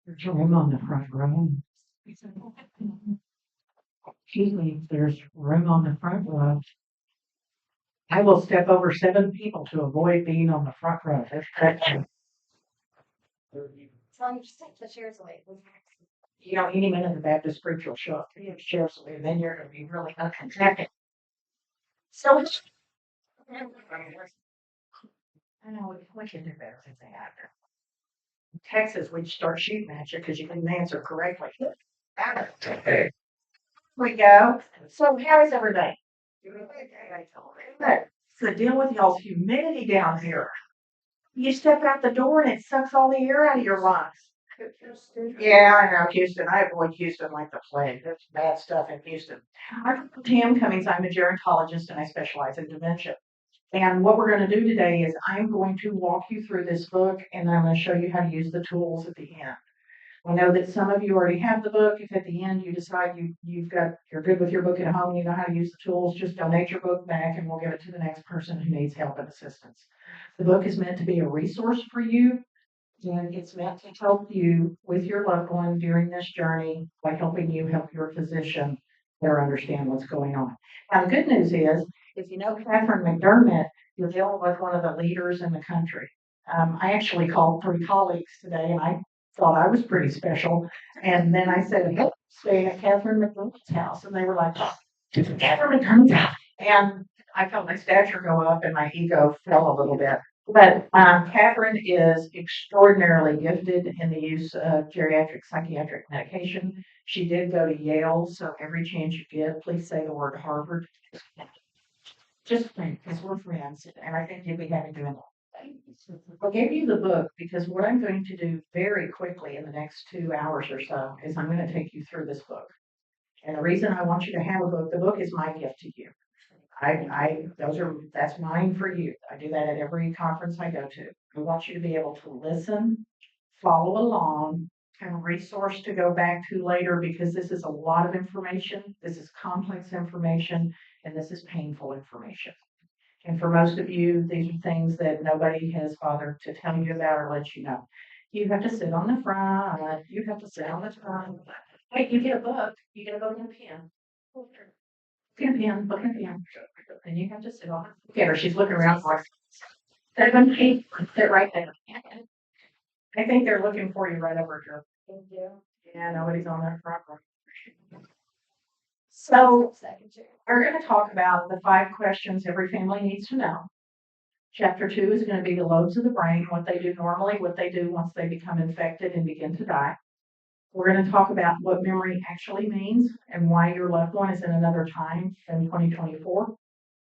There's room on the front row. Excuse me, if there's room on the front row. I will step over 7 people to avoid being on the front row. That's correct. So you just take the chairs away. You know, any minute the Baptist preacher will show up, three of chairs away, and then you're going to be really uncontacted. So it's, I know we can do better than that. In Texas, we'd start shooting at you because you didn't answer correctly. Here we go. So how is everybody? Good. So deal with y'all's humidity down here. You step out the door and it sucks all the air out of your lungs. Yeah, I know Houston. I avoid Houston like the plague. There's bad stuff in Houston. I'm Tam Cummings. I'm a gerontologist and I specialize in dementia. And what we're going to do today is I'm going to walk you through this book and I'm going to show you how to use the tools at the end. I know that some of you already have the book. If at the end you decide you're good with your book at home, you know how to use the tools, just donate your book back and we'll give it to the next person who needs help and assistance. The book is meant to be a resource for you and it's meant to help you with your loved one during this journey by helping you help your physician better understand what's going on. Now, the good news is, if you know Catherine McDermott, you're dealing with one of the leaders in the country. I actually called 3 colleagues today and I thought I was pretty special. And then I said, hey, staying at Catherine McDermott's house. And they were like, oh, Catherine McDermott's house. And I felt my stature go up and my ego fell a little bit. But Catherine is extraordinarily gifted in the use of geriatric psychiatric medication. She did go to Yale, so every chance you get, please say the word Harvard. Just think, because we're friends, and I think you'll be happy doing that. I'll give you the book because what I'm going to do very quickly in the next 2 hours or so is I'm going to take you through this book. And the reason I want you to have a book, the book is my gift to you. That's mine for you. I do that at every conference I go to. I want you to be able to listen, follow along, kind of resource to go back to later because this is a lot of information. This is complex information and this is painful information. And for most of you, these are things that nobody has bothered to tell you about or let you know. You have to sit on the front. You have to sit on the front. Wait, you get a book. You get a book and a pen. Get a pen, book and a pen. And you have to sit on it. Look at her. She's looking around like, sit right there. I think they're looking for you right over here. Thank you. Yeah, nobody's on that front row. So we're going to talk about the 5 questions every family needs to know. Chapter 2 is going to be the lobes of the brain, what they do normally, what they do once they become infected and begin to die. We're going to talk about what memory actually means and why your loved one is in another time than 2024.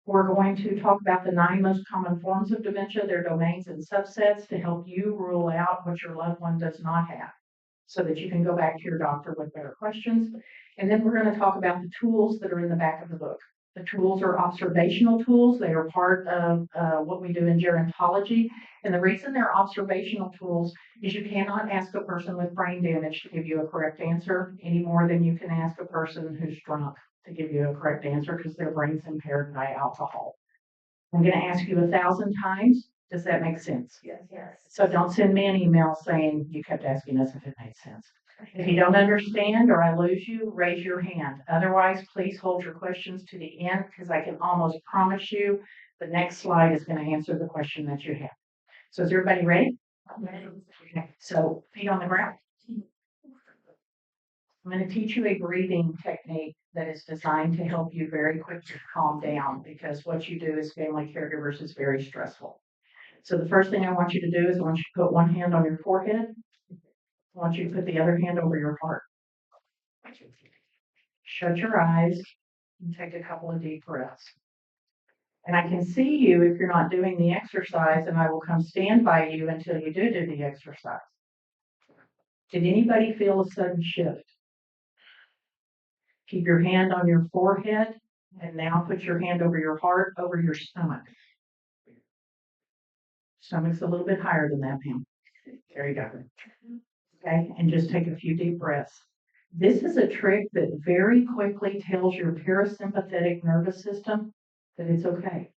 We're going to talk about the 9 most common forms of dementia, their domains and subsets to help you rule out what your loved one does not have so that you can go back to your doctor with better questions. And then we're going to talk about the tools that are in the back of the book. The tools are observational tools. They are part of what we do in gerontology. And the reason they're observational tools is you cannot ask a person with brain damage to give you a correct answer any more than you can ask a person who's drunk to give you a correct answer because their brain's impaired by alcohol. I'm going to ask you 1,000 times. Does that make sense? Yes. So don't send me an email saying you kept asking us if it made sense. If you don't understand or I lose you, raise your hand. Otherwise, please hold your questions to the end because I can almost promise you the next slide is going to answer the question that you have. So is everybody ready? Okay. So feet on the ground. I'm going to teach you a breathing technique that is designed to help you very quickly calm down because what you do as family caregivers is very stressful. So the first thing I want you to do is I want you to put one hand on your forehead. I want you to put the other hand over your heart. Shut your eyes and take a couple of deep breaths. And I can see you if you're not doing the exercise, and I will come stand by you until you do the exercise. Did anybody feel a sudden shift? Keep your hand on your forehead, and now put your hand over your heart, over your stomach. Stomach's a little bit higher than that, Pam. There you go. Okay, and just take a few deep breaths. This is a trick that very quickly tells your parasympathetic nervous system that it's okay.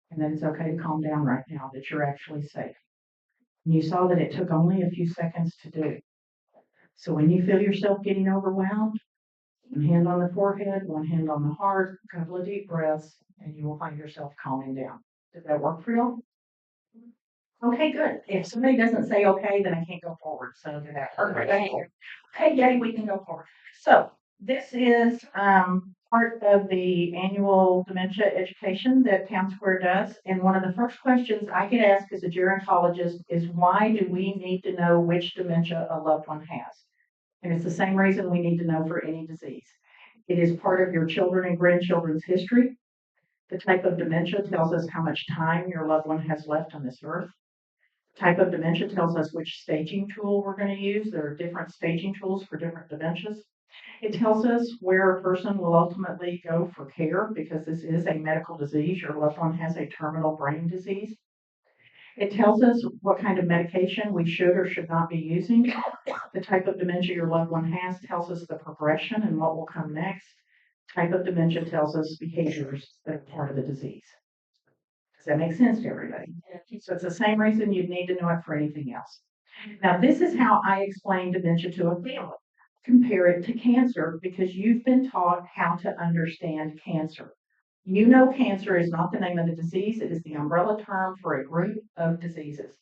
And that it's okay to calm down right now, that you're actually safe. And you saw that it took only a few seconds to do. So when you feel yourself getting overwhelmed, one hand on the forehead, one hand on the heart, a couple of deep breaths, and you will find yourself calming down. Does that work for you? Okay, good. If somebody doesn't say okay, then I can't go forward. So do that. Perfect. Okay, yay, we can go forward. So this is part of the annual dementia education that Town Square does. And one of the first questions I get asked as a gerontologist is, why do we need to know which dementia a loved one has? And it's the same reason we need to know for any disease. It is part of your children and grandchildren's history. The type of dementia tells us how much time your loved one has left on this earth. Type of dementia tells us which staging tool we're going to use. There are different staging tools for different dementias. It tells us where a person will ultimately go for care, because this is a medical disease. Your loved one has a terminal brain disease. It tells us what kind of medication we should or should not be using. The type of dementia your loved one has tells us the progression and what will come next. Type of dementia tells us behaviors that are part of the disease. Does that make sense to everybody? So it's the same reason you'd need to know it for anything else. Now, this is how I explain dementia to a family. Compare it to cancer, because you've been taught how to understand cancer. You know cancer is not the name of the disease, it is the umbrella term for a group of diseases.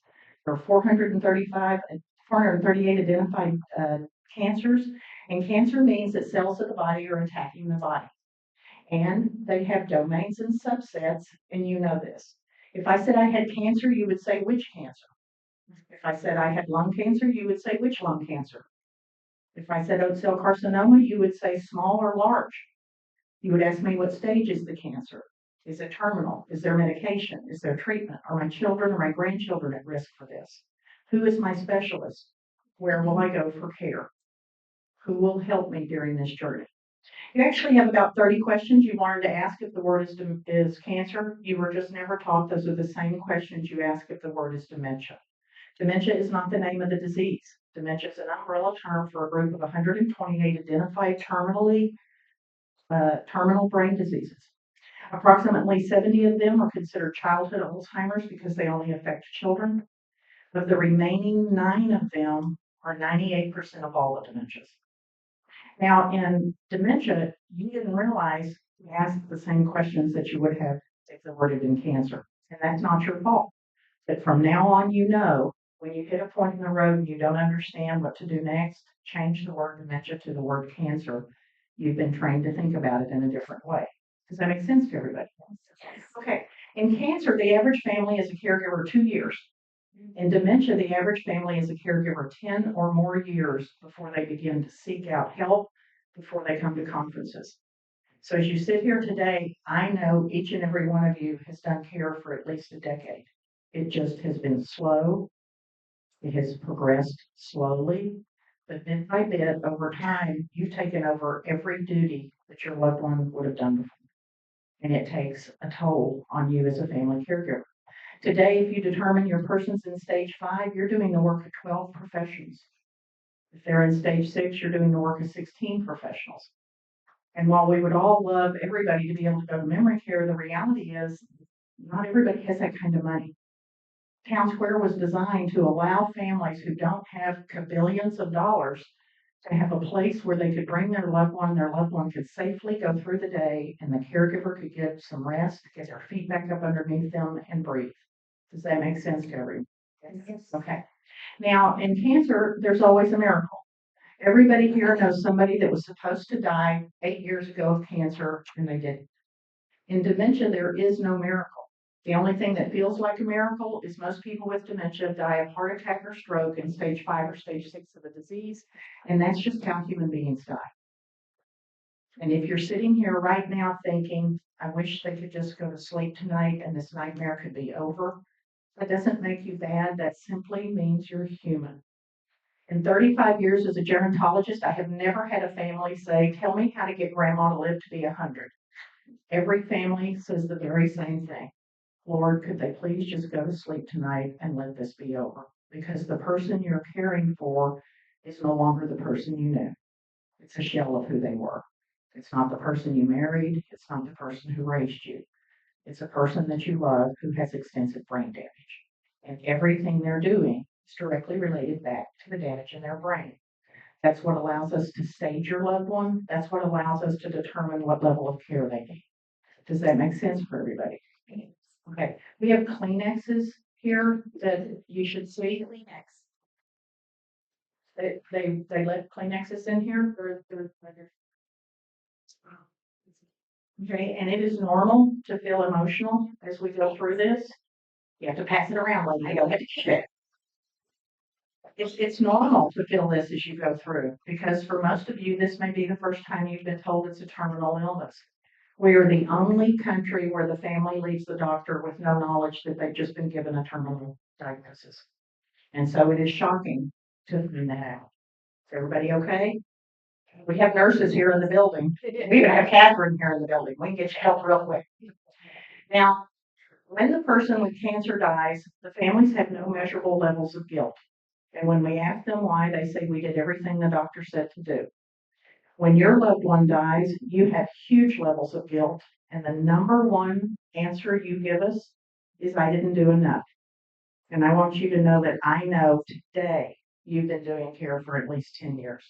There are 438 identified cancers, and cancer means that cells of the body are attacking the body. And they have domains and subsets, and you know this. If I said I had cancer, you would say, which cancer? If I said I had lung cancer, you would say, which lung cancer? If I said oat cell carcinoma, you would say small or large. You would ask me, what stage is the cancer? Is it terminal? Is there medication? Is there treatment? Are my children or my grandchildren at risk for this? Who is my specialist? Where will I go for care? Who will help me during this journey? You actually have about 30 questions you wanted to ask if the word is cancer. You were just never taught those are the same questions you ask if the word is dementia. Dementia is not the name of the disease. Dementia is an umbrella term for a group of 128 identified terminal brain diseases. Approximately 70 of them are considered childhood Alzheimer's because they only affect children. Of the remaining 9 of them are 98% of all the dementias. Now, in dementia, you didn't realize you asked the same questions that you would have if the word had been cancer. And that's not your fault. But from now on, you know, when you hit a point in the road and you don't understand what to do next, change the word dementia to the word cancer. You've been trained to think about it in a different way. Does that make sense to everybody? Okay. In cancer, the average family is a caregiver 2 years. In dementia, the average family is a caregiver 10 or more years before they begin to seek out help, before they come to conferences. So as you sit here today, I know each and every one of you has done care for at least a decade. It just has been slow. It has progressed slowly, but bit by bit over time, you've taken over every duty that your loved one would have done before. And it takes a toll on you as a family caregiver. Today, if you determine your person's in stage 5, you're doing the work of 12 professionals. If they're in stage 6, you're doing the work of 16 professionals. And while we would all love everybody to be able to go to memory care, the reality is not everybody has that kind of money. Town Square was designed to allow families who don't have billions of dollars to have a place where they could bring their loved one could safely go through the day, and the caregiver could get some rest, get their feet back up underneath them, and breathe. Does that make sense to everyone? Yes. Okay. Now, in cancer, there's always a miracle. Everybody here knows somebody that was supposed to die 8 years ago of cancer, and they didn't. In dementia, there is no miracle. The only thing that feels like a miracle is most people with dementia die of heart attack or stroke in stage 5 or stage 6 of the disease, and that's just how human beings die. And if you're sitting here right now thinking, I wish they could just go to sleep tonight and this nightmare could be over, that doesn't make you bad. That simply means you're human. In 35 years as a gerontologist, I have never had a family say, tell me how to get grandma to live to be 100. Every family says the very same thing. Lord, could they please just go to sleep tonight and let this be over? Because the person you're caring for is no longer the person you knew. It's a shell of who they were. It's not the person you married. It's not the person who raised you. It's a person that you love who has extensive brain damage. And everything they're doing is directly related back to the damage in their brain. That's what allows us to stage your loved one. That's what allows us to determine what level of care they need. Does that make sense for everybody? Okay, we have Kleenexes here that you should see. Kleenex. They let Kleenexes in here. Okay, and it is normal to feel emotional as we go through this. You have to pass it around, lady. You have to keep it. It's normal to feel this as you go through because for most of you, this may be the first time you've been told it's a terminal illness. We are the only country where the family leaves the doctor with no knowledge that they've just been given a terminal diagnosis. And so it is shocking to find that out. Is everybody okay? We have nurses here in the building. We even have Catherine here in the building. We can get you help real quick. Now, when the person with cancer dies, the families have no measurable levels of guilt. And when we ask them why, they say we did everything the doctor said to do. When your loved one dies, you have huge levels of guilt. And the number one answer you give us is, I didn't do enough. And I want you to know that I know today you've been doing care for at least 10 years.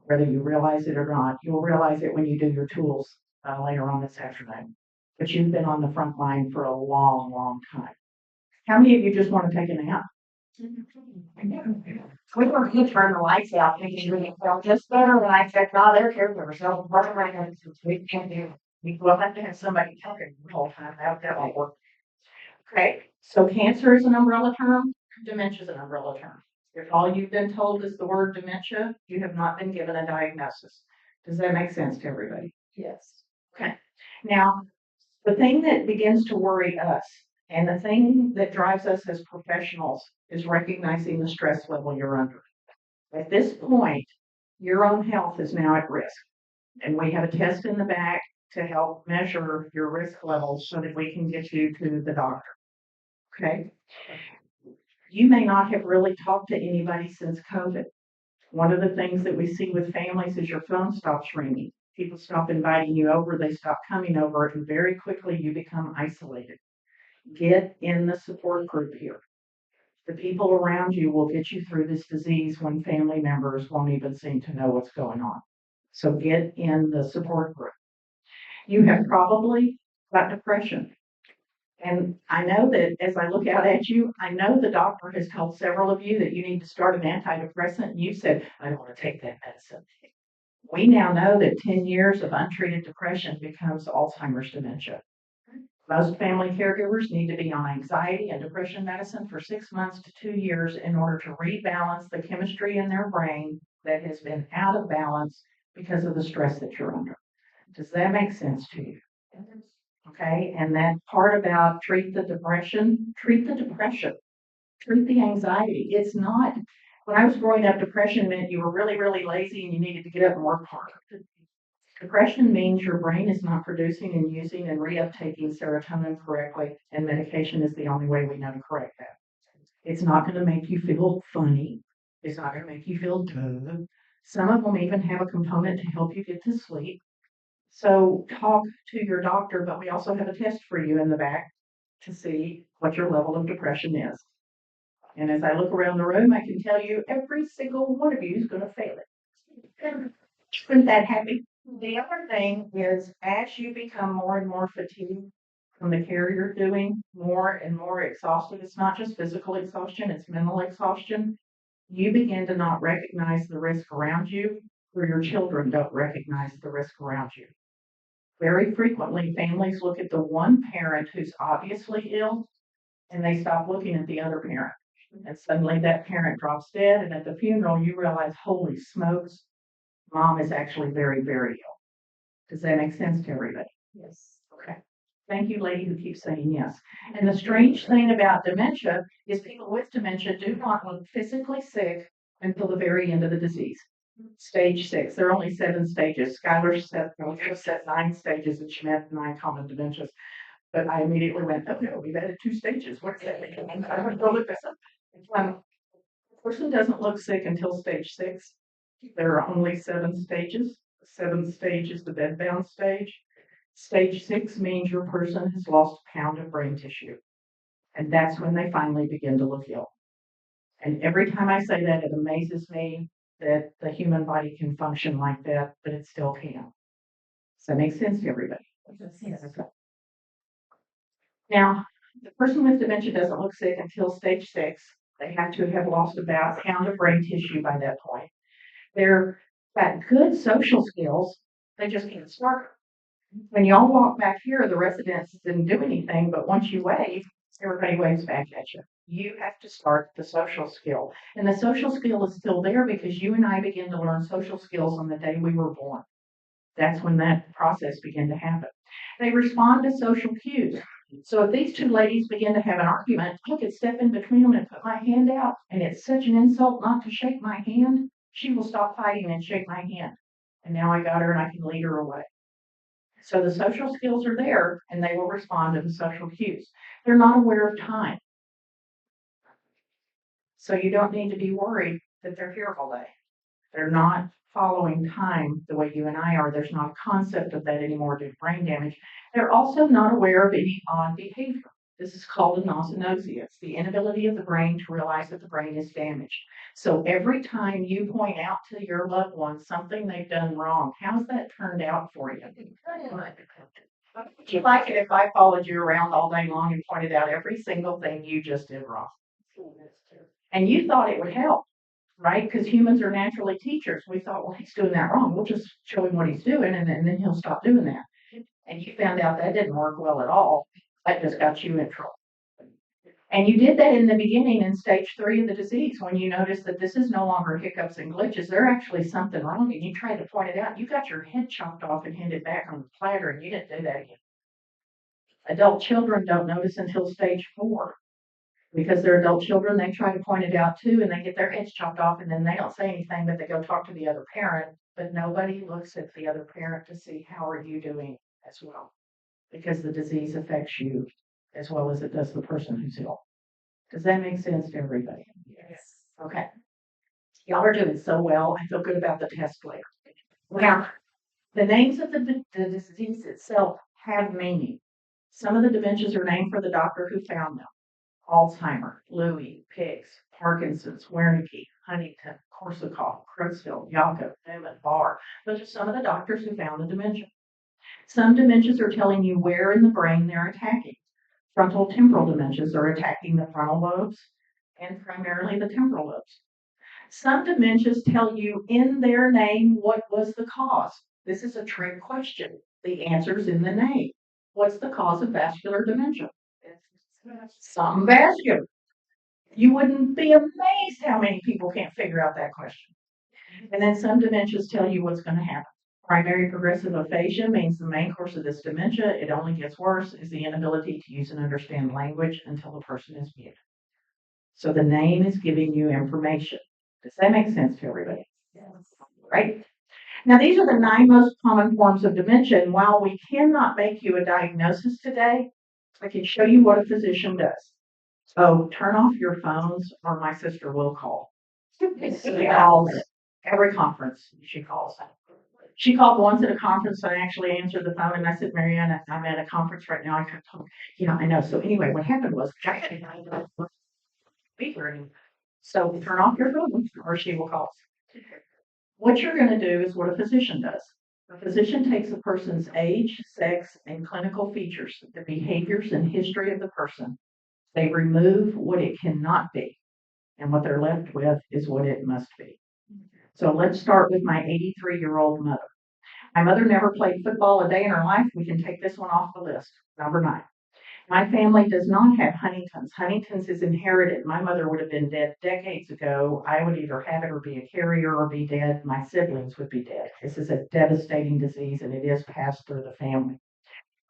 Whether you realize it or not, you'll realize it when you do your tools later on this afternoon. But you've been on the front line for a long, long time. How many of you just want to take a nap? We were going to turn the lights out thinking we felt just better when I said, no, they're caregivers. So we can't do it. We'll have to have somebody talking the whole time. That won't work. Okay, so cancer is an umbrella term. Dementia is an umbrella term. If all you've been told is the word dementia, you have not been given a diagnosis. Does that make sense to everybody? Yes. Okay. Now, the thing that begins to worry us and the thing that drives us as professionals is recognizing the stress level you're under. At this point, your own health is now at risk. And we have a test in the back to help measure your risk levels so that we can get you to the doctor. Okay? You may not have really talked to anybody since COVID. One of the things that we see with families is your phone stops ringing. People stop inviting you over, they stop coming over, and very quickly you become isolated. Get in the support group here. The people around you will get you through this disease when family members won't even seem to know what's going on. So get in the support group. You have probably got depression. And I know that as I look out at you, I know the doctor has told several of you that you need to start an antidepressant. And you said, I don't want to take that medicine. We now know that 10 years of untreated depression becomes Alzheimer's dementia. Most family caregivers need to be on anxiety and depression medicine for 6 months to 2 years in order to rebalance the chemistry in their brain that has been out of balance because of the stress that you're under. Does that make sense to you? Okay, and that part about treat the depression, treat the anxiety. It's not, when I was growing up, depression meant you were really, really lazy and you needed to get up and work hard. Depression means your brain is not producing and using and reuptaking serotonin correctly, and medication is the only way we know to correct that. It's not going to make you feel funny. It's not going to make you feel good. Some of them even have a component to help you get to sleep. So talk to your doctor, but we also have a test for you in the back to see what your level of depression is. And as I look around the room, I can tell you every single one of you is going to fail it. Isn't that happy? The other thing is as you become more and more fatigued from the care you're doing, more and more exhausted, it's not just physical exhaustion, it's mental exhaustion. You begin to not recognize the risk around you, or your children don't recognize the risk around you. Very frequently, families look at the one parent who's obviously ill and they stop looking at the other parent. And suddenly that parent drops dead. And at the funeral, you realize, holy smokes, mom is actually very, very ill. Does that make sense to everybody? Yes. Okay. Thank you, lady who keeps saying yes. And the strange thing about dementia is people with dementia do not look physically sick until the very end of the disease. Stage 6. There are only 7 stages. Skylar said 9 stages, and she meant 9 common dementias. But I immediately went, oh no, we've added 2 stages. What does that mean? I went to go look this up. The person doesn't look sick until stage 6. There are only 7 stages. The 7th stage is the bedbound stage. Stage 6 means your person has lost a pound of brain tissue. And that's when they finally begin to look ill. And every time I say that, it amazes me that the human body can function like that, but it still can. Does that make sense to everybody? Now, the person with dementia doesn't look sick until stage 6. They have to have lost about a pound of brain tissue by that point. They're got good social skills, they just can't start. When y'all walk back here, the residents didn't do anything, but once you wave, everybody waves back at you. You have to start the social skill. And the social skill is still there because you and I began to learn social skills on the day we were born. That's when that process began to happen. They respond to social cues. So if these two ladies begin to have an argument, I could step in between them and put my hand out, and it's such an insult not to shake my hand, she will stop fighting and shake my hand. And now I got her and I can lead her away. So the social skills are there and they will respond to the social cues. They're not aware of time. So you don't need to be worried that they're here all day. They're not following time the way you and I are. There's not a concept of that anymore due to brain damage. They're also not aware of any odd behavior. This is called anosognosia. It's the inability of the brain to realize that the brain is damaged. So every time you point out to your loved one something they've done wrong, how's that turned out for you? Would you like it if I followed you around all day long and pointed out every single thing you just did wrong? And you thought it would help, right? Because humans are naturally teachers. We thought, well, he's doing that wrong. We'll just show him what he's doing, and then he'll stop doing that. And you found out that didn't work well at all. That just got you in trouble. And you did that in the beginning in stage 3 of the disease when you noticed that this is no longer hiccups and glitches. There's actually something wrong, and you tried to point it out. You got your head chopped off and handed back on the platter, and you didn't do that again. Adult children don't notice until stage 4. Because they're adult children, they try to point it out too, and they get their heads chopped off, and then they don't say anything, but they go talk to the other parent. But nobody looks at the other parent to see how are you doing as well, because the disease affects you as well as it does the person who's ill. Does that make sense to everybody? Yes. Okay. Y'all are doing so well. I feel good about the test later. Now, the names of the disease itself have meaning. Some of the dementias are named for the doctor who found them. Alzheimer, Lewy, Pigs, Parkinson's, Wernicke, Huntington, Korsakoff, Creutzfeldt, Jakob, Newman, Barr. Those are some of the doctors who found the dementia. Some dementias are telling you where in the brain they're attacking. Frontal temporal dementias are attacking the frontal lobes and primarily the temporal lobes. Some dementias tell you in their name what was the cause. This is a trick question. The answer's in the name. What's the cause of vascular dementia? Something vascular. You wouldn't be amazed how many people can't figure out that question. And then some dementias tell you what's going to happen. Primary progressive aphasia means the main course of this dementia, it only gets worse, is the inability to use and understand language until the person is mute. So the name is giving you information. Does that make sense to everybody? Yes. Right? Now, these are the 9 most common forms of dementia, and while we cannot make you a diagnosis today, I can show you what a physician does. So turn off your phones or my sister will call. She calls every conference. She calls. She called once at a conference and I actually answered the phone and I said, Marianne, I'm at a conference right now. I can't talk. Yeah, I know. So anyway, what happened was so turn off your phone or she will call. What you're going to do is what a physician does. A physician takes a person's age, sex, and clinical features, the behaviors and history of the person. They remove what it cannot be, and what they're left with is what it must be. So let's start with my 83-year-old mother. My mother never played football a day in her life. We can take this one off the list. Number 9. My family does not have Huntington's. Huntington's is inherited. My mother would have been dead decades ago. I would either have it or be a carrier or be dead. My siblings would be dead. This is a devastating disease and it is passed through the family.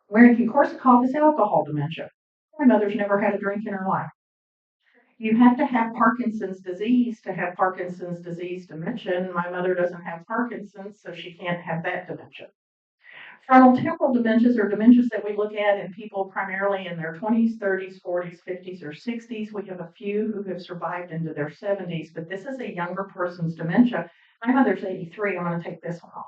Wernicke-Korsakoff is alcohol dementia. My mother's never had a drink in her life. You have to have Parkinson's disease to have Parkinson's disease dementia. My mother doesn't have Parkinson's, so she can't have that dementia. Frontal temporal dementias are dementias that we look at in people primarily in their 20s, 30s, 40s, 50s, or 60s. We have a few who have survived into their 70s, but this is a younger person's dementia. My mother's 83. I'm going to take this one off.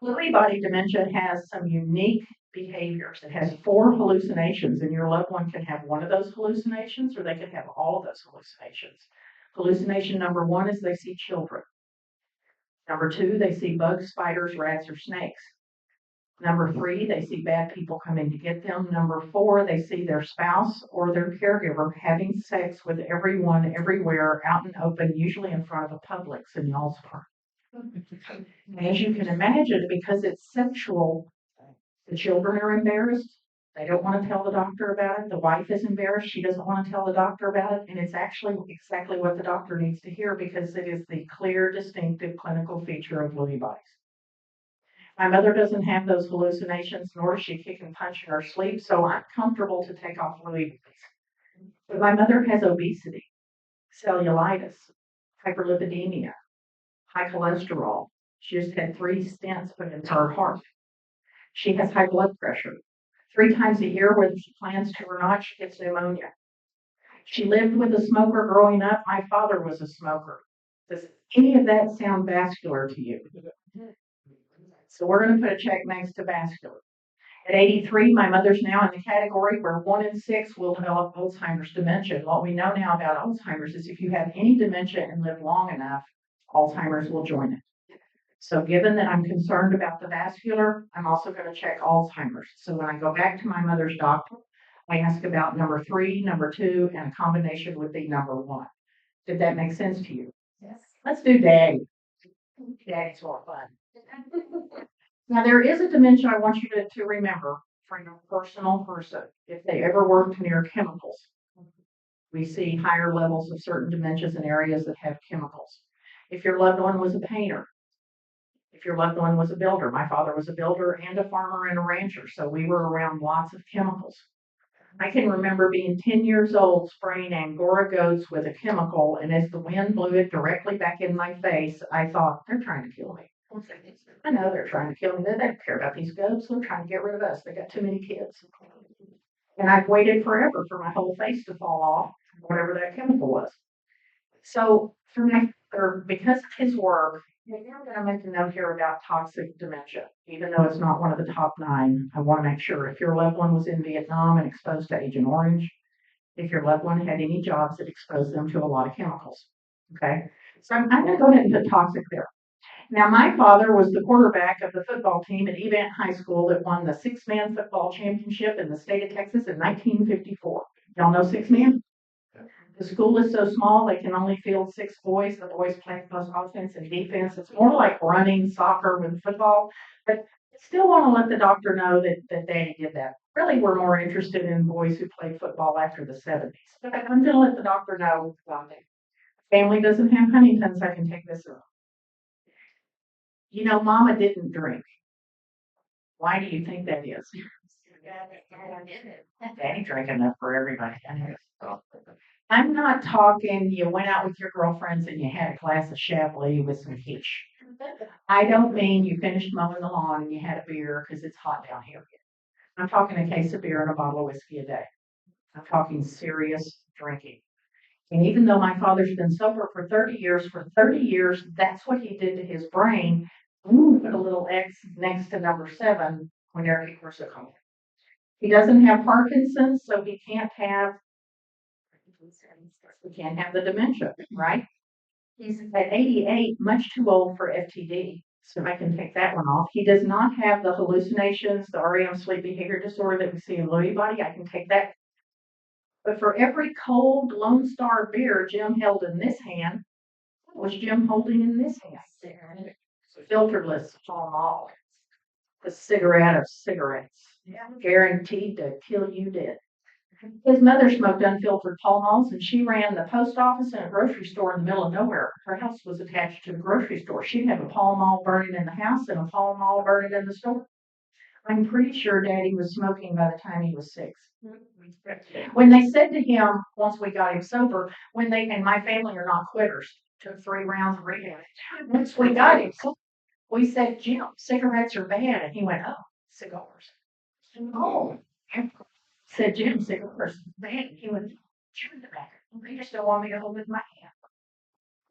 Lewy body dementia has some unique behaviors. It has 4 hallucinations, and your loved one can have one of those hallucinations or they can have all of those hallucinations. Hallucination number 1 is they see children. Number 2, they see bugs, spiders, rats, or snakes. Number 3, they see bad people coming to get them. Number 4, they see their spouse or their caregiver having sex with everyone, everywhere, out and open, usually in front of a Publix in y'all's park. As you can imagine, because it's sexual, the children are embarrassed. They don't want to tell the doctor about it. The wife is embarrassed. She doesn't want to tell the doctor about it. And it's actually exactly what the doctor needs to hear because it is the clear, distinctive clinical feature of Lewy bodies. My mother doesn't have those hallucinations, nor does she kick and punch in her sleep, so I'm comfortable to take off Lewy bodies. But my mother has obesity, cellulitis, hyperlipidemia, high cholesterol. She just had 3 stents put into her heart. She has high blood pressure. 3 times a year, whether she plans to or not, she gets pneumonia. She lived with a smoker growing up. My father was a smoker. Does any of that sound vascular to you? So we're going to put a check next to vascular. At 83, my mother's now in the category where 1 in 6 will develop Alzheimer's dementia. What we know now about Alzheimer's is if you have any dementia and live long enough, Alzheimer's will join it. So given that I'm concerned about the vascular, I'm also going to check Alzheimer's. So when I go back to my mother's doctor, I ask about number 3, number 2, and a combination would be number 1. Did that make sense to you? Yes. Let's do Daddy. Daddy's more fun. Now there is a dementia I want you to remember for your personal person. If they ever worked near chemicals, we see higher levels of certain dementias in areas that have chemicals. If your loved one was a painter, if your loved one was a builder, my father was a builder and a farmer and a rancher, so we were around lots of chemicals. I can remember being 10 years old spraying Angora goats with a chemical, and as the wind blew it directly back in my face, I thought, they're trying to kill me. I know they're trying to kill me. They don't care about these goats. They're trying to get rid of us. They got too many kids. And I've waited forever for my whole face to fall off, whatever that chemical was. So because of his work, I'm going to make a note here about toxic dementia. Even though it's not one of the top 9, I want to make sure if your loved one was in Vietnam and exposed to Agent Orange, if your loved one had any jobs that exposed them to a lot of chemicals. Okay, so I'm going to go ahead and put toxic there. Now, my father was the quarterback of the football team at Event High School that won the 6-man football championship in the state of Texas in 1954. Y'all know 6-man? The school is so small, they can only field 6 boys. The boys play both offense and defense. It's more like running soccer with football, but I still want to let the doctor know that Daddy did that. Really, we're more interested in boys who played football after the 70s. But I'm going to let the doctor know about that. Family doesn't have Huntington's. I can take this off. You know, Mama didn't drink. Why do you think that is? Daddy drank enough for everybody. I'm not talking you went out with your girlfriends and you had a glass of Chablis with some quiche. I don't mean you finished mowing the lawn and you had a beer because it's hot down here. I'm talking a case of beer and a bottle of whiskey a day. I'm talking serious drinking. And even though my father's been sober for 30 years, that's what he did to his brain. Put a little X next to number 7 whenever he was a coma. He doesn't have Parkinson's, so he can't have the dementia, right? He's at 88, much too old for FTD, so I can take that one off. He does not have the hallucinations, the REM sleep behavior disorder that we see in Lewy body. I can take that. But for every cold Lone Star beer Jim held in this hand, what was Jim holding in this hand? Filterless Pall Mall. The cigarette of cigarettes. Guaranteed to kill you dead. His mother smoked unfiltered Pall Malls, and she ran the post office and a grocery store in the middle of nowhere. Her house was attached to the grocery store. She'd have a Pall Mall burning in the house and a Pall Mall burning in the store. I'm pretty sure Daddy was smoking by the time he was 6. When they said to him, once we got him sober, and my family are not quitters, took 3 rounds of rehab. Once we got him sober, we said, Jim, cigarettes are bad. And he went, oh, cigars. Oh, said Jim, cigarettes are bad. He went, chewing tobacco. They just don't want me to hold it in my hand.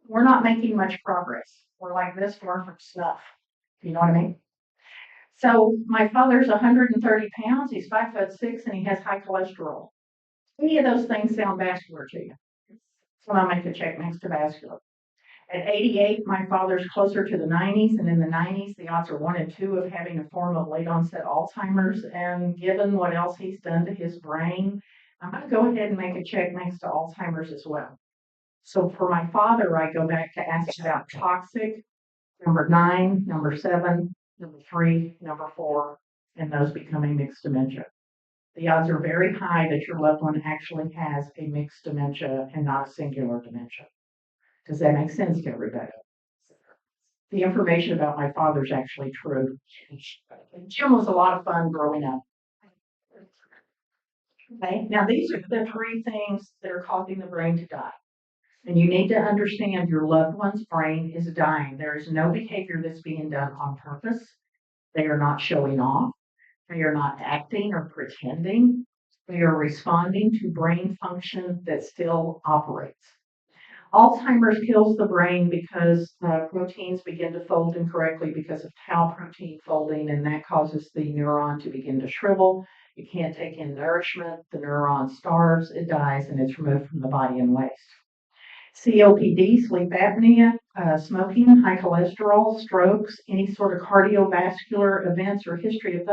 We're not making much progress. We're like this far from snuff. You know what I mean? So my father's 130 pounds. He's 5'6", and he has high cholesterol. Any of those things sound vascular to you? So I'll make a check next to vascular. At 88, my father's closer to the 90s, and in the 90s, the odds are 1 in 2 of having a form of late onset Alzheimer's. And given what else he's done to his brain, I'm going to go ahead and make a check next to Alzheimer's as well. So for my father, I go back to ask about toxic, number 9, number 7, number 3, number 4, and those becoming mixed dementia. The odds are very high that your loved one actually has a mixed dementia and not a singular dementia. Does that make sense to everybody? The information about my father's actually true. Jim was a lot of fun growing up. Okay, now these are the 3 things that are causing the brain to die. And you need to understand your loved one's brain is dying. There is no behavior that's being done on purpose. They are not showing off. They are not acting or pretending. They are responding to brain function that still operates. Alzheimer's kills the brain because proteins begin to fold incorrectly because of tau protein folding, and that causes the neuron to begin to shrivel. You can't take in nourishment. The neuron starves, it dies, and it's removed from the body in waste. COPD, sleep apnea, smoking, high cholesterol, strokes, any sort of cardiovascular events or history of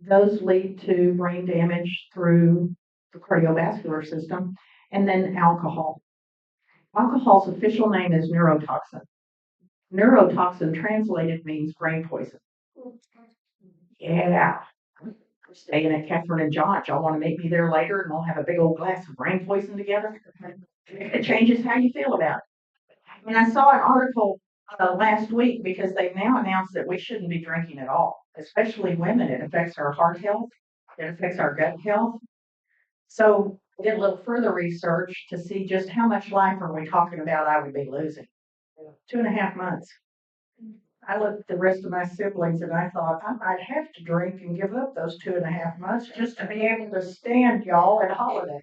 those lead to brain damage through the cardiovascular system. And then alcohol. Alcohol's official name is neurotoxin. Neurotoxin translated means brain poison. Yeah. We're staying at Catherine and John. Y'all want to meet me there later and we'll have a big old glass of brain poison together? It changes how you feel about it. And I saw an article last week because they've now announced that we shouldn't be drinking at all, especially women. It affects our heart health. It affects our gut health. So I did a little further research to see just how much life are we talking about I would be losing. 2.5 months. I looked at the rest of my siblings and I thought I might have to drink and give up those 2.5 months just to be able to stand y'all at holidays.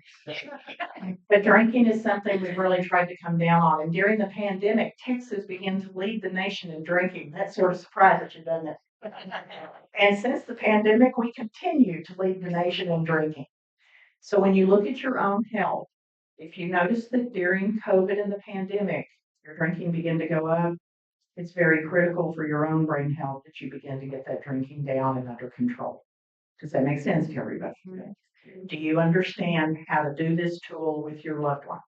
But drinking is something we've really tried to come down on. And during the pandemic, Texas began to lead the nation in drinking. That sort of surprises you, doesn't it? And since the pandemic, we continue to lead the nation in drinking. So when you look at your own health, if you notice that during COVID and the pandemic, your drinking began to go up, it's very critical for your own brain health that you begin to get that drinking down and under control. Does that make sense to everybody? Do you understand how to do this tool with your loved one?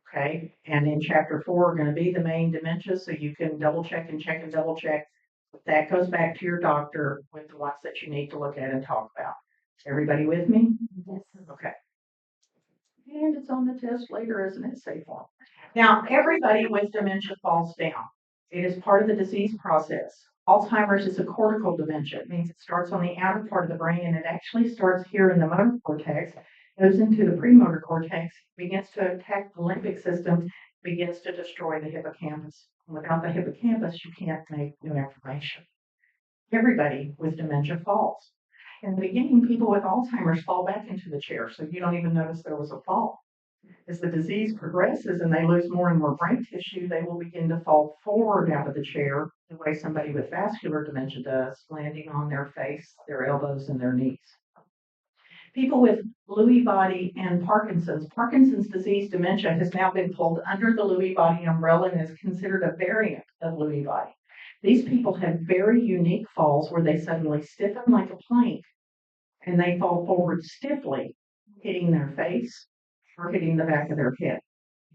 Okay, and in chapter 4, we're going to be the main dementia, so you can double check and check and double check. That goes back to your doctor with the ones that you need to look at and talk about. Everybody with me? Yes. Okay. And it's on the test later, isn't it? Safe one. Now, everybody with dementia falls down. It is part of the disease process. Alzheimer's is a cortical dementia. It means it starts on the outer part of the brain and it actually starts here in the motor cortex, goes into the premotor cortex, begins to attack the limbic system, begins to destroy the hippocampus. Without the hippocampus, you can't make new information. Everybody with dementia falls. In the beginning, people with Alzheimer's fall back into the chair, so you don't even notice there was a fall. As the disease progresses and they lose more and more brain tissue, they will begin to fall forward out of the chair the way somebody with vascular dementia does, landing on their face, their elbows, and their knees. People with Lewy body and Parkinson's disease dementia has now been pulled under the Lewy body umbrella and is considered a variant of Lewy body. These people have very unique falls where they suddenly stiffen like a plank and they fall forward stiffly, hitting their face or hitting the back of their head.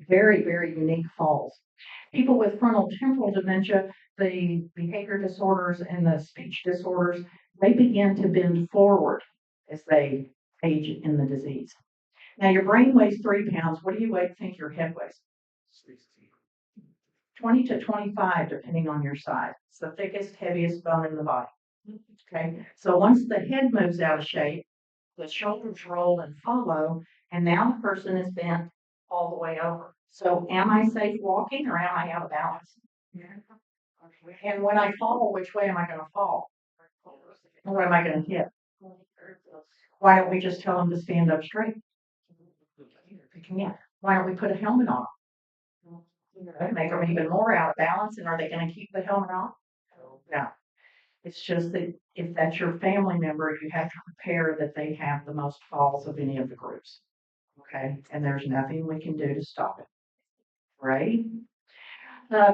Very, very unique falls. People with frontal temporal dementia, the behavior disorders and the speech disorders, they begin to bend forward as they age in the disease. Now, your brain weighs 3 pounds. What do you think your head weighs? 20 to 25, depending on your size. It's the thickest, heaviest bone in the body. Okay, so once the head moves out of shape, the shoulders roll and follow, and now the person is bent all the way over. So am I safe walking or am I out of balance? And when I fall, which way am I going to fall? Or what am I going to hit? Why don't we just tell them to stand up straight? Why don't we put a helmet on them? Make them even more out of balance, and are they going to keep the helmet on? No. It's just that if that's your family member, you have to prepare that they have the most falls of any of the groups. Okay? And there's nothing we can do to stop it. Right?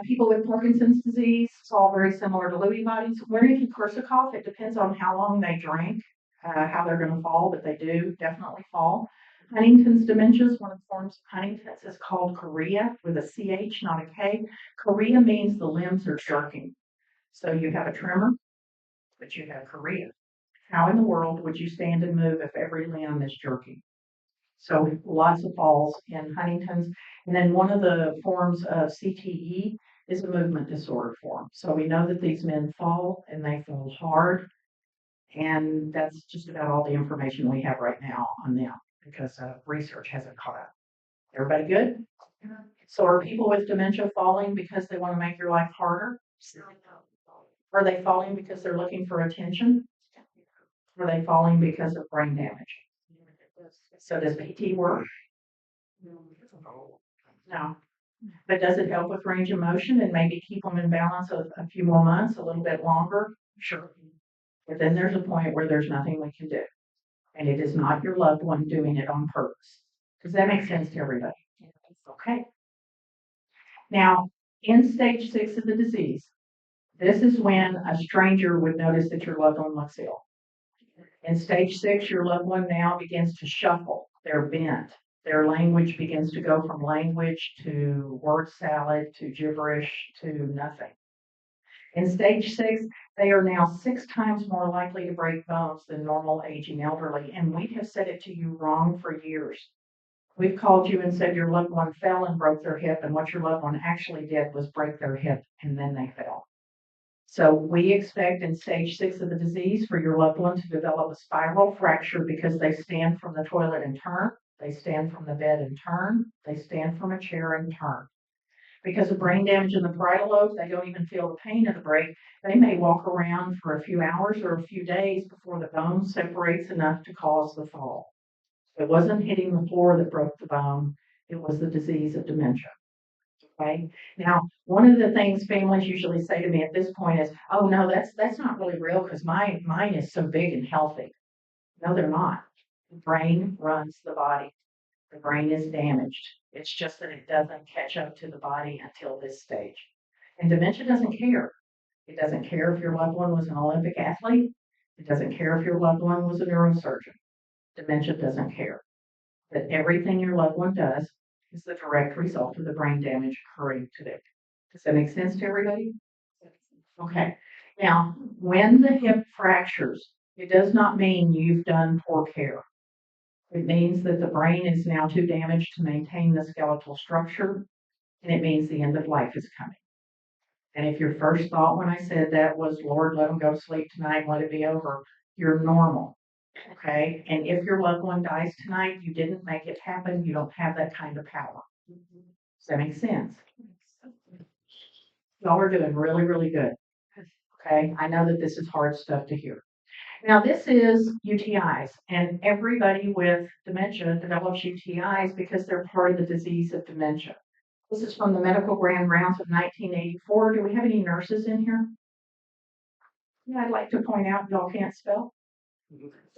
People with Parkinson's disease, it's all very similar to Lewy bodies. Wernicke-Korsakoff, it depends on how long they drink, how they're going to fall, but they do definitely fall. Huntington's dementia is one of the forms of Huntington's is called chorea with a CH, not a K. Chorea means the limbs are jerking. So you have a tremor, but you have chorea. How in the world would you stand and move if every limb is jerking? So lots of falls in Huntington's. And then one of the forms of CTE is a movement disorder form. So we know that these men fall and they fall hard. And that's just about all the information we have right now on them because research hasn't caught up. Everybody good? So are people with dementia falling because they want to make your life harder? Are they falling because they're looking for attention? Are they falling because of brain damage? So does PT work? No. But does it help with range of motion and maybe keep them in balance a few more months, a little bit longer? Sure. But then there's a point where there's nothing we can do. And it is not your loved one doing it on purpose. Does that make sense to everybody? Okay. Now, in stage 6 of the disease, this is when a stranger would notice that your loved one looks ill. In stage 6, your loved one now begins to shuffle. They're bent. Their language begins to go from language to word salad to gibberish to nothing. In stage 6, they are now 6 times more likely to break bones than normal aging elderly, and we have said it to you wrong for years. We've called you and said your loved one fell and broke their hip, and what your loved one actually did was break their hip, and then they fell. So we expect in stage 6 of the disease for your loved one to develop a spiral fracture because they stand from the toilet and turn, they stand from the bed and turn, they stand from a chair and turn. Because of brain damage in the parietal lobe, they don't even feel the pain of the break. They may walk around for a few hours or a few days before the bone separates enough to cause the fall. It wasn't hitting the floor that broke the bone, it was the disease of dementia. Okay. Now, one of the things families usually say to me at this point is, "Oh no, that's not really real because mine is so big and healthy." No, they're not. The brain runs the body. The brain is damaged. It's just that it doesn't catch up to the body until this stage. And dementia doesn't care. It doesn't care if your loved one was an Olympic athlete. It doesn't care if your loved one was a neurosurgeon. Dementia doesn't care. That everything your loved one does is the direct result of the brain damage occurring to them. Does that make sense to everybody? Okay. Now, when the hip fractures, it does not mean you've done poor care. It means that the brain is now too damaged to maintain the skeletal structure, and it means the end of life is coming. And if your first thought when I said that was, Lord, let them go to sleep tonight, let it be over, you're normal. Okay. And if your loved one dies tonight, you didn't make it happen. You don't have that kind of power. Does that make sense? Y'all are doing really, really good. Okay. I know that this is hard stuff to hear. Now, this is UTIs, and everybody with dementia develops UTIs because they're part of the disease of dementia. This is from the Medical Grand Rounds of 1984. Do we have any nurses in here? Yeah, I'd like to point out y'all can't spell.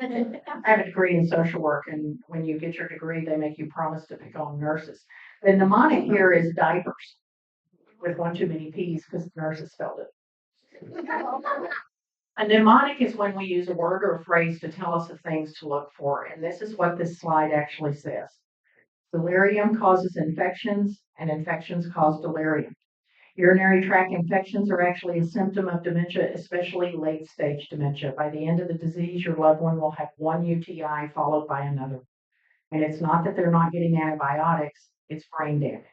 I have a degree in social work, and when you get your degree, they make you promise to pick on nurses. The mnemonic here is diapers with one too many P's because the nurses spelled it. A mnemonic is when we use a word or a phrase to tell us the things to look for, and this is what this slide actually says. Delirium causes infections, and infections cause delirium. Urinary tract infections are actually a symptom of dementia, especially late stage dementia. By the end of the disease, your loved one will have one UTI followed by another. And it's not that they're not getting antibiotics, it's brain damage.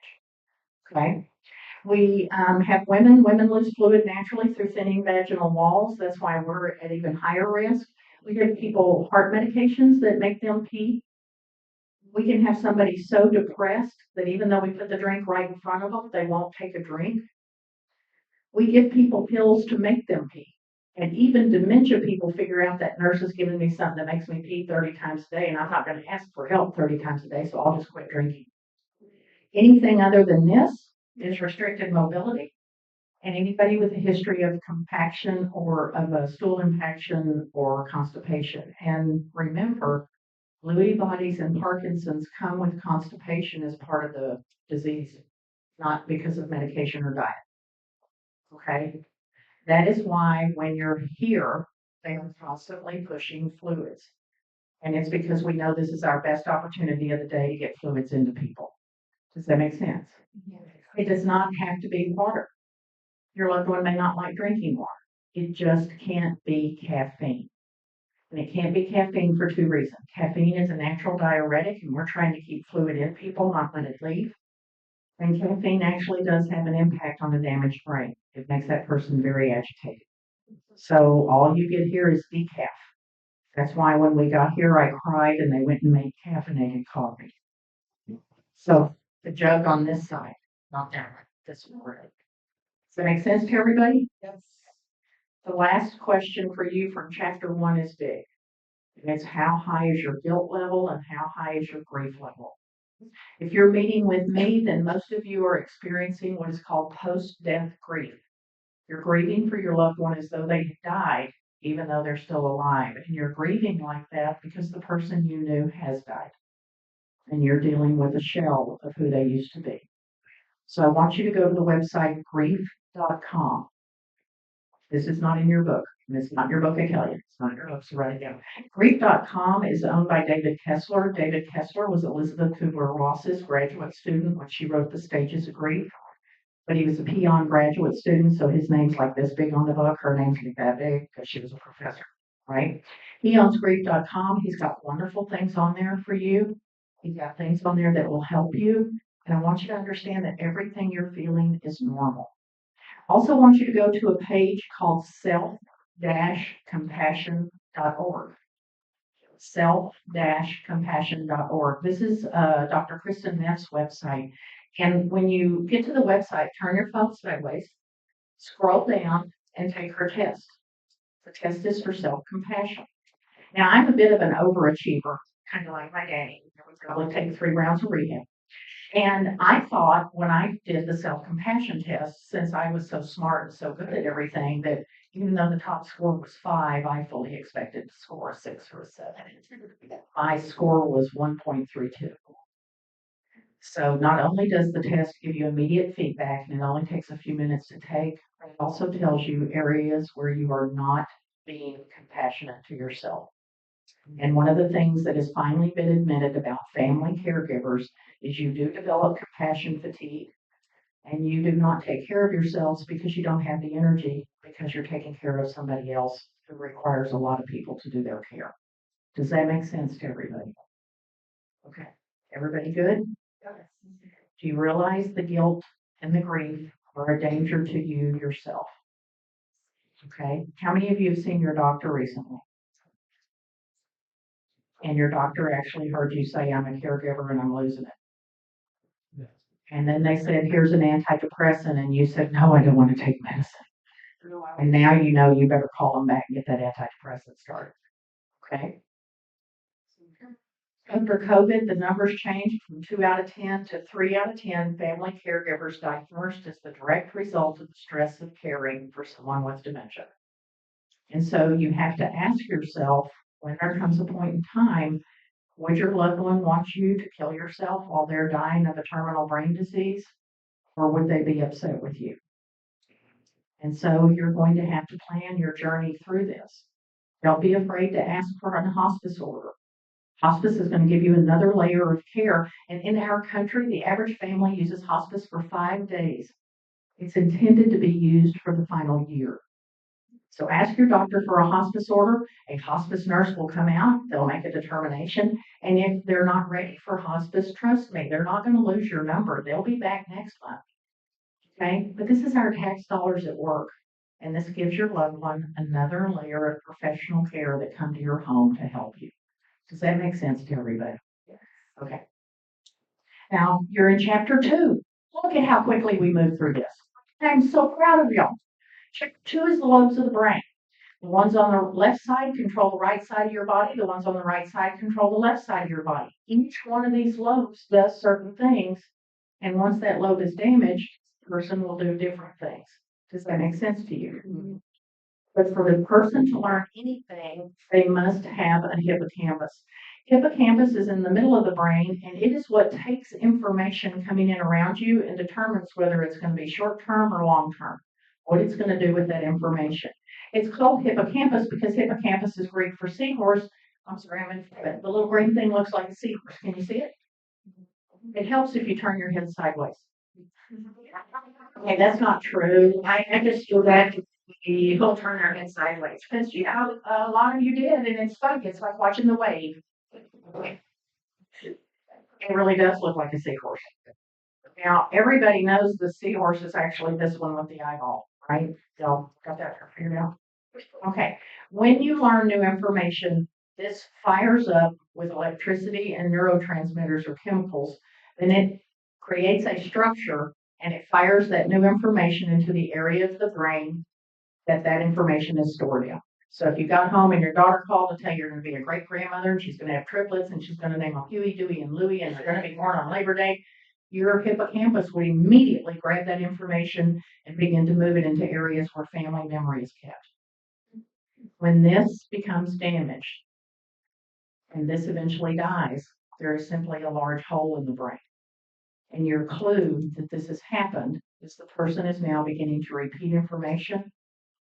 Okay. We have women lose fluid naturally through thinning vaginal walls. That's why we're at even higher risk. We give people heart medications that make them pee. We can have somebody so depressed that even though we put the drink right in front of them, they won't take a drink. We give people pills to make them pee. And even dementia people figure out that nurse is giving me something that makes me pee 30 times a day, and I'm not going to ask for help 30 times a day, so I'll just quit drinking. Anything other than this is restricted mobility. And anybody with a history of compaction or of a stool impaction or constipation. And remember, Lewy bodies and Parkinson's come with constipation as part of the disease. not because of medication or diet. Okay? That is why when you're here, they are constantly pushing fluids. And it's because we know this is our best opportunity of the day to get fluids into people. Does that make sense? It does not have to be water. Your loved one may not like drinking water. It just can't be caffeine. And it can't be caffeine for two reasons. Caffeine is a natural diuretic, and we're trying to keep fluid in people, not let it leave. And caffeine actually does have an impact on a damaged brain. It makes that person very agitated. So all you get here is decaf. That's why when we got here, I cried and they went and made caffeinated coffee. So the jug on this side, not that one, this one. Does that make sense to everybody? Yes. The last question for you from chapter 1 is big. And it's how high is your guilt level and how high is your grief level? If you're meeting with me, then most of you are experiencing what is called post-death grief. You're grieving for your loved one as though they died, even though they're still alive. And you're grieving like that because the person you knew has died. And you're dealing with a shell of who they used to be. So I want you to go to the website grief.com. This is not in your book. And it's not in your book, I tell you. It's not in your book, so write it down. Grief.com is owned by David Kessler. David Kessler was Elizabeth Kubler-Ross's graduate student when she wrote The Stages of Grief. But he was a peon graduate student, so his name's like this big on the book. Her name's like that big because she was a professor, right? He owns grief.com. He's got wonderful things on there for you. He's got things on there that will help you. And I want you to understand that everything you're feeling is normal. Also want you to go to a page called self-compassion.org. Self-compassion.org. This is Dr. Kristen Neff's website. And when you get to the website, turn your phone sideways, scroll down, and take her test. The test is for self-compassion. Now, I'm a bit of an overachiever, kind of like my daddy. I would probably take 3 rounds of rehab. And I thought when I did the self-compassion test, since I was so smart and so good at everything, that even though the top score was 5, I fully expected to score a 6 or a 7. My score was 1.32. So not only does the test give you immediate feedback, and it only takes a few minutes to take, it also tells you areas where you are not being compassionate to yourself. And one of the things that has finally been admitted about family caregivers is you do develop compassion fatigue, and you do not take care of yourselves because you don't have the energy because you're taking care of somebody else who requires a lot of people to do their care. Does that make sense to everybody? Okay. Everybody good? Do you realize the guilt and the grief are a danger to you yourself? Okay. How many of you have seen your doctor recently? And your doctor actually heard you say, I'm a caregiver and I'm losing it. And then they said, here's an antidepressant. And you said, no, I don't want to take medicine. And now you know you better call them back and get that antidepressant started. Okay. After COVID, the numbers changed from 2 out of 10 to 3 out of 10 family caregivers diagnosed as the direct result of the stress of caring for someone with dementia. And so you have to ask yourself, when there comes a point in time, would your loved one want you to kill yourself while they're dying of a terminal brain disease? Or would they be upset with you? And so you're going to have to plan your journey through this. Don't be afraid to ask for a hospice order. Hospice is going to give you another layer of care. And in our country, the average family uses hospice for 5 days. It's intended to be used for the final year. So ask your doctor for a hospice order. A hospice nurse will come out. They'll make a determination. And if they're not ready for hospice, trust me, they're not going to lose your number. They'll be back next month. Okay? But this is our tax dollars at work. And this gives your loved one another layer of professional care that come to your home to help you. Does that make sense to everybody? Yes. Okay. Now you're in chapter 2. Look at how quickly we move through this. I'm so proud of y'all. Chapter 2 is the lobes of the brain. The ones on the left side control the right side of your body. The ones on the right side control the left side of your body. Each one of these lobes does certain things. And once that lobe is damaged, the person will do different things. Does that make sense to you? Mm-hmm. But for the person to learn anything, they must have a hippocampus. Hippocampus is in the middle of the brain, and it is what takes information coming in around you and determines whether it's going to be short term or long term, what it's going to do with that information. It's called hippocampus because hippocampus is Greek for seahorse. I'm sorry, I'm in front of it. The little green thing looks like a seahorse. Can you see it? It helps if you turn your head sideways. Okay, that's not true. I just do that. People turn their head sideways because a lot of you did, and it's funny. It's like watching the wave. It really does look like a seahorse. Now, everybody knows the seahorse is actually this one with the eyeball, right? So, got that figured out? Okay. When you learn new information, this fires up with electricity and neurotransmitters or chemicals, then it creates a structure and it fires that new information into the area of the brain that information is stored in. So if you got home and your daughter called to tell you you're going to be a great grandmother and she's going to have triplets and she's going to name them Huey, Dewey, and Louie and they're going to be born on Labor Day, your hippocampus would immediately grab that information and begin to move it into areas where family memory is kept. When this becomes damaged and this eventually dies, there is simply a large hole in the brain. And your clue that this has happened is the person is now beginning to repeat information,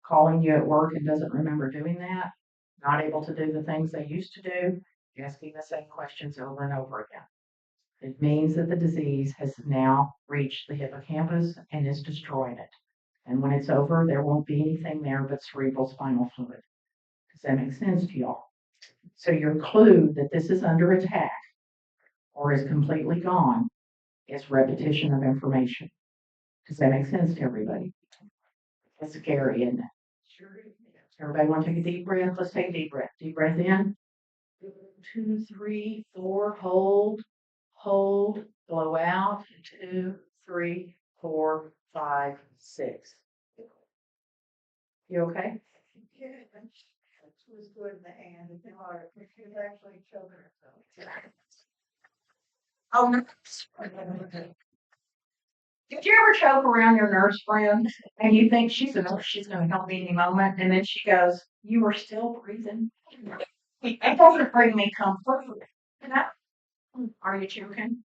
calling you at work and doesn't remember doing that, not able to do the things they used to do, asking the same questions over and over again. It means that the disease has now reached the hippocampus and is destroying it. And when it's over, there won't be anything there but cerebral spinal fluid. Does that make sense to y'all? So your clue that this is under attack or is completely gone is repetition of information. Does that make sense to everybody? It's scary, isn't it? Sure. Everybody want to take a deep breath? Let's take a deep breath. Deep breath in. 2, 3, 4, hold, blow out. 2, 3, 4, 5, 6. You okay? Yeah, she was good in the hand. It's hard. She was actually choking herself. Oh, no. Did you ever choke around your nurse friend and you think she's a nurse, she's going to help me any moment, and then she goes, "You are still breathing." It doesn't bring me comfort. Are you choking?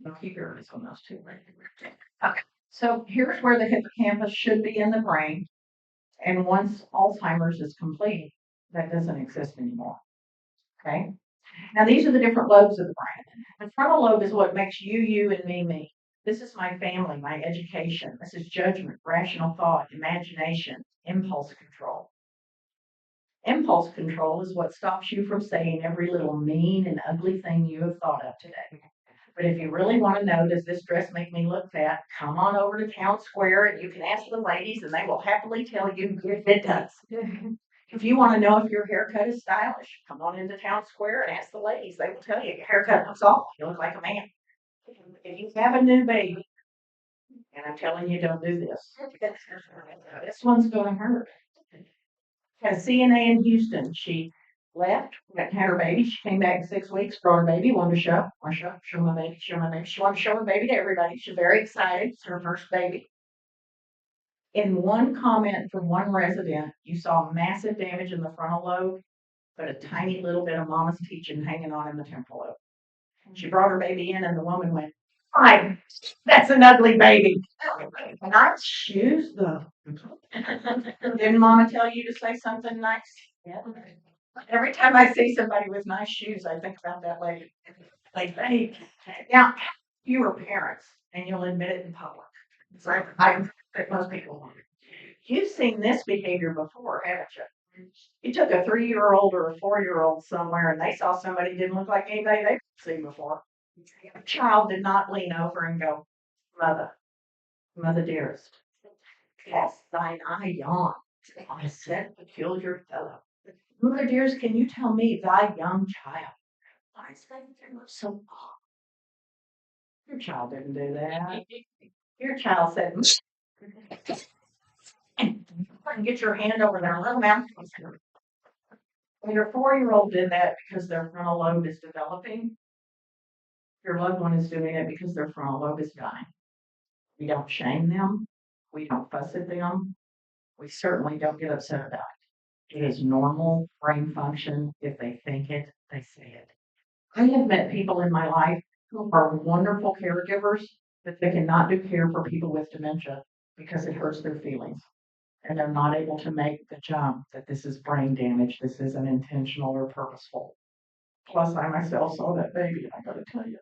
I'll keep your eyes on those two. Okay. So here's where the hippocampus should be in the brain. And once Alzheimer's is complete, that doesn't exist anymore. Okay. Now these are the different lobes of the brain. The frontal lobe is what makes you, you, and me. This is my family, my education. This is judgment, rational thought, imagination, impulse control. Impulse control is what stops you from saying every little mean and ugly thing you have thought of today. But if you really want to know, does this dress make me look fat? Come on over to Town Square and you can ask the ladies and they will happily tell you if it does. If you want to know if your haircut is stylish, come on into Town Square and ask the ladies. They will tell you your haircut looks awful. You look like a man. If you have a new baby, and I'm telling you, don't do this. This one's going to hurt. Had a CNA in Houston. She left, went and had her baby. She came back in 6 weeks, brought her baby, wanted to show my baby, show my baby. She wanted to show her baby to everybody. She's very excited. It's her first baby. In one comment from one resident, you saw massive damage in the frontal lobe, but a tiny little bit of mama's teaching hanging on in the temporal lobe. She brought her baby in, and the woman went, "Hi, that's an ugly baby." Nice shoes, though. Didn't mama tell you to say something nice? Yeah. Every time I see somebody with nice shoes, I think about that lady. Like, hey, now you were parents, and you'll admit it in public. So I think most people won't. You've seen this behavior before, haven't you? You took a 3-year-old or a 4-year-old somewhere, and they saw somebody didn't look like anybody they've seen before. A child did not lean over and go, Mother dearest, cast thine eye yon. I said, peculiar fellow. Mother dearest, can you tell me, thy young child, why is that so odd? Your child didn't do that. Your child said, get your hand over their little mouth. When your 4-year-old did that because their frontal lobe is developing, your loved one is doing it because their frontal lobe is dying. We don't shame them. We don't fuss at them. We certainly don't get upset about it. It is normal brain function. If they think it, they say it. I have met people in my life who are wonderful caregivers, but they cannot do care for people with dementia because it hurts their feelings. And they're not able to make the jump that this is brain damage, this isn't intentional or purposeful. Plus, I myself saw that baby, and I gotta tell you.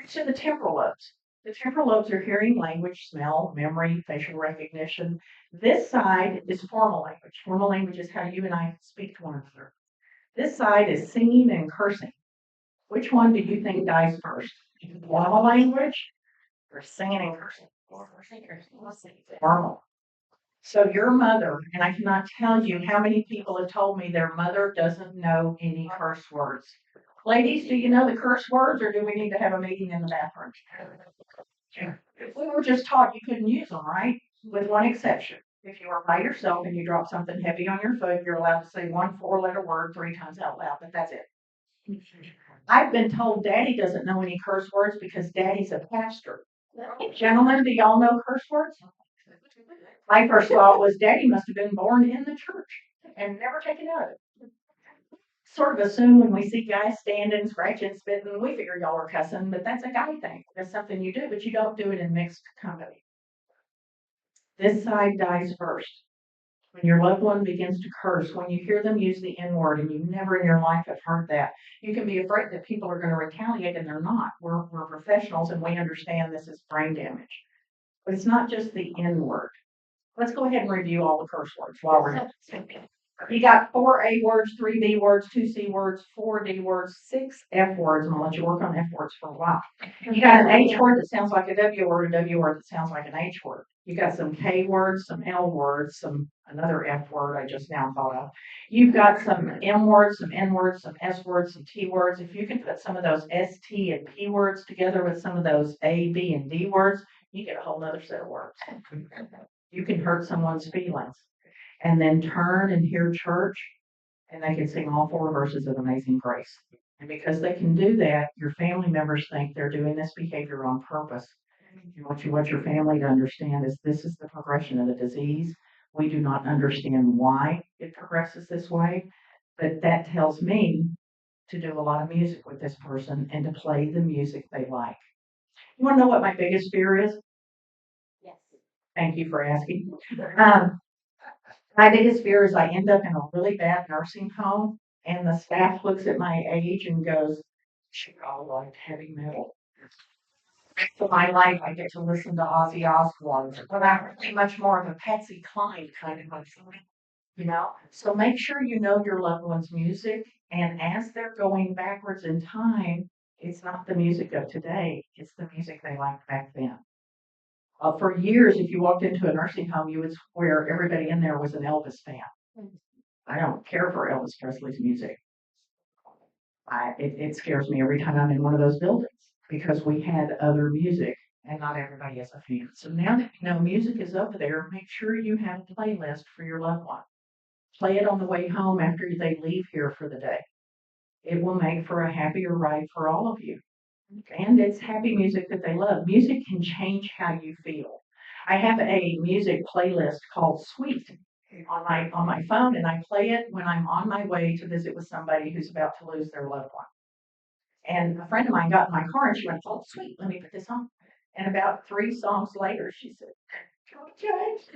So the temporal lobes. The temporal lobes are hearing, language, smell, memory, facial recognition. This side is formal language. Formal language is how you and I speak to one another. This side is singing and cursing. Which one do you think dies first? Formal language or singing and cursing? Formal. So your mother, and I cannot tell you how many people have told me their mother doesn't know any curse words. Ladies, do you know the curse words, or do we need to have a meeting in the bathroom? We were just taught you couldn't use them, right? With one exception. If you are by yourself and you drop something heavy on your foot, you're allowed to say one four-letter word 3 times out loud, but that's it. I've been told Daddy doesn't know any curse words because Daddy's a pastor. Gentlemen, do y'all know curse words? My first thought was Daddy must have been born in the church and never taken out of it. Sort of assume when we see guys standing, scratching, spitting, we figure y'all are cussing, but that's a guy thing. That's something you do, but you don't do it in mixed company. This side dies first. When your loved one begins to curse, when you hear them use the N word and you never in your life have heard that, you can be afraid that people are going to retaliate and they're not. We're professionals and we understand this is brain damage. But it's not just the N word. Let's go ahead and review all the curse words while we're at it. You got 4 A words, 3 B words, 2 C words, 4 D words, 6 F words, and I'll let you work on F words for a while. You got an H word that sounds like a W word, a W word that sounds like an H word. You got some K words, some L words, another F word I just now thought of. You've got some M words, some N words, some S words, some T words. If you can put some of those S, T, and P words together with some of those A, B, and D words, you get a whole other set of words. You can hurt someone's feelings. And then turn and hear church, and they can sing all 4 verses of Amazing Grace. And because they can do that, your family members think they're doing this behavior on purpose. And what you want your family to understand is this is the progression of the disease. We do not understand why it progresses this way, but that tells me to do a lot of music with this person and to play the music they like. You want to know what my biggest fear is? Yes. Thank you for asking. My biggest fear is I end up in a really bad nursing home and the staff looks at my age and goes, she all liked heavy metal. For my life, I get to listen to Ozzy Osbourne, but I'm really much more of a Patsy Cline kind of person. So make sure you know your loved one's music, and as they're going backwards in time, it's not the music of today, it's the music they liked back then. For years, if you walked into a nursing home, you would swear everybody in there was an Elvis fan. I don't care for Elvis Presley's music. It scares me every time I'm in one of those buildings because we had other music and not everybody is a fan. So now that you know music is up there, make sure you have a playlist for your loved one. Play it on the way home after they leave here for the day. It will make for a happier ride for all of you. And it's happy music that they love. Music can change how you feel. I have a music playlist called Sweet on my phone, and I play it when I'm on my way to visit with somebody who's about to lose their loved one. And a friend of mine got in my car and she went, "Oh, sweet, let me put this on." And about 3 songs later, she said, "Can we change?"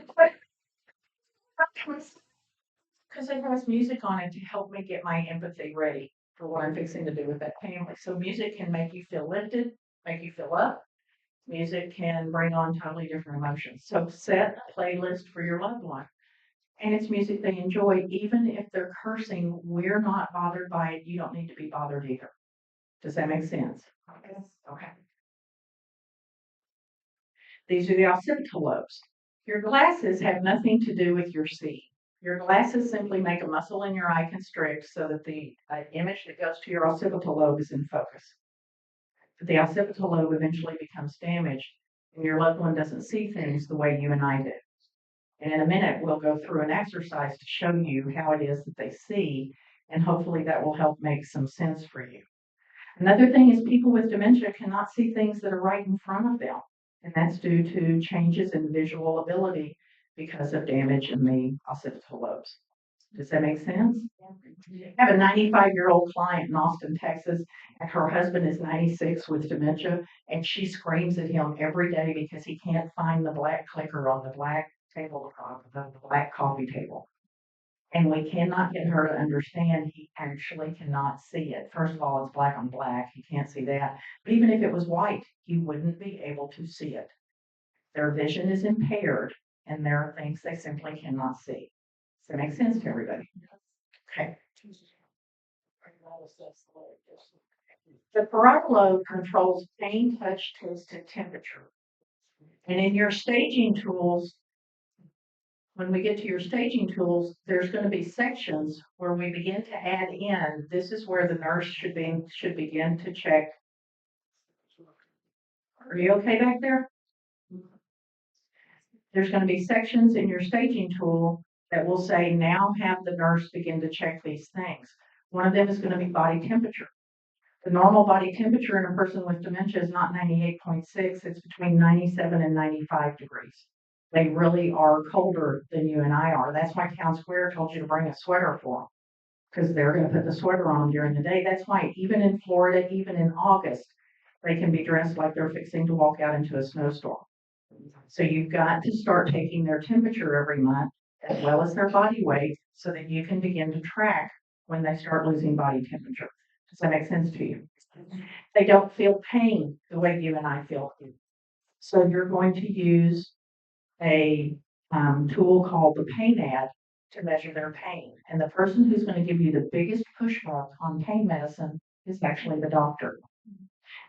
Because it has music on it to help me get my empathy ready for what I'm fixing to do with that family. So music can make you feel lifted, make you feel up. Music can bring on totally different emotions. So set a playlist for your loved one. And it's music they enjoy. Even if they're cursing, we're not bothered by it. You don't need to be bothered either. Does that make sense? Yes. Okay. These are the occipital lobes. Your glasses have nothing to do with your seeing. Your glasses simply make a muscle in your eye constrict so that the image that goes to your occipital lobe is in focus. But the occipital lobe eventually becomes damaged and your loved one doesn't see things the way you and I do. And in a minute, we'll go through an exercise to show you how it is that they see, and hopefully that will help make some sense for you. Another thing is people with dementia cannot see things that are right in front of them, and that's due to changes in visual ability because of damage in the occipital lobes. Does that make sense? I have a 95-year-old client in Austin, Texas, and her husband is 96 with dementia, and she screams at him every day because he can't find the black clicker on the black tabletop, the black coffee table. And we cannot get her to understand he actually cannot see it. First of all, it's black on black. He can't see that. But even if it was white, he wouldn't be able to see it. Their vision is impaired, and there are things they simply cannot see. Does that make sense to everybody? Okay. The parietal lobe controls pain, touch, taste, and temperature. And in your staging tools, when we get to your staging tools, there's going to be sections where we begin to add in. This is where the nurse should begin to check. Are you okay back there? There's going to be sections in your staging tool that will say, now have the nurse begin to check these things. One of them is going to be body temperature. The normal body temperature in a person with dementia is not 98.6, it's between 97 and 95 degrees. They really are colder than you and I are. That's why Town Square told you to bring a sweater for them, because they're going to put the sweater on during the day. That's why even in Florida, even in August, they can be dressed like they're fixing to walk out into a snowstorm. So you've got to start taking their temperature every month, as well as their body weight, so that you can begin to track when they start losing body temperature. Does that make sense to you? They don't feel pain the way you and I feel pain. So you're going to use a tool called the pain ad to measure their pain. And the person who's going to give you the biggest pushback on pain medicine is actually the doctor.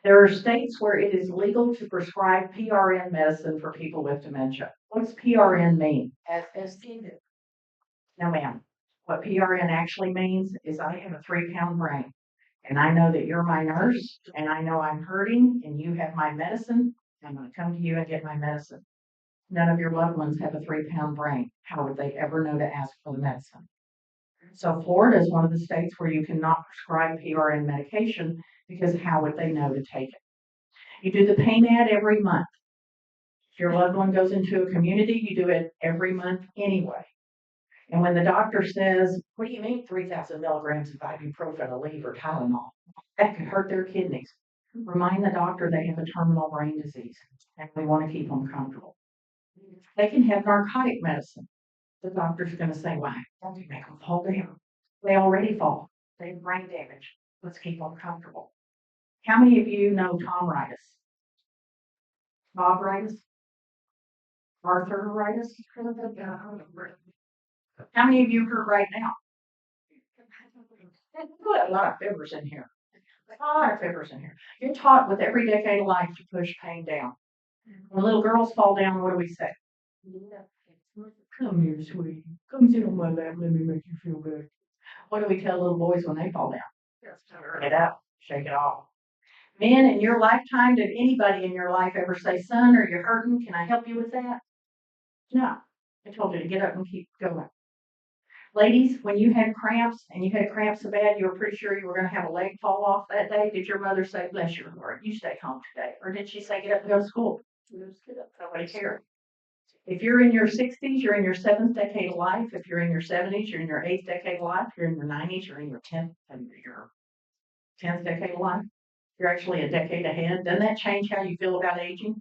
There are states where it is legal to prescribe PRN medicine for people with dementia. What's PRN mean? As needed. No, ma'am. What PRN actually means is I have a 3-pound brain. And I know that you're my nurse, and I know I'm hurting, and you have my medicine. I'm going to come to you and get my medicine. None of your loved ones have a 3-pound brain. How would they ever know to ask for the medicine? So Florida is one of the states where you cannot prescribe PRN medication because how would they know to take it? You do the pain ad every month. If your loved one goes into a community, you do it every month anyway. And when the doctor says, what do you mean 3,000 milligrams of ibuprofen, Aleve, or Tylenol? That could hurt their kidneys. Remind the doctor they have a terminal brain disease and we want to keep them comfortable. They can have narcotic medicine. The doctor's going to say, why? Don't you make them fall down? They already fall. They have brain damage. Let's keep them comfortable. How many of you know Tom-ritis? Bob-ritis? Arthur-ritis? How many of you hurt right now? Put a lot of fibers in here. A lot of fibers in here. You're taught with every decade of life to push pain down. When little girls fall down, what do we say? Come here, sweetie. Come sit on my lap. Let me make you feel good. What do we tell little boys when they fall down? Get up, shake it off. Men, in your lifetime, did anybody in your life ever say, son, are you hurting? Can I help you with that? No. I told you to get up and keep going. Ladies, when you had cramps and you had cramps so bad you were pretty sure you were going to have a leg fall off that day, did your mother say, bless your heart, you stay home today? Or did she say, get up and go to school? Nobody cared. If you're in your 60s, you're in your 7th decade of life. If you're in your 70s, you're in your 8th decade of life. If you're in your 90s, you're in your 10th decade of life. You're actually a decade ahead. Doesn't that change how you feel about aging?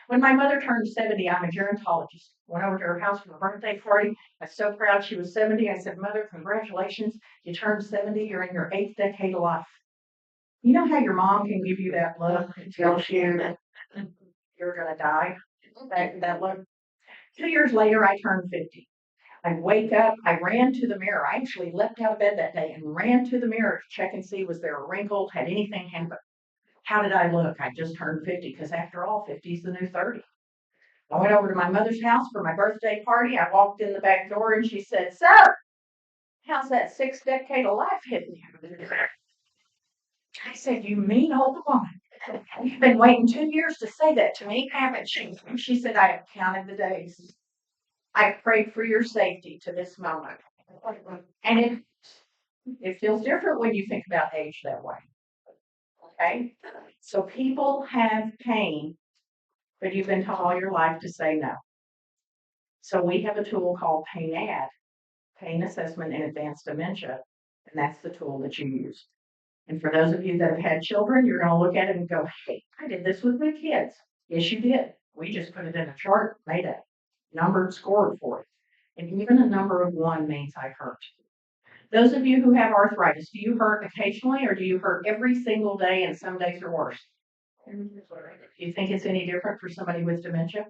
When my mother turned 70, I'm a gerontologist. Went over to her house for a birthday party. I was so proud she was 70. I said, Mother, congratulations. You turned 70. You're in your 8th decade of life. You know how your mom can give you that look and tells you that you're going to die? That look. 2 years later, I turned 50. I wake up, I ran to the mirror. I actually leapt out of bed that day and ran to the mirror to check and see was there a wrinkle, had anything happened. How did I look? I just turned 50 because after all, 50 is the new 30. I went over to my mother's house for my birthday party. I walked in the back door and she said, Sir, how's that 6th decade of life hitting you? I said, you mean old woman. You've been waiting 2 years to say that to me, haven't you? She said, I have counted the days. I prayed for your safety to this moment. And it feels different when you think about age that way. Okay? So people have pain, but you've been taught all your life to say no. So we have a tool called PAIN-AD, Pain Assessment in Advanced Dementia, and that's the tool that you use. And for those of you that have had children, you're going to look at it and go, hey, I did this with my kids. Yes, you did. We just put it in a chart, made a numbered score for it. And even a number of 1 means I hurt. Those of you who have arthritis, do you hurt occasionally or do you hurt every single day and some days are worse? Do you think it's any different for somebody with dementia?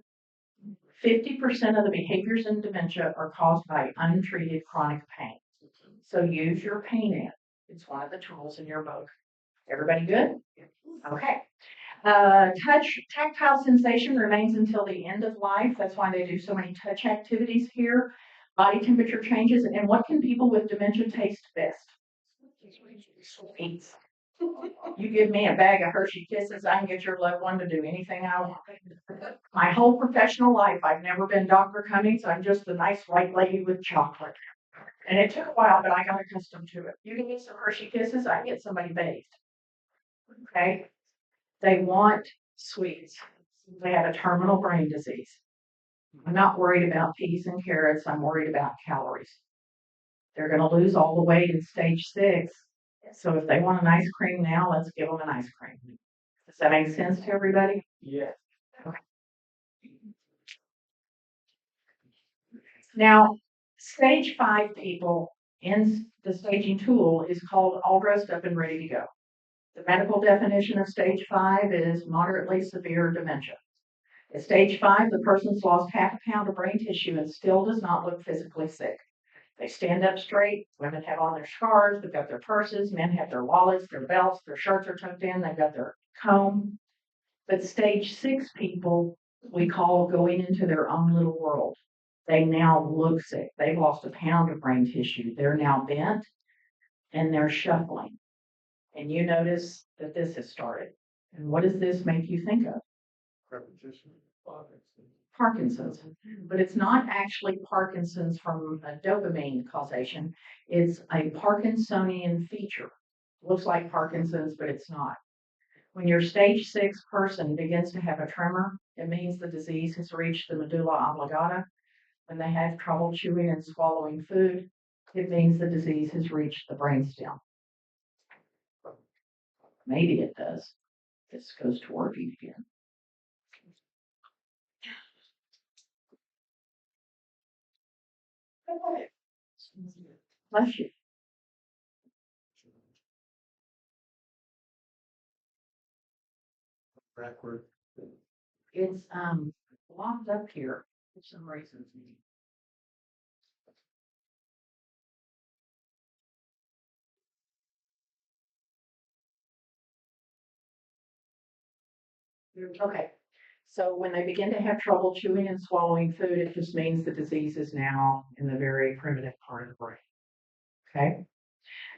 50% of the behaviors in dementia are caused by untreated chronic pain. So use your PAIN-AD. It's one of the tools in your book. Everybody good? Okay. Tactile sensation remains until the end of life. That's why they do so many touch activities here. Body temperature changes. And what can people with dementia taste best? Sweets. You give me a bag of Hershey Kisses, I can get your loved one to do anything I want. My whole professional life, I've never been Dr. Cummings. I'm just a nice white lady with chocolate. And it took a while, but I got accustomed to it. You can get some Hershey Kisses, I can get somebody bathed. Okay? They want sweets. They have a terminal brain disease. I'm not worried about peas and carrots. I'm worried about calories. They're going to lose all the weight in stage 6. So if they want an ice cream now, let's give them an ice cream. Does that make sense to everybody? Yeah. Okay. Now, stage 5 people in the staging tool is called all dressed up and ready to go. The medical definition of stage 5 is moderately severe dementia. At stage 5, the person's lost half a pound of brain tissue and still does not look physically sick. They stand up straight. Women have on their scarves. They've got their purses. Men have their wallets, their belts, their shirts are tucked in. They've got their comb. But stage 6 people, we call going into their own little world. They now look sick. They've lost a pound of brain tissue. They're now bent and they're shuffling. And you notice that this has started. And what does this make you think of? Repetition. Parkinson's. But it's not actually Parkinson's from a dopamine causation. It's a Parkinsonian feature. Looks like Parkinson's, but it's not. When your stage 6 person begins to have a tremor, it means the disease has reached the medulla oblongata. When they have trouble chewing and swallowing food, it means the disease has reached the brainstem. Maybe it does. This goes to working again. Bless you. Backward. It's locked up here for some reason. Okay. So when they begin to have trouble chewing and swallowing food, it just means the disease is now in the very primitive part of the brain. Okay.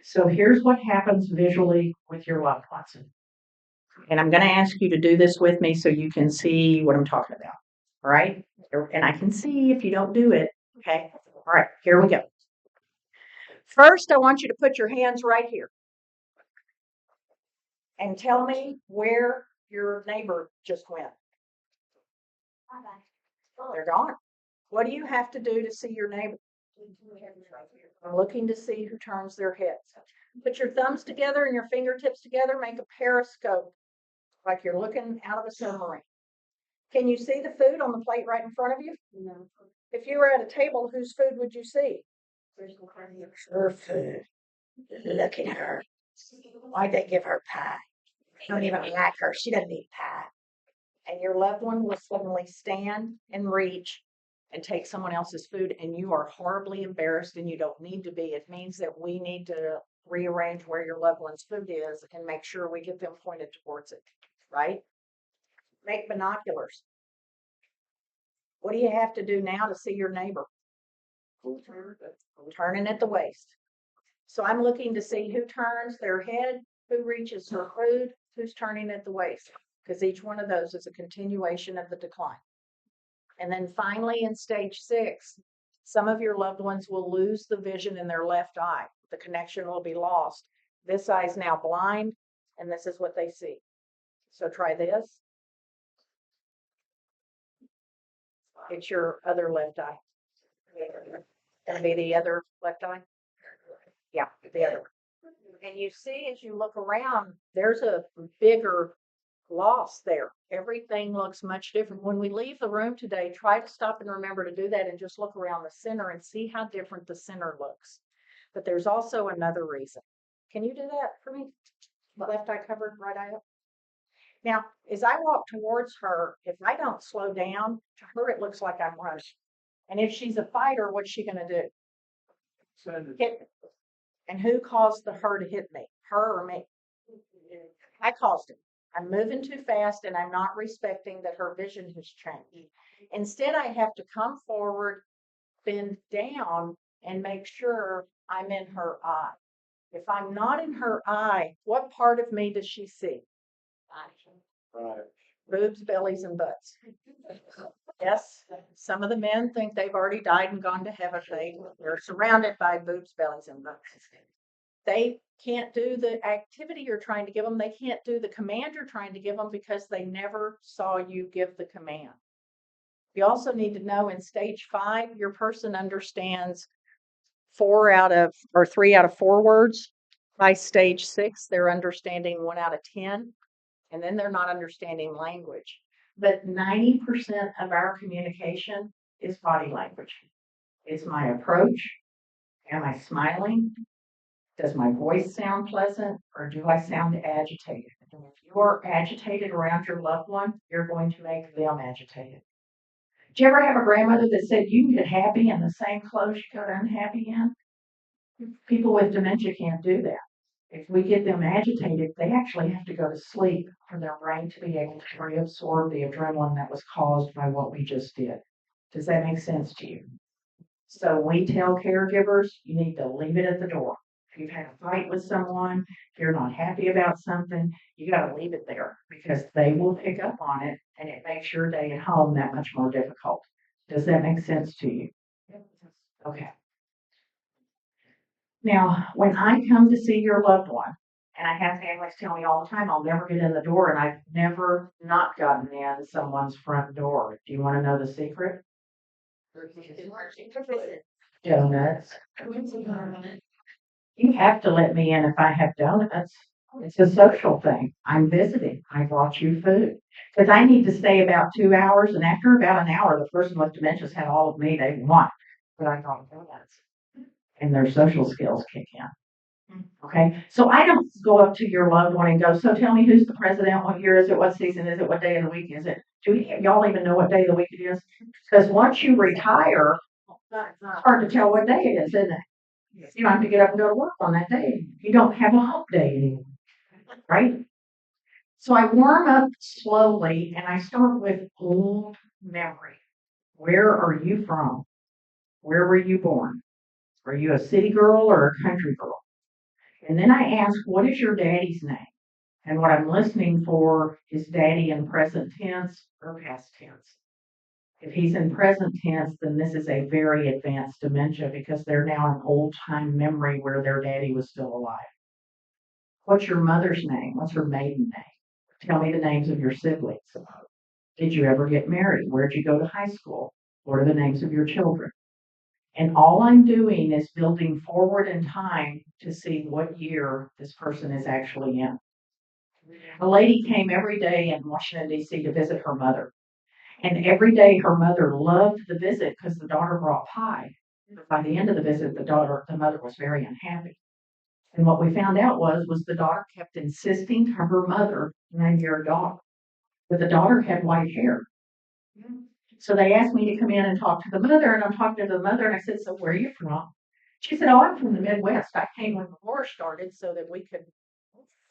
So here's what happens visually with your loved ones. And I'm going to ask you to do this with me so you can see what I'm talking about. All right. And I can see if you don't do it. Okay. All right. Here we go. First, I want you to put your hands right here and tell me where your neighbor just went. They're gone. What do you have to do to see your neighbor? I'm looking to see who turns their heads. Put your thumbs together and your fingertips together. Make a periscope, like you're looking out of a submarine. Can you see the food on the plate right in front of you? No. If you were at a table, whose food would you see? Her food. Look at her. Why'd they give her pie? I don't even like her. She doesn't eat pie. And your loved one will suddenly stand and reach and take someone else's food, and you are horribly embarrassed and you don't need to be. It means that we need to rearrange where your loved one's food is and make sure we get them pointed towards it, right? Make binoculars. What do you have to do now to see your neighbor? Turning at the waist. So I'm looking to see who turns their head, who reaches her food, who's turning at the waist, because each one of those is a continuation of the decline. And then finally, in stage 6, some of your loved ones will lose the vision in their left eye. The connection will be lost. This eye is now blind, and this is what they see. So try this. It's your other left eye. Gonna be the other left eye? Yeah, the other one. And you see, as you look around, there's a bigger loss there. Everything looks much different. When we leave the room today, try to stop and remember to do that and just look around the center and see how different the center looks. But there's also another reason. Can you do that for me? Left eye covered, right eye up. Now, as I walk towards her, if I don't slow down, to her it looks like I'm running. And if she's a fighter, what's she going to do? Hit me. And who caused her to hit me? Her or me? I caused it. I'm moving too fast and I'm not respecting that her vision has changed. Instead, I have to come forward, bend down, and make sure I'm in her eye. If I'm not in her eye, what part of me does she see? Right. Boobs, bellies, and butts. Yes, some of the men think they've already died and gone to heaven. They're surrounded by boobs, bellies, and butts. They can't do the activity you're trying to give them. They can't do the command you're trying to give them because they never saw you give the command. You also need to know in stage 5, your person understands 3 out of 4 words. By stage 6, they're understanding 1 out of 10, and then they're not understanding language. But 90% of our communication is body language. It's my approach. Am I smiling? Does my voice sound pleasant, or do I sound agitated? And if you are agitated around your loved one, you're going to make them agitated. Did you ever have a grandmother that said you can get happy in the same clothes you got unhappy in? People with dementia can't do that. If we get them agitated, they actually have to go to sleep for their brain to be able to reabsorb the adrenaline that was caused by what we just did. Does that make sense to you? So we tell caregivers, you need to leave it at the door. If you've had a fight with someone, if you're not happy about something, you got to leave it there because they will pick up on it and it makes your day at home that much more difficult. Does that make sense to you? Okay. Now, when I come to see your loved one, and I have families tell me all the time, I'll never get in the door, and I've never not gotten in someone's front door. Do you want to know the secret? Donuts. You have to let me in if I have donuts. It's a social thing. I'm visiting. I brought you food. Because I need to stay about 2 hours, and after about an hour, the person with dementia's had all of me they want. But I brought donuts. And their social skills kick in. Okay, so I don't go up to your loved one and go, so tell me who's the president, what year is it, what season is it, what day of the week is it? Do y'all even know what day of the week it is? Because once you retire, it's hard to tell what day it is, isn't it? You don't have to get up and go to work on that day. You don't have a hump day anymore, right? So I warm up slowly and I start with old memory. Where are you from? Where were you born? Are you a city girl or a country girl? And then I ask, what is your daddy's name? And what I'm listening for is daddy in present tense or past tense. If he's in present tense, then this is a very advanced dementia because they're now in old time memory where their daddy was still alive. What's your mother's name? What's her maiden name? Tell me the names of your siblings. Did you ever get married? Where'd you go to high school? What are the names of your children? And all I'm doing is building forward in time to see what year this person is actually in. A lady came every day in Washington, D.C. to visit her mother. And every day her mother loved the visit because the daughter brought pie. But by the end of the visit, the mother was very unhappy. And what we found out was the daughter kept insisting to her mother, 9-year-old daughter, that the daughter had white hair. So they asked me to come in and talk to the mother, and I'm talking to the mother, and I said, so where are you from? She said, oh, I'm from the Midwest. I came when the war started so that we could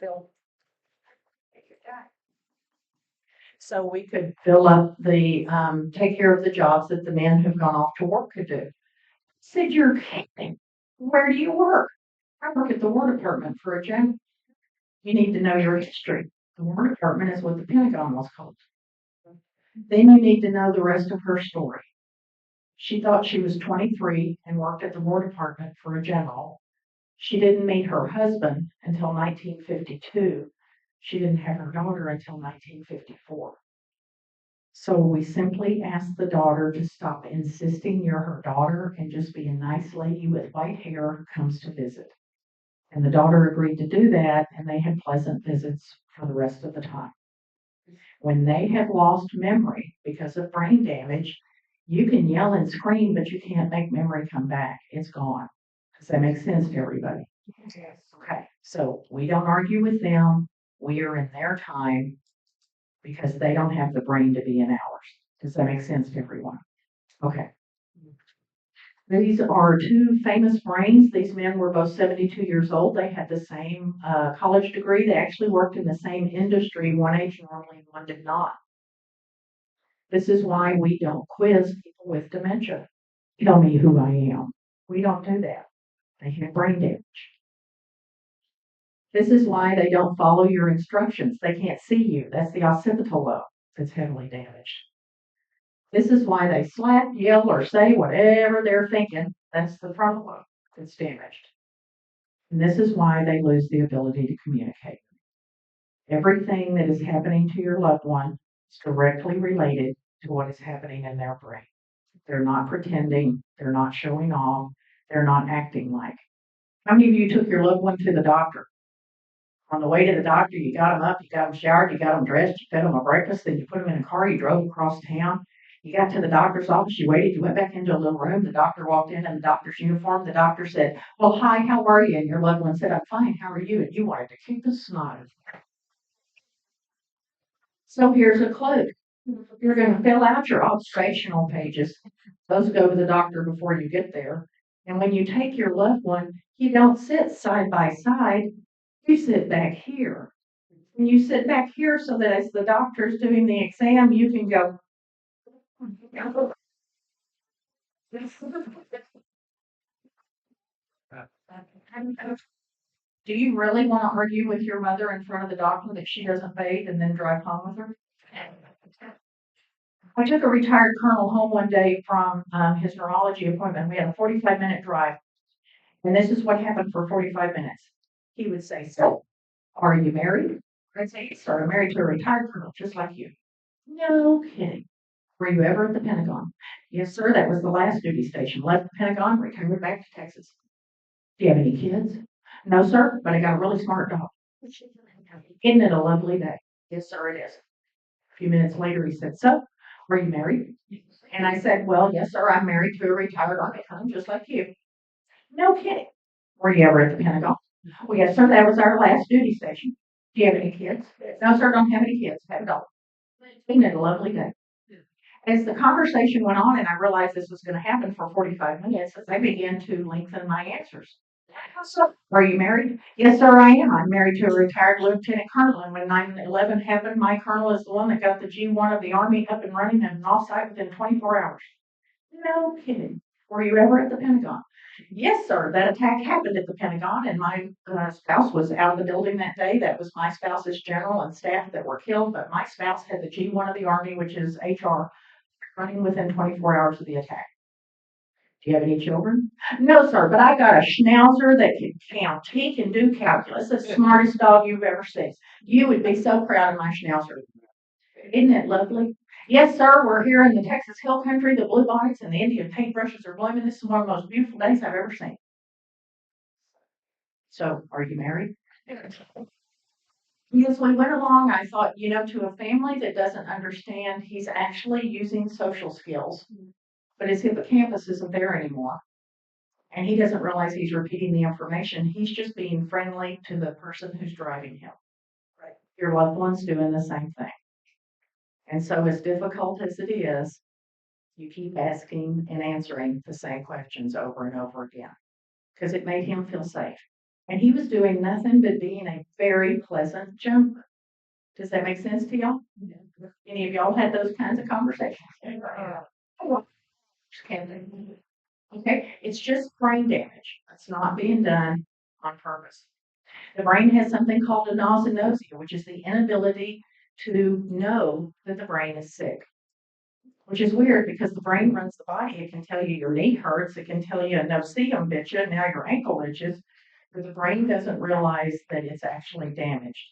fill up take care of the jobs that the men who've gone off to work could do. I said, you're kidding. Where do you work? I work at the War Department for a general. You need to know your history. The War Department is what the Pentagon was called. Then you need to know the rest of her story. She thought she was 23 and worked at the War Department for a general. She didn't meet her husband until 1952. She didn't have her daughter until 1954. So we simply asked the daughter to stop insisting you're her daughter and just be a nice lady with white hair who comes to visit. And the daughter agreed to do that, and they had pleasant visits for the rest of the time. When they have lost memory because of brain damage, you can yell and scream, but you can't make memory come back. It's gone. Does that make sense to everybody? Yes. Okay, so we don't argue with them. We are in their time because they don't have the brain to be in ours. Does that make sense to everyone? Okay. These are two famous brains. These men were both 72 years old. They had the same college degree. They actually worked in the same industry. One aged normally and one did not. This is why we don't quiz people with dementia. Tell me who I am. We don't do that. They have brain damage. This is why they don't follow your instructions. They can't see you. That's the occipital lobe that's heavily damaged. This is why they slap, yell, or say whatever they're thinking. That's the frontal lobe that's damaged. And this is why they lose the ability to communicate. Everything that is happening to your loved one is directly related to what is happening in their brain. They're not pretending. They're not showing off. They're not acting like. How many of you took your loved one to the doctor? On the way to the doctor, you got them up, you got them showered, you got them dressed, you fed them a breakfast, then you put them in a car, you drove across town. You got to the doctor's office, you waited, you went back into a little room, the doctor walked in the doctor's uniform. The doctor said, well, hi, how are you? And your loved one said, I'm fine, how are you? And you wanted to keep a smile. So here's a clue. You're going to fill out your observational pages. Those go to the doctor before you get there. And when you take your loved one, you don't sit side by side. You sit back here. And you sit back here so that as the doctor's doing the exam, you can go. Do you really want to argue with your mother in front of the doctor that she doesn't bathe and then drive home with her? I took a retired colonel home one day from his neurology appointment. We had a 45-minute drive. And this is what happened for 45 minutes. He would say, so, are you married? I'd say, yes, sir, I'm married to a retired colonel, just like you. No kidding. Were you ever at the Pentagon? Yes, sir, that was the last duty station. Left the Pentagon, returned back to Texas. Do you have any kids? No, sir, but I got a really smart dog. Isn't it a lovely day? Yes, sir, it is. A few minutes later, he said, so, are you married? And I said, well, yes, sir, I'm married to a retired Army colonel, just like you. No kidding. Were you ever at the Pentagon? Well, yes, sir, that was our last duty station. Do you have any kids? No, sir, don't have any kids. Have a dog. Isn't it a lovely day? As the conversation went on and I realized this was going to happen for 45 minutes, I began to lengthen my answers. So, are you married? Yes, sir, I am. I'm married to a retired lieutenant colonel. And when 9/11 happened, my colonel is the one that got the G1 of the Army up and running and off site within 24 hours. No kidding. Were you ever at the Pentagon? Yes, sir. That attack happened at the Pentagon, and my spouse was out of the building that day. That was my spouse's general and staff that were killed, but my spouse had the G1 of the Army, which is HR, running within 24 hours of the attack. Do you have any children? No, sir, but I got a schnauzer that can count. He can do calculus. The smartest dog you've ever seen. You would be so proud of my schnauzer. Isn't it lovely? Yes, sir. We're here in the Texas Hill Country. The bluebonnets and the Indian paintbrushes are blooming. This is one of the most beautiful days I've ever seen. So, are you married? As we went along, I thought, to a family that doesn't understand, he's actually using social skills, but his hippocampus isn't there anymore. And he doesn't realize he's repeating the information. He's just being friendly to the person who's driving him. Right. Your loved one's doing the same thing. And so, as difficult as it is, you keep asking and answering the same questions over and over again because it made him feel safe. And he was doing nothing but being a very pleasant jumper. Does that make sense to y'all? Yeah. Any of y'all had those kinds of conversations? Okay, it's just brain damage. It's not being done on purpose. The brain has something called anosognosia, which is the inability to know that the brain is sick. Which is weird because the brain runs the body. It can tell you your knee hurts. It can tell you no see-em bit you, now your ankle itches. But the brain doesn't realize that it's actually damaged.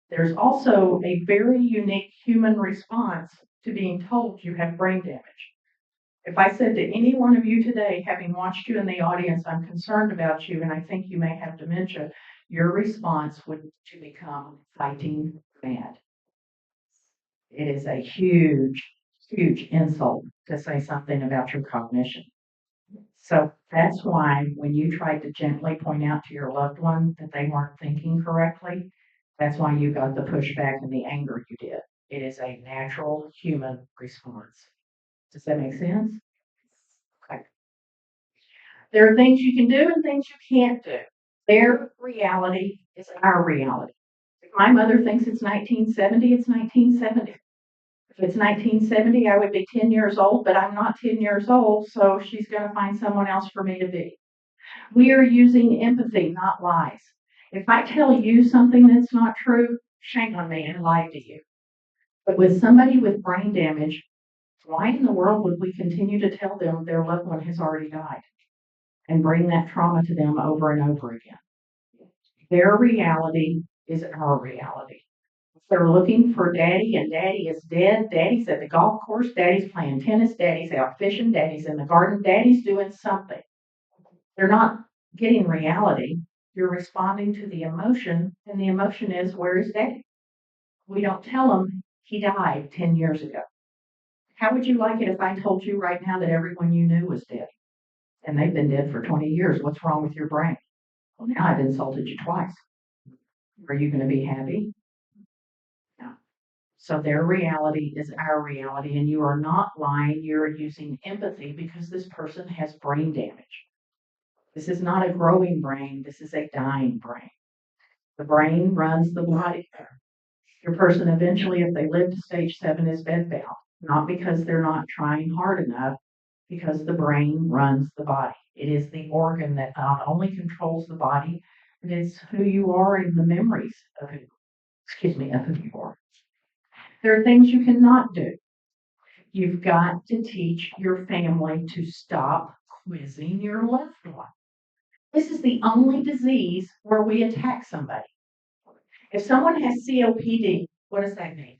There's also a very unique human response to being told you have brain damage. If I said to any one of you today, having watched you in the audience, I'm concerned about you and I think you may have dementia, your response would to become fighting mad. It is a huge, huge insult to say something about your cognition. So that's why when you tried to gently point out to your loved one that they weren't thinking correctly, that's why you got the pushback and the anger you did. It is a natural human response. Does that make sense? Okay. There are things you can do and things you can't do. Their reality is our reality. If my mother thinks it's 1970, it's 1970. If it's 1970, I would be 10 years old, but I'm not 10 years old, so she's going to find someone else for me to be. We are using empathy, not lies. If I tell you something that's not true, shame on me and lie to you. But with somebody with brain damage, why in the world would we continue to tell them their loved one has already died and bring that trauma to them over and over again? Their reality is our reality. If they're looking for daddy and daddy is dead, daddy's at the golf course, daddy's playing tennis, daddy's out fishing, daddy's in the garden, daddy's doing something. They're not getting reality. You're responding to the emotion, and the emotion is, where is daddy? We don't tell them he died 10 years ago. How would you like it if I told you right now that everyone you knew was dead? And they've been dead for 20 years. What's wrong with your brain? Well, now I've insulted you twice. Are you going to be happy? No. So their reality is our reality, and you are not lying. You're using empathy because this person has brain damage. This is not a growing brain. This is a dying brain. The brain runs the body. Your person eventually, if they live to stage 7, is bedbound, not because they're not trying hard enough, because the brain runs the body. It is the organ that not only controls the body, but it's who you are and the memories of who you are. There are things you cannot do. You've got to teach your family to stop quizzing your loved one. This is the only disease where we attack somebody. If someone has COPD, what does that mean?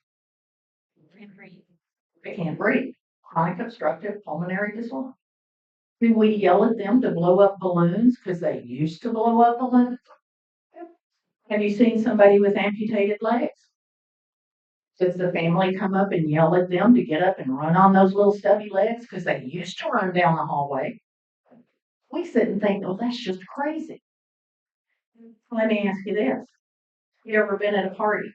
They can't breathe. Chronic obstructive pulmonary disorder. Do we yell at them to blow up balloons because they used to blow up balloons? Have you seen somebody with amputated legs? Does the family come up and yell at them to get up and run on those little stubby legs because they used to run down the hallway? We sit and think, oh, that's just crazy. Let me ask you this. You ever been at a party?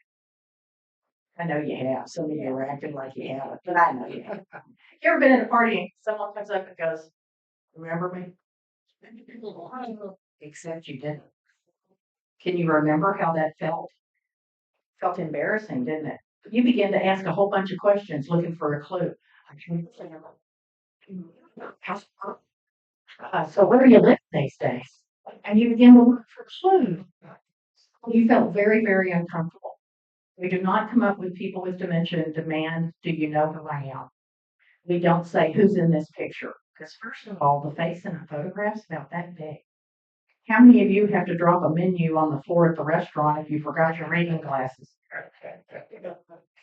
I know you have. Some of you are acting like you haven't, but I know you have. You ever been at a party and someone comes up and goes, remember me? Except you didn't. Can you remember how that felt? Felt embarrassing, didn't it? You begin to ask a whole bunch of questions looking for a clue. So where do you live these days? And you begin to look for clues. You felt very, very uncomfortable. We do not come up with people with dementia and demand, do you know who I am? We don't say, who's in this picture? Because first of all, the face in a photograph's about that big. How many of you have to drop a menu on the floor at the restaurant if you forgot your reading glasses?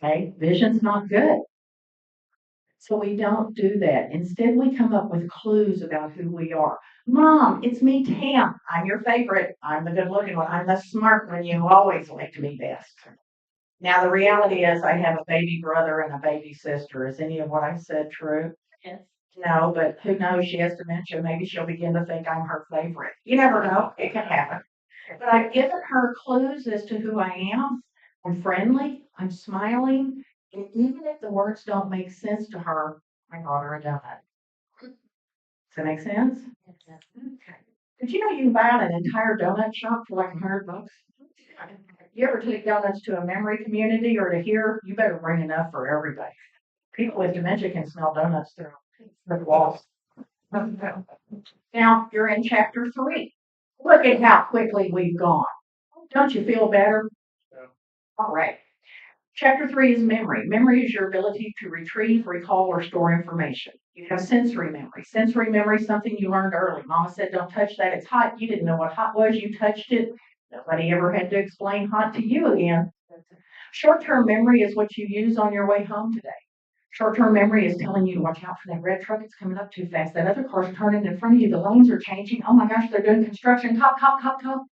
Okay, vision's not good. So we don't do that. Instead, we come up with clues about who we are. Mom, it's me, Tam. I'm your favorite. I'm the good looking one. I'm the smart one. You always like to be best. Now, the reality is I have a baby brother and a baby sister. Is any of what I said true? Yes. No, but who knows? She has dementia. Maybe she'll begin to think I'm her favorite. You never know. It can happen. But I've given her clues as to who I am. I'm friendly. I'm smiling. And even if the words don't make sense to her, I brought her a donut. Does that make sense? Okay. Did you know you can buy out an entire donut shop for like $100? You ever take donuts to a memory community or to here? You better bring enough for everybody. People with dementia can smell donuts through the walls. Now you're in chapter 3. Look at how quickly we've gone. Don't you feel better? All right. Chapter 3 is memory. Memory is your ability to retrieve, recall, or store information. You have sensory memory. Sensory memory is something you learned early. Mama said, don't touch that. It's hot. You didn't know what hot was. You touched it. Nobody ever had to explain hot to you again. Short-term memory is what you use on your way home today. Short-term memory is telling you to watch out for that red truck. It's coming up too fast. That other car's turning in front of you. The lanes are changing. Oh my gosh, they're doing construction. Cop, cop, cop, cop.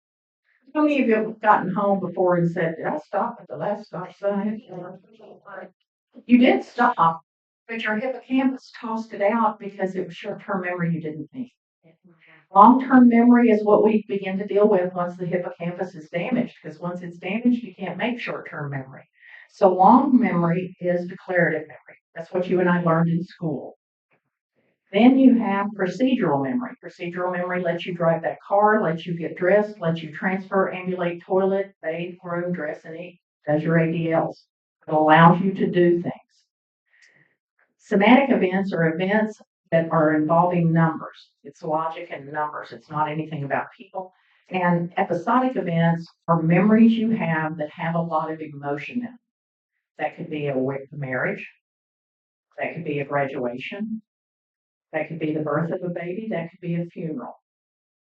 How many of you have gotten home before and said, did I stop at the last stop sign? You did stop, but your hippocampus tossed it out because it was short-term memory you didn't need. Long-term memory is what we begin to deal with once the hippocampus is damaged, because once it's damaged, you can't make short-term memory. So long memory is declarative memory. That's what you and I learned in school. Then you have procedural memory. Procedural memory lets you drive that car, lets you get dressed, lets you transfer, ambulate, toilet, bathe, groom, dress, and eat. Does your ADLs. It allows you to do things. Somatic events are events that are involving numbers. It's logic and numbers. It's not anything about people. And episodic events are memories you have that have a lot of emotion in them. That could be a marriage. That could be a graduation. That could be the birth of a baby. That could be a funeral.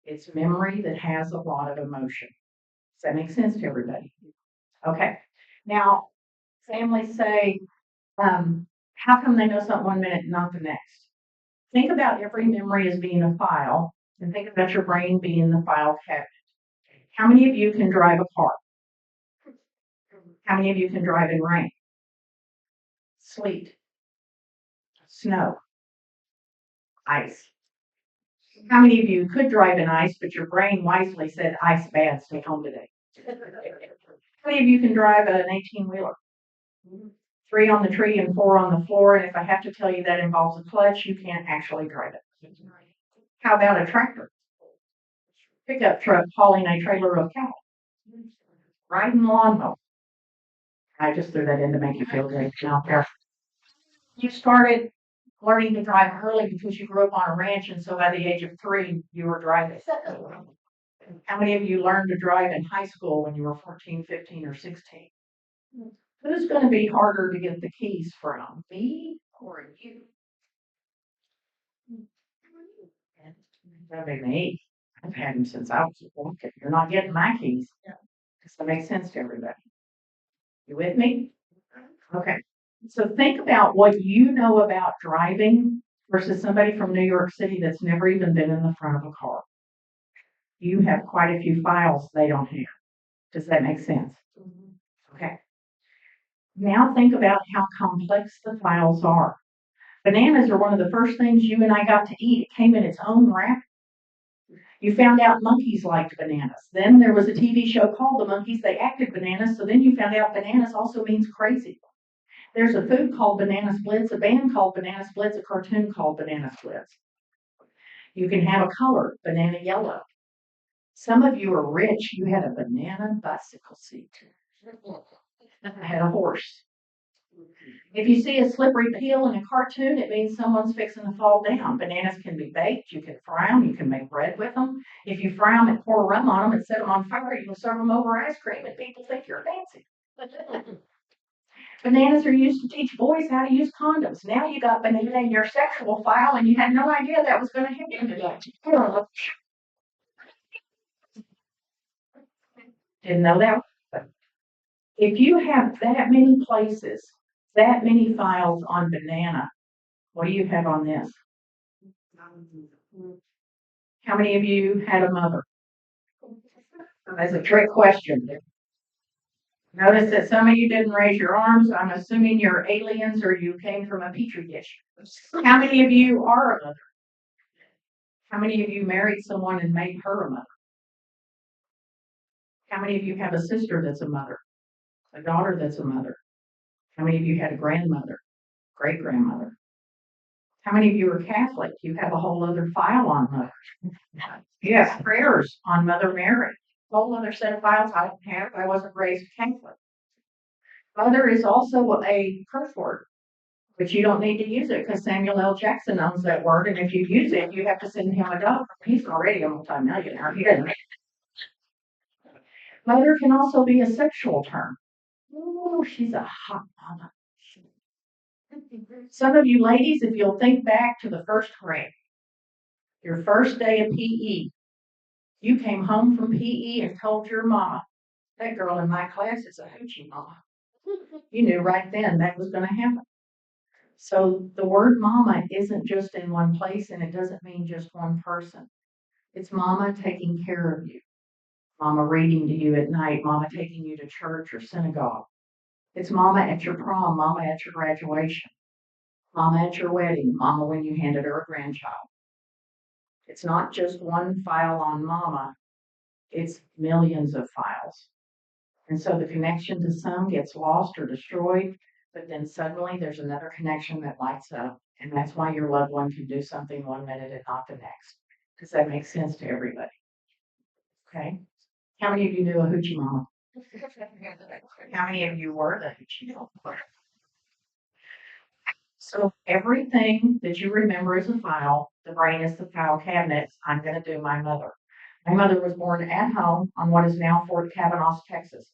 It's memory that has a lot of emotion. Does that make sense to everybody? Okay. Now, families say, how come they know something one minute and not the next? Think about every memory as being a file, and think about your brain being the file cabinet. How many of you can drive a car? How many of you can drive in rain, sleet, snow, ice? How many of you could drive in ice, but your brain wisely said, ice bad, stay home today? How many of you can drive an 18-wheeler? 3 on the tree and 4 on the floor, and if I have to tell you that involves a clutch, you can't actually drive it. How about a tractor? Pickup truck hauling a trailer of cattle. Riding a lawnmower. I just threw that in to make you feel good out there. You started learning to drive early because you grew up on a ranch, and so by the age of 3, you were driving. How many of you learned to drive in high school when you were 14, 15, or 16? Who's going to be harder to get the keys from, me or you? That'd be me. I've had them since I was a little kid. You're not getting my keys. Does that make sense to everybody? You with me? Okay. So think about what you know about driving versus somebody from New York City that's never even been in the front of a car. You have quite a few files they don't have. Does that make sense? Okay. Now think about how complex the files are. Bananas are one of the first things you and I got to eat. It came in its own wrap. You found out monkeys liked bananas. Then there was a TV show called The Monkeys. They acted bananas. So then you found out bananas also means crazy. There's a food called Banana Splits, a band called Banana Splits, a cartoon called Banana Splits. You can have a color, banana yellow. Some of you are rich. You had a banana bicycle seat. I had a horse. If you see a slippery peel in a cartoon, it means someone's fixing to fall down. Bananas can be baked. You can fry them. You can make bread with them. If you fry them and pour rum on them and set them on fire, you can serve them over ice cream and people think you're fancy. Bananas are used to teach boys how to use condoms. Now you got banana in your sexual file and you had no idea that was going to happen today. Didn't know that. If you have that many places, that many files on banana, what do you have on this? How many of you had a mother? That's a trick question. Notice that some of you didn't raise your arms. I'm assuming you're aliens or you came from a petri dish. How many of you are a mother? How many of you married someone and made her a mother? How many of you have a sister that's a mother? A daughter that's a mother? How many of you had a grandmother? Great grandmother? How many of you are Catholic? You have a whole other file on mothers. You have prayers on Mother Mary. A whole other set of files I don't have. I wasn't raised Catholic. Mother is also a curse word, but you don't need to use it because Samuel L. Jackson owns that word, and if you use it, you have to send him a dollar. He's already a multimillionaire. He doesn't. Mother can also be a sexual term. Oh, she's a hot mama. Some of you ladies, if you'll think back to the first grade, your first day of PE, you came home from PE and told your mama, that girl in my class is a hoochie mama. You knew right then that was going to happen. So the word mama isn't just in one place and it doesn't mean just one person. It's mama taking care of you, mama reading to you at night, mama taking you to church or synagogue. It's mama at your prom, mama at your graduation, mama at your wedding, mama when you handed her a grandchild. It's not just one file on mama, it's millions of files. And so the connection to some gets lost or destroyed, but then suddenly there's another connection that lights up. And that's why your loved one can do something one minute and not the next. Does that make sense to everybody? Okay. How many of you knew a hoochie mama? How many of you were the hoochie mama? So everything that you remember is a file. The brain is the file cabinet. I'm going to do my mother. My mother was born at home on what is now Fort Cavanos, Texas.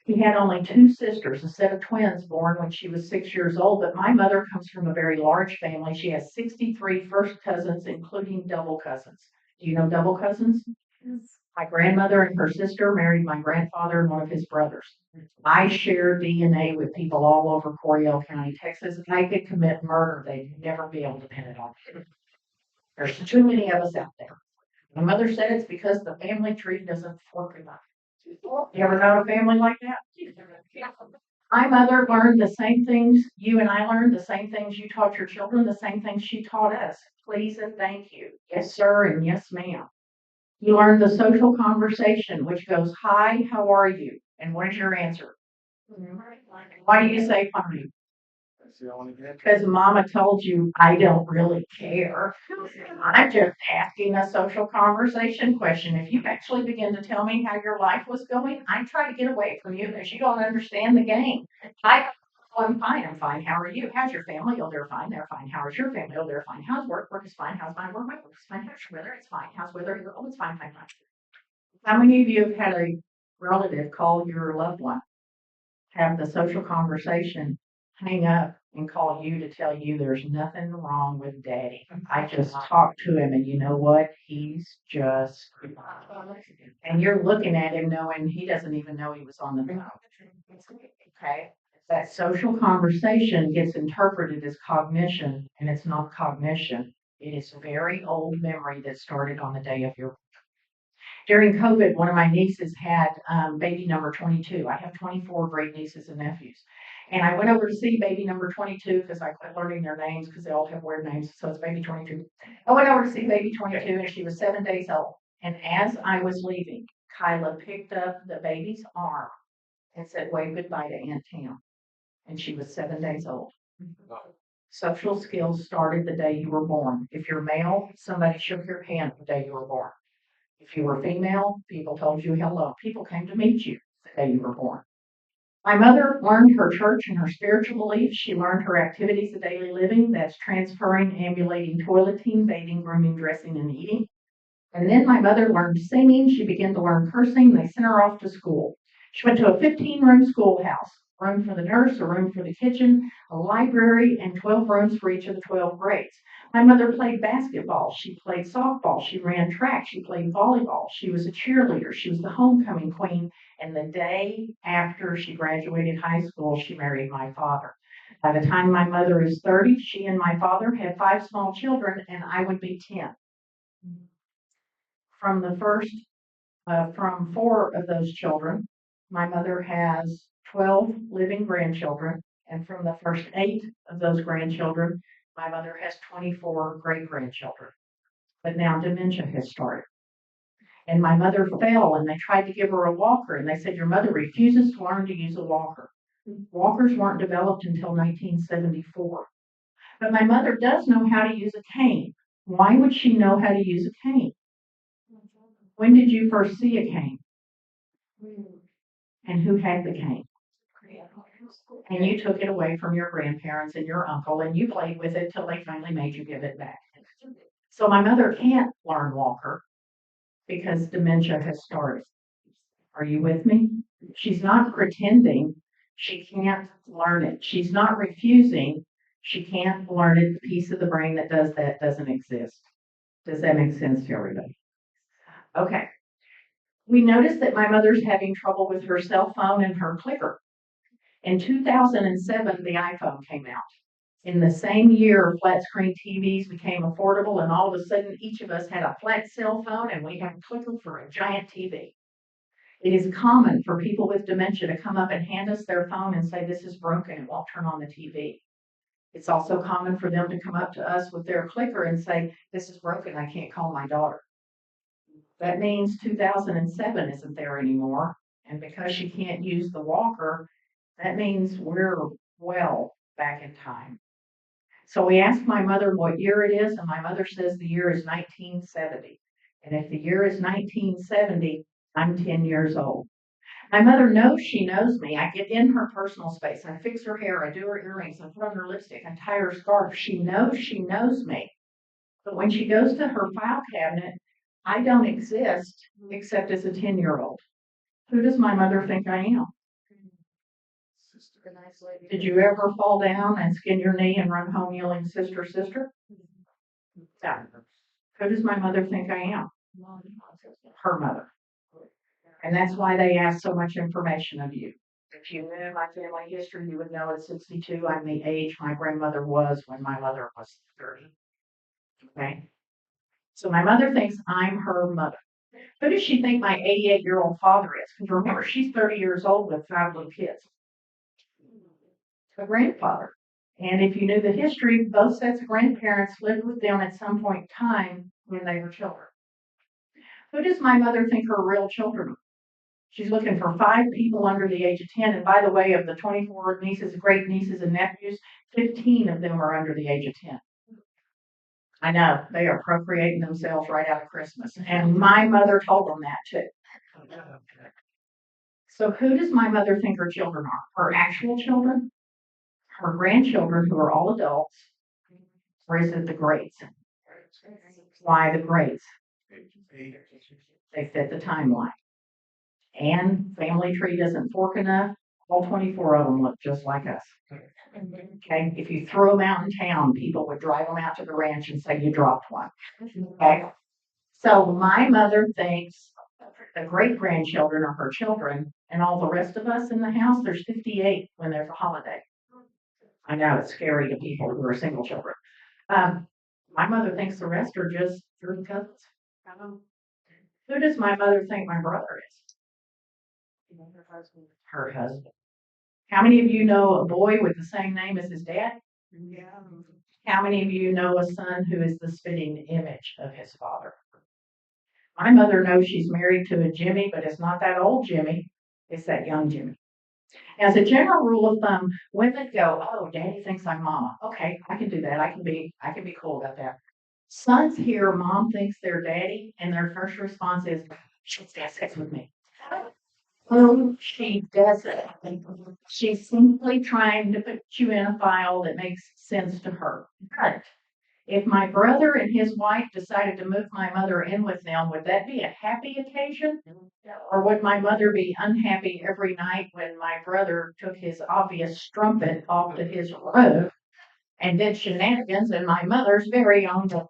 He had only two sisters, a set of twins born when she was 6 years old, but my mother comes from a very large family. She has 63 first cousins, including double cousins. Do you know double cousins? My grandmother and her sister married my grandfather and one of his brothers. I share DNA with people all over Coryell County, Texas. I could commit murder. They'd never be able to pin it on me. There's too many of us out there. My mother said it's because the family tree doesn't fork enough. You ever know a family like that? My mother learned the same things you and I learned, the same things you taught your children, the same things she taught us. Please and thank you. Yes, sir, and yes, ma'am. You learned the social conversation, which goes, hi, how are you? And what is your answer? Why do you say fine? Because mama told you I don't really care. I'm just asking a social conversation question. If you actually begin to tell me how your life was going, I try to get away from you because you don't understand the game. I'm fine. I'm fine. How are you? How's your family? Oh, they're fine. They're fine. How's your family? Oh, they're fine. How's work? Work is fine. How's my work? My work is fine. How's your weather? It's fine. How's weather? Oh, it's fine. Fine. Fine. How many of you have had a relative call your loved one, have the social conversation, hang up and call you to tell you there's nothing wrong with daddy? I just talked to him and you know what? He's just, and you're looking at him knowing he doesn't even know he was on the phone. Okay. That social conversation gets interpreted as cognition and it's not cognition. It is a very old memory that started on the day of your. During COVID, one of my nieces had baby number 22. I have 24 great nieces and nephews. And I went over to see baby number 22 because I quit learning their names because they all have weird names. So it's baby 22. I went over to see baby 22 and she was 7 days old. And as I was leaving, Kyla picked up the baby's arm and said, wave goodbye to Aunt Tam. And she was 7 days old. Social skills started the day you were born. If you're male, somebody shook your hand the day you were born. If you were female, people told you hello. People came to meet you the day you were born. My mother learned her church and her spiritual beliefs. She learned her activities of daily living. That's transferring, ambulating, toileting, bathing, grooming, dressing, and eating. And then my mother learned singing. She began to learn cursing. They sent her off to school. She went to a 15-room schoolhouse, room for the nurse, a room for the kitchen, a library, and 12 rooms for each of the 12 grades. My mother played basketball. She played softball. She ran track. She played volleyball. She was a cheerleader. She was the homecoming queen. And the day after she graduated high school, she married my father. By the time my mother is 30, she and my father had 5 small children, and I would be 10. From 4 of those children, my mother has 12 living grandchildren, and from the first 8 of those grandchildren, my mother has 24 great grandchildren. But now dementia has started. And my mother fell, and they tried to give her a walker, and they said, your mother refuses to learn to use a walker. Walkers weren't developed until 1974. But my mother does know how to use a cane. Why would she know how to use a cane? When did you first see a cane? And who had the cane? And you took it away from your grandparents and your uncle, and you played with it till they finally made you give it back. So my mother can't learn walker because dementia has started. Are you with me? She's not pretending she can't learn it. She's not refusing. She can't learn it. The piece of the brain that does that doesn't exist. Does that make sense to everybody? Okay. We noticed that my mother's having trouble with her cell phone and her clicker. In 2007, the iPhone came out. In the same year, flat screen TVs became affordable, and all of a sudden, each of us had a flat cell phone and we had a clicker for a giant TV. It is common for people with dementia to come up and hand us their phone and say, "This is broken, it won't turn on the TV." It's also common for them to come up to us with their clicker and say, "This is broken, I can't call my daughter." That means 2007 isn't there anymore. And because she can't use the walker, that means we're well back in time. So we asked my mother what year it is, and my mother says the year is 1970. And if the year is 1970, I'm 10 years old. My mother knows she knows me. I get in her personal space. I fix her hair. I do her earrings. I put on her lipstick. I tie her scarf. She knows me. But when she goes to her file cabinet, I don't exist except as a 10-year-old. Who does my mother think I am? Did you ever fall down and skin your knee and run home yelling, "Sister, sister"? No. Who does my mother think I am? Her mother. And that's why they ask so much information of you. If you knew my family history, you would know at 62, I'm the age my grandmother was when my mother was 30. Okay? So my mother thinks I'm her mother. Who does she think my 88-year-old father is? Because remember, she's 30 years old with 5 little kids. A grandfather. And if you knew the history, both sets of grandparents lived with them at some point in time when they were children. Who does my mother think her real children are? She's looking for 5 people under the age of 10. And by the way, of the 24 nieces, great nieces, and nephews, 15 of them are under the age of 10. I know, they are procreating themselves right out of Christmas. And my mother told them that too. So who does my mother think her children are? Her actual children? Her grandchildren, who are all adults? Or is it the greats? Why the greats? They fit the timeline. And family tree doesn't fork enough. All 24 of them look just like us. Okay, if you threw them out in town, people would drive them out to the ranch and say you dropped one. Okay, so my mother thinks the great grandchildren are her children, and all the rest of us in the house, there's 58 when there's a holiday. I know it's scary to people who are single children. My mother thinks the rest are just 3 cousins. Who does my mother think my brother is? Her husband. How many of you know a boy with the same name as his dad? Yeah. How many of you know a son who is the spitting image of his father? My mother knows she's married to a Jimmy, but it's not that old Jimmy. It's that young Jimmy. As a general rule of thumb, women go, "Oh, daddy thinks I'm mama. Okay, I can do that. I can be cool about that." Sons hear mom thinks they're daddy, and their first response is, "She's got sex with me." She doesn't. She's simply trying to put you in a file that makes sense to her. But if my brother and his wife decided to move my mother in with them, would that be a happy occasion? Or would my mother be unhappy every night when my brother took his obvious strumpet off to his robe and did shenanigans in my mother's very own door?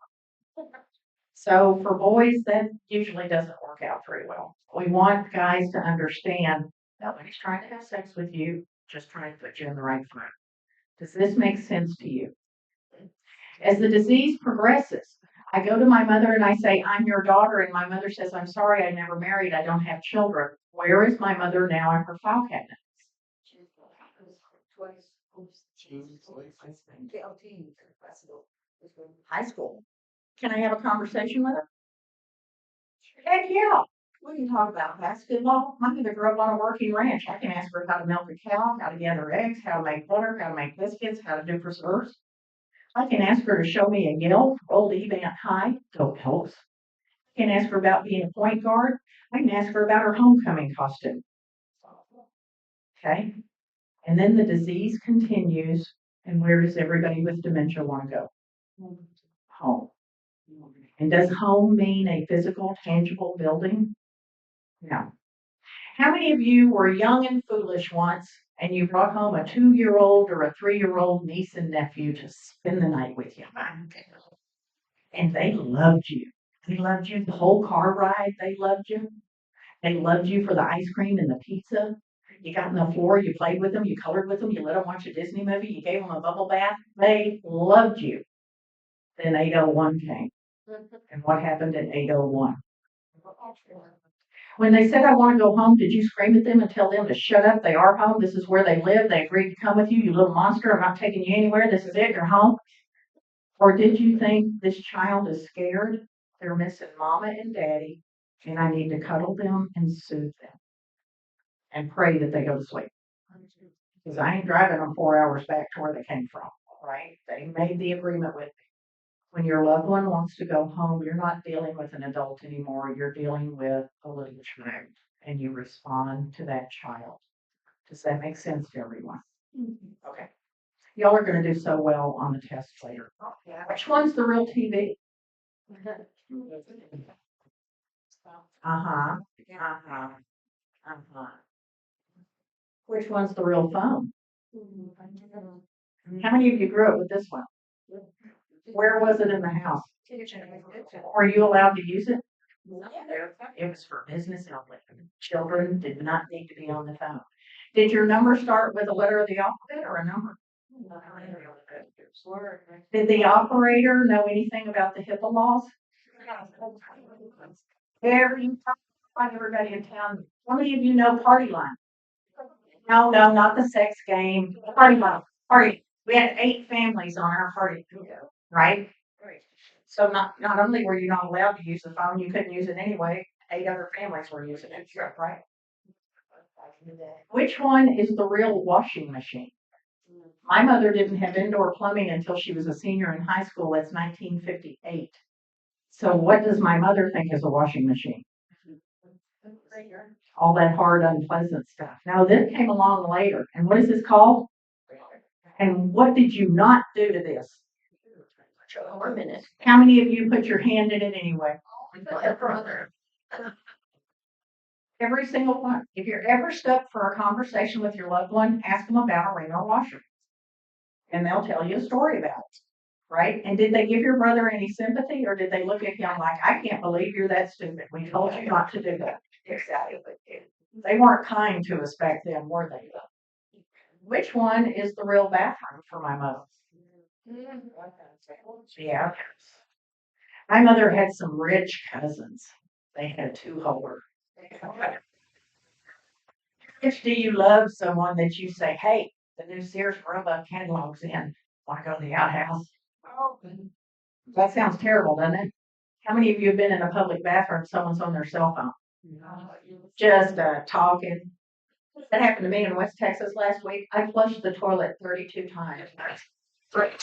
So for boys, that usually doesn't work out very well. We want guys to understand nobody's trying to have sex with you, just trying to put you in the right frame. Does this make sense to you? As the disease progresses, I go to my mother and I say, "I'm your daughter," and my mother says, "I'm sorry, I never married, I don't have children." Where is my mother now in her file cabinet? High school. Can I have a conversation with her? Heck yeah. We can talk about basketball. My mother grew up on a working ranch. I can ask her how to milk a cow, how to gather eggs, how to make butter, how to make biscuits, how to do preserves. I can ask her to show me a Yale old event high, go Elks. I can ask her about being a point guard. I can ask her about her homecoming costume. Okay. And then the disease continues. And where does everybody with dementia want to go? Home. And does home mean a physical, tangible building? No. How many of you were young and foolish once and you brought home a 2-year-old or a 3-year-old niece and nephew to spend the night with you? And they loved you. They loved you the whole car ride. They loved you. They loved you for the ice cream and the pizza. You got on the floor, you played with them, you colored with them, you let them watch a Disney movie, you gave them a bubble bath. They loved you. Then 801 came. And what happened in 801? When they said, I want to go home, did you scream at them and tell them to shut up? They are home. This is where they live. They agreed to come with you, you little monster. I'm not taking you anywhere. This is it. You're home. Or did you think this child is scared? They're missing mama and daddy, and I need to cuddle them and soothe them and pray that they go to sleep. Because I ain't driving them 4 hours back to where they came from, right? They made the agreement with me. When your loved one wants to go home, you're not dealing with an adult anymore. You're dealing with a little child, and you respond to that child. Does that make sense to everyone? Okay. Y'all are going to do so well on the test later. Which one's the real TV? Uh-huh. Uh-huh. Uh-huh. Which one's the real phone? How many of you grew up with this one? Where was it in the house? Were you allowed to use it? It was for business only. Children did not need to be on the phone. Did your number start with a letter of the alphabet or a number? Did the operator know anything about the HIPAA laws? Every time, everybody in town. How many of you know Party Line? No, not the sex game. Party Line. Party. We had 8 families on our party, right? So not only were you not allowed to use the phone, you couldn't use it anyway. 8 other families were using it, right? Which one is the real washing machine? My mother didn't have indoor plumbing until she was a senior in high school. That's 1958. So what does my mother think is a washing machine? All that hard, unpleasant stuff. Now this came along later. And what is this called? And what did you not do to this? How many of you put your hand in it anyway? Every single one. If you're ever stuck for a conversation with your loved one, ask them about a Reno washer. And they'll tell you a story about it. Right? And did they give your brother any sympathy, or did they look at him like, I can't believe you're that stupid. We told you not to do that. Exactly. They weren't kind to us back then, were they? Which one is the real bathroom for my mother? Yeah. My mother had some rich cousins. They had a 2-holer. Which do you love someone that you say, hey, the new Sears Roebuck catalog's in. Want to go to the outhouse? Oh, that sounds terrible, doesn't it? How many of you have been in a public bathroom, someone's on their cell phone? Just talking. That happened to me in West Texas last week. I flushed the toilet 32 times.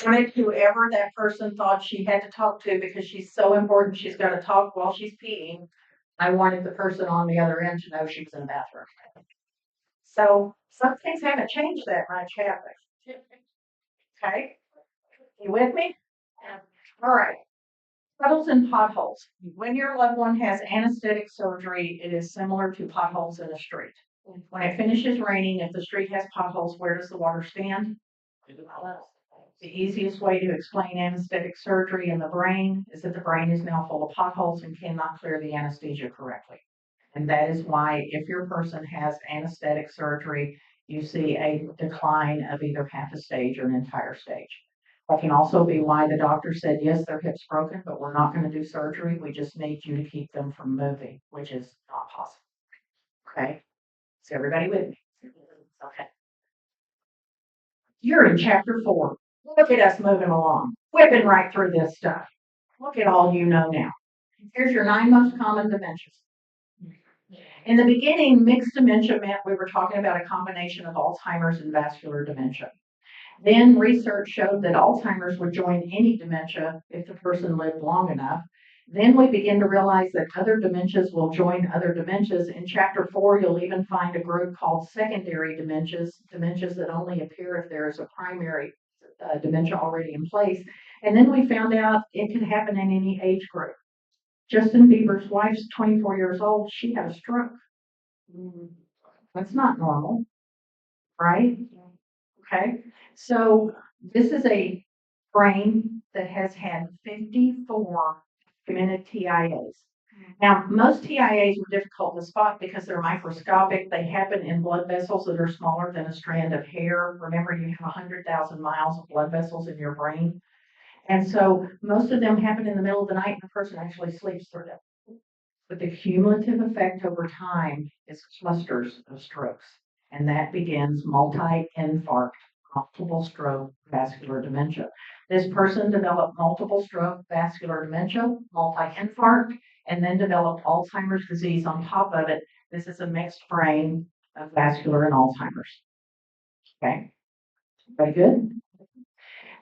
Wanted whoever that person thought she had to talk to because she's so important, she's got to talk while she's peeing. I wanted the person on the other end to know she was in the bathroom. So some things haven't changed that much, have they? Okay. You with me? All right. Puddles and potholes. When your loved one has anesthetic surgery, it is similar to potholes in a street. When it finishes raining, if the street has potholes, where does the water stand? The easiest way to explain anesthetic surgery in the brain is that the brain is now full of potholes and cannot clear the anesthesia correctly. And that is why if your person has anesthetic surgery, you see a decline of either half a stage or an entire stage. That can also be why the doctor said, yes, their hip's broken, but we're not going to do surgery. We just need you to keep them from moving, which is not possible. Okay. Is everybody with me? Okay. You're in chapter 4. Look at us moving along, whipping right through this stuff. Look at all you know now. Here's your 9 most common dementias. In the beginning, mixed dementia meant we were talking about a combination of Alzheimer's and vascular dementia. Then research showed that Alzheimer's would join any dementia if the person lived long enough. Then we begin to realize that other dementias will join other dementias. In chapter 4, you'll even find a group called secondary dementias, dementias that only appear if there is a primary dementia already in place. And then we found out it can happen in any age group. Justin Bieber's wife's 24 years old. She had a stroke. That's not normal, right? Okay. So this is a brain that has had 54 documented TIAs. Now, most TIAs are difficult to spot because they're microscopic. They happen in blood vessels that are smaller than a strand of hair. Remember, you have 100,000 miles of blood vessels in your brain. And so most of them happen in the middle of the night and the person actually sleeps through them. But the cumulative effect over time is clusters of strokes. And that begins multi-infarct, multiple stroke, vascular dementia. This person developed multiple stroke, vascular dementia, multi-infarct, and then developed Alzheimer's disease on top of it. This is a mixed brain of vascular and Alzheimer's. Okay, very good.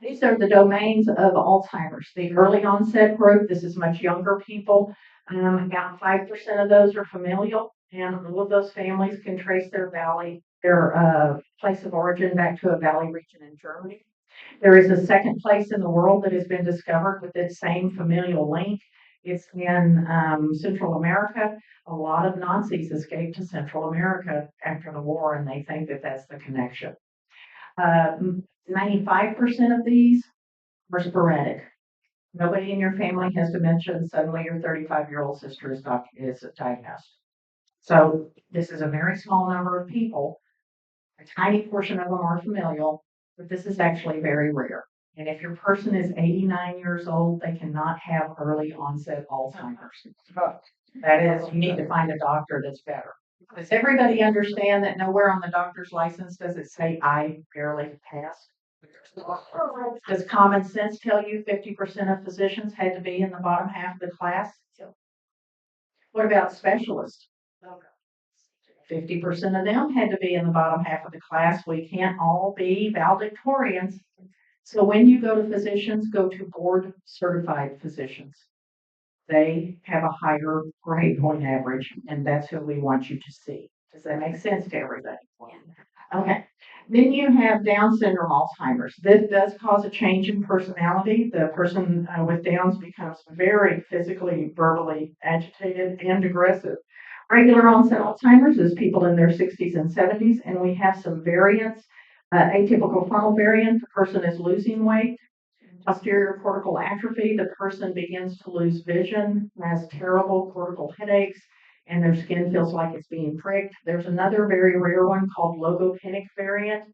These are the domains of Alzheimer's. The early onset group, this is much younger people. About 5% of those are familial, and all of those families can trace their place of origin back to a valley region in Germany. There is a second place in the world that has been discovered with its same familial link. It's in Central America. A lot of Nazis escaped to Central America after the war, and they think that that's the connection. 95% of these are sporadic. Nobody in your family has dementia, and suddenly your 35-year-old sister is diagnosed. So this is a very small number of people. A tiny portion of them are familial, but this is actually very rare. And if your person is 89 years old, they cannot have early onset Alzheimer's. That is, you need to find a doctor that's better. Does everybody understand that nowhere on the doctor's license does it say I barely passed? Does common sense tell you 50% of physicians had to be in the bottom half of the class? What about specialists? 50% of them had to be in the bottom half of the class. We can't all be valedictorians. So when you go to physicians, go to board certified physicians. They have a higher grade point average, and that's who we want you to see. Does that make sense to everybody? Okay. Then you have Down syndrome Alzheimer's. This does cause a change in personality. The person with Down's becomes very physically, verbally agitated and aggressive. Regular onset Alzheimer's is people in their 60s and 70s, and we have some variants. Atypical frontal variant, the person is losing weight. Posterior cortical atrophy, the person begins to lose vision, has terrible cortical headaches, and their skin feels like it's being pricked. There's another very rare one called logopenic variant.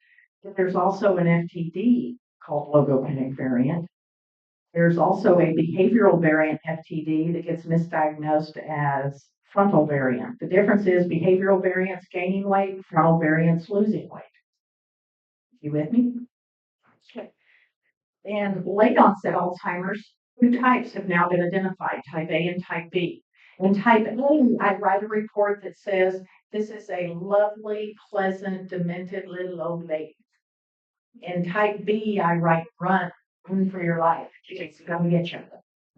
There's also an FTD called logopenic variant. There's also a behavioral variant FTD that gets misdiagnosed as frontal variant. The difference is behavioral variants gaining weight, frontal variants losing weight. You with me? Okay. And late onset Alzheimer's, two types have now been identified, type A and type B. In type A, I write a report that says, this is a lovely, pleasant, demented little old lady. In type B, I write, run for your life. She's going to get you.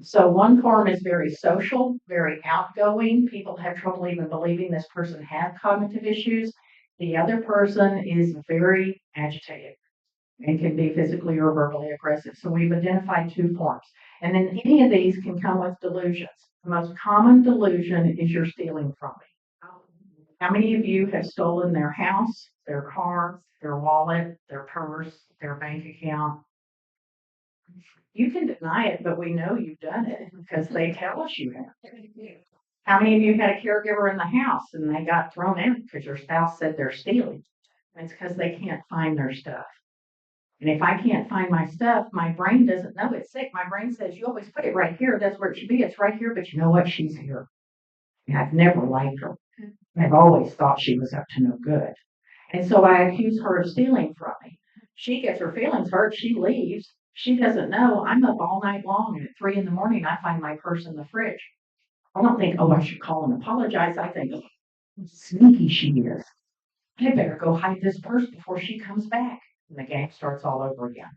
So one form is very social, very outgoing. People have trouble even believing this person has cognitive issues. The other person is very agitated and can be physically or verbally aggressive. So we've identified two forms. And then any of these can come with delusions. The most common delusion is you're stealing from me. How many of you have stolen their house, their car, their wallet, their purse, their bank account? You can deny it, but we know you've done it because they tell us you have. How many of you had a caregiver in the house and they got thrown out because your spouse said they're stealing? It's because they can't find their stuff. And if I can't find my stuff, my brain doesn't know it's sick. My brain says, you always put it right here. That's where it should be. It's right here. But you know what? She's here. And I've never liked her. I've always thought she was up to no good. And so I accuse her of stealing from me. She gets her feelings hurt. She leaves. She doesn't know I'm up all night long. And at 3 a.m, I find my purse in the fridge. I don't think, oh, I should call and apologize. I think, oh, sneaky she is. I better go hide this purse before she comes back. And the game starts all over again.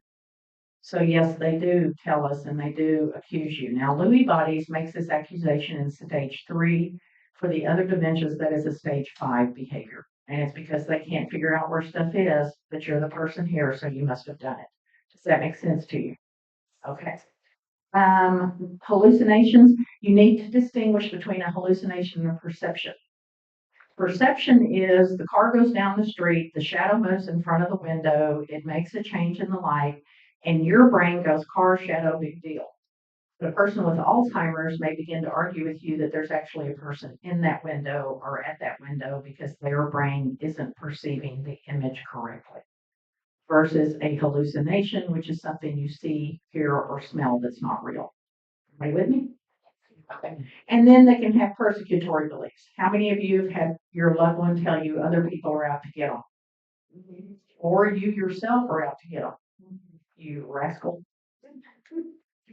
So yes, they do tell us and they do accuse you. Now, Lewy bodies makes this accusation in stage 3. For the other dementias, that is a stage 5 behavior. And it's because they can't figure out where stuff is, but you're the person here, so you must have done it. Does that make sense to you? Okay. Hallucinations, you need to distinguish between a hallucination and a perception. Perception is the car goes down the street, the shadow moves in front of the window, it makes a change in the light, and your brain goes car, shadow, big deal. The person with Alzheimer's may begin to argue with you that there's actually a person in that window or at that window because their brain isn't perceiving the image correctly. Versus a hallucination, which is something you see, hear, or smell that's not real. Are you with me? Okay. And then they can have persecutory beliefs. How many of you have had your loved one tell you other people are out to get them? Or you yourself are out to get them? You rascal.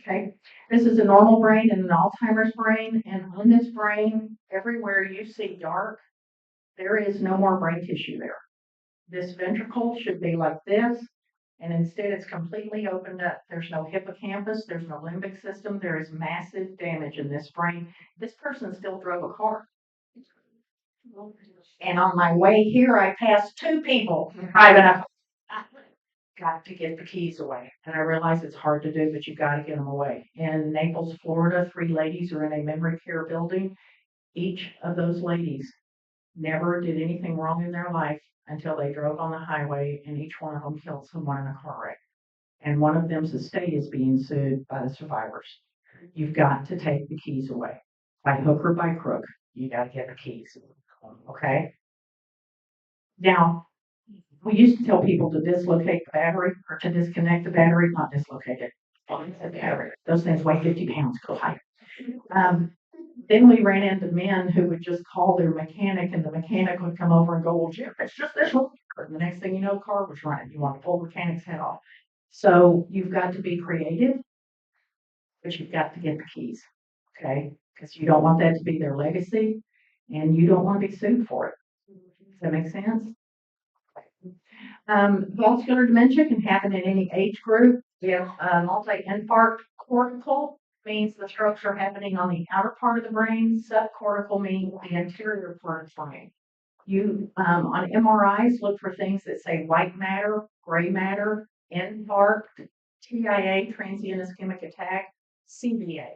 Okay. This is a normal brain and an Alzheimer's brain. And on this brain, everywhere you see dark, there is no more brain tissue there. This ventricle should be like this, and instead it's completely opened up. There's no hippocampus, there's no limbic system, there is massive damage in this brain. This person still drove a car. And on my way here, I passed two people driving up. Got to get the keys away. And I realize it's hard to do, but you got to get them away. In Naples, Florida, 3 ladies are in a memory care building. Each of those ladies never did anything wrong in their life until they drove on the highway, and each one of them killed someone in a car wreck. And one of them's estate is being sued by the survivors. You've got to take the keys away. By hook or by crook, you got to get the keys. Okay? Now, we used to tell people to dislocate the battery or to disconnect the battery, not dislocate it. The battery. Those things weigh 50 pounds, go higher. Then we ran into men who would just call their mechanic, and the mechanic would come over and go, well, Jim, it's just this one. And the next thing you know, the car was running. You want to pull the mechanic's head off. So you've got to be creative, but you've got to get the keys, okay? Because you don't want that to be their legacy, and you don't want to be sued for it. Does that make sense? Vascular dementia can happen in any age group. We have multi-infarct cortical means the strokes are happening on the outer part of the brain. Subcortical means the anterior part of the brain. You on MRIs look for things that say white matter, gray matter, infarct, TIA, transient ischemic attack, CVA.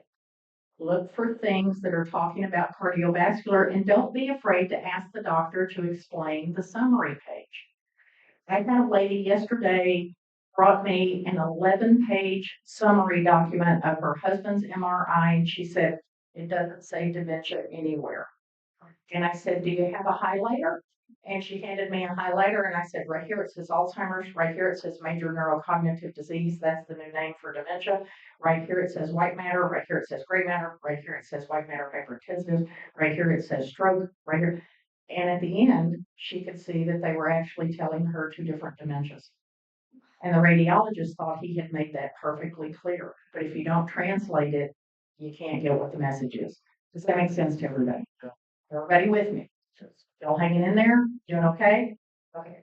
Look for things that are talking about cardiovascular, and don't be afraid to ask the doctor to explain the summary page. I had a lady yesterday brought me an 11-page summary document of her husband's MRI, and she said, it doesn't say dementia anywhere. And I said, do you have a highlighter? And she handed me a highlighter, and I said, right here it says Alzheimer's, right here it says major neurocognitive disease, that's the new name for dementia. Right here it says white matter, right here it says gray matter, right here it says white matter hypertensive, right here it says stroke, right here. And at the end, she could see that they were actually telling her 2 different dementias. And the radiologist thought he had made that perfectly clear. But if you don't translate it, you can't get what the message is. Does that make sense to everybody? Everybody with me? Still hanging in there? Doing okay? Okay.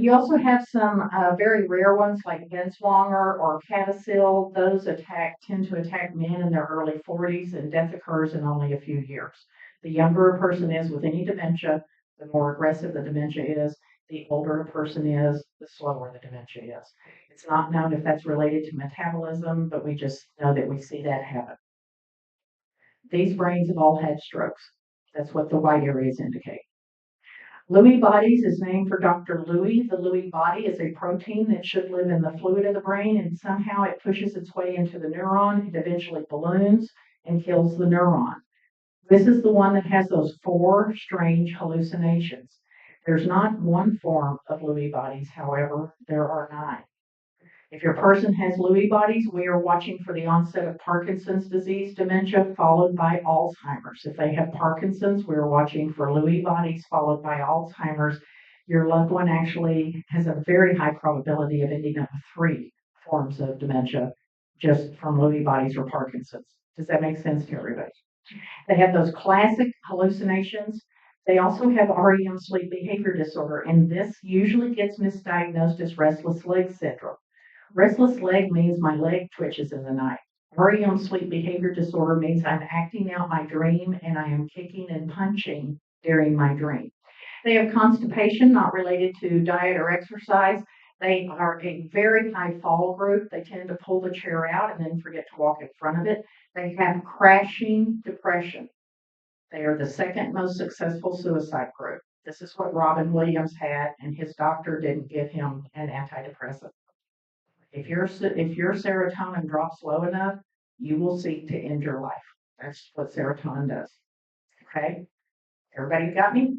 You also have some very rare ones like Benswanger or Catacil. Those tend to attack men in their early 40s, and death occurs in only a few years. The younger a person is with any dementia, the more aggressive the dementia is. The older a person is, the slower the dementia is. It's not known if that's related to metabolism, but we just know that we see that happen. These brains have all had strokes. That's what the white areas indicate. Lewy bodies is named for Dr. Lewy. The Lewy body is a protein that should live in the fluid of the brain, and somehow it pushes its way into the neuron. It eventually balloons and kills the neuron. This is the one that has those 4 strange hallucinations. There's not one form of Lewy bodies, however, there are 9. If your person has Lewy bodies, we are watching for the onset of Parkinson's disease dementia followed by Alzheimer's. If they have Parkinson's, we are watching for Lewy bodies followed by Alzheimer's. Your loved one actually has a very high probability of ending up with 3 forms of dementia just from Lewy bodies or Parkinson's. Does that make sense to everybody? They have those classic hallucinations. They also have REM sleep behavior disorder, and this usually gets misdiagnosed as restless leg syndrome. Restless leg means my leg twitches in the night. REM sleep behavior disorder means I'm acting out my dream and I am kicking and punching during my dream. They have constipation, not related to diet or exercise. They are a very high fall group. They tend to pull the chair out and then forget to walk in front of it. They have crashing depression. They are the second most successful suicide group. This is what Robin Williams had, and his doctor didn't give him an antidepressant. If your serotonin drops low enough, you will seek to end your life. That's what serotonin does. Okay? Everybody got me?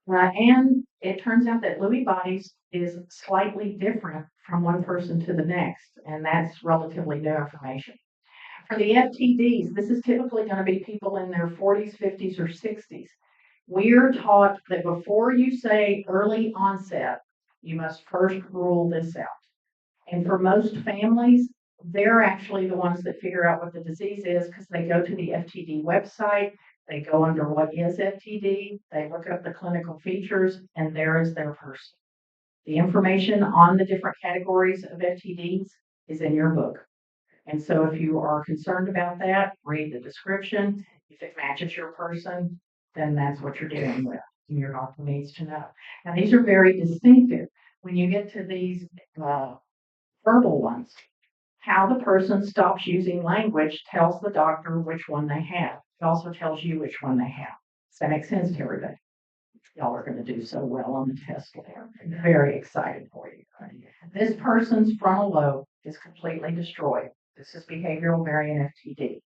And it turns out that Lewy bodies is slightly different from one person to the next, and that's relatively new information. For the FTDs, this is typically going to be people in their 40s, 50s, or 60s. We're taught that before you say early onset, you must first rule this out. And for most families, they're actually the ones that figure out what the disease is because they go to the FTD website, they go under what is FTD, they look up the clinical features, and there is their person. The information on the different categories of FTDs is in your book. And so if you are concerned about that, read the description. If it matches your person, then that's what you're dealing with. And your doctor needs to know. Now, these are very distinctive. When you get to these verbal ones, how the person stops using language tells the doctor which one they have. It also tells you which one they have. Does that make sense to everybody? Y'all are going to do so well on the test there. I'm very excited for you. This person's frontal lobe is completely destroyed. This is behavioral variant FTD.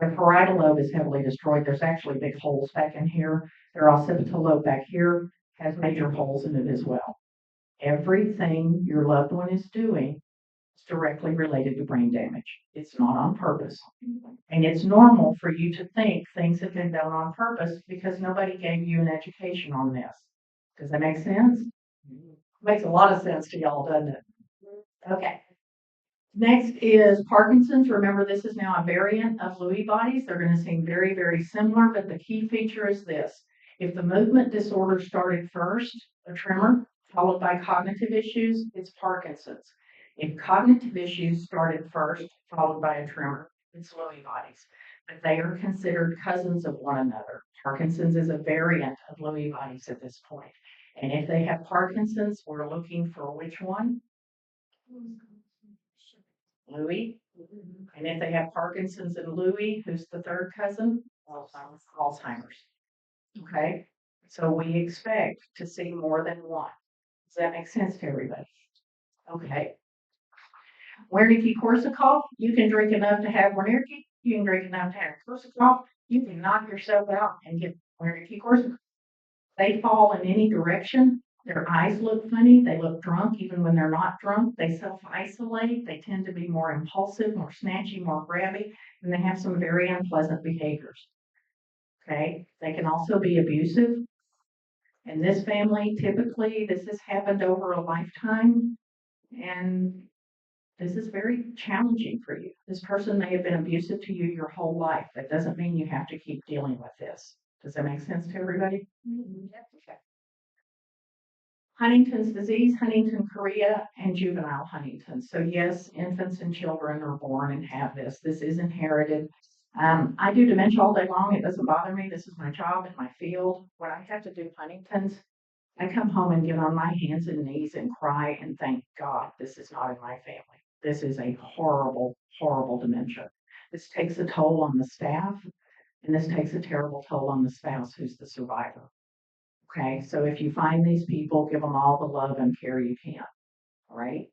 The parietal lobe is heavily destroyed. There's actually big holes back in here. Their occipital lobe back here has major holes in it as well. Everything your loved one is doing is directly related to brain damage. It's not on purpose. And it's normal for you to think things have been done on purpose because nobody gave you an education on this. Does that make sense? Makes a lot of sense to y'all, doesn't it? Okay. Next is Parkinson's. Remember, this is now a variant of Lewy bodies. They're going to seem very, very similar, but the key feature is this. If the movement disorder started first, a tremor, followed by cognitive issues, it's Parkinson's. If cognitive issues started first, followed by a tremor, it's Lewy bodies. But they are considered cousins of one another. Parkinson's is a variant of Lewy bodies at this point. And if they have Parkinson's, we're looking for which one? Lewy. And if they have Parkinson's and Lewy, who's the third cousin? Alzheimer's. Okay? So we expect to see more than one. Does that make sense to everybody? Okay. Wernicke-Korsakoff, you can drink enough to have Wernicke. You can drink enough to have Korsakoff. You can knock yourself out and get Wernicke-Korsakoff. They fall in any direction. Their eyes look funny. They look drunk even when they're not drunk. They self-isolate. They tend to be more impulsive, more snatchy, more grabby, and they have some very unpleasant behaviors. Okay? They can also be abusive. In this family, typically, this has happened over a lifetime, and this is very challenging for you. This person may have been abusive to you your whole life. That doesn't mean you have to keep dealing with this. Does that make sense to everybody? Okay. Huntington's disease, Huntington chorea, and juvenile Huntington. So yes, infants and children are born and have this. This is inherited. I do dementia all day long. It doesn't bother me. This is my job in my field. When I have to do Huntington's, I come home and get on my hands and knees and cry and thank God this is not in my family. This is a horrible, horrible dementia. This takes a toll on the staff, and this takes a terrible toll on the spouse who's the survivor. Okay, so if you find these people, give them all the love and care you can. All right.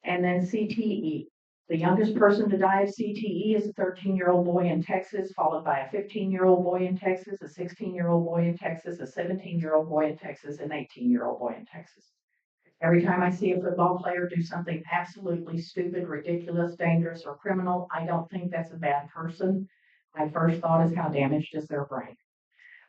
And then CTE. The youngest person to die of CTE is a 13-year-old boy in Texas, followed by a 15-year-old boy in Texas, a 16-year-old boy in Texas, a 17-year-old boy in Texas, an 18-year-old boy in Texas. Every time I see a football player do something absolutely stupid, ridiculous, dangerous, or criminal, I don't think that's a bad person. My first thought is how damaged is their brain.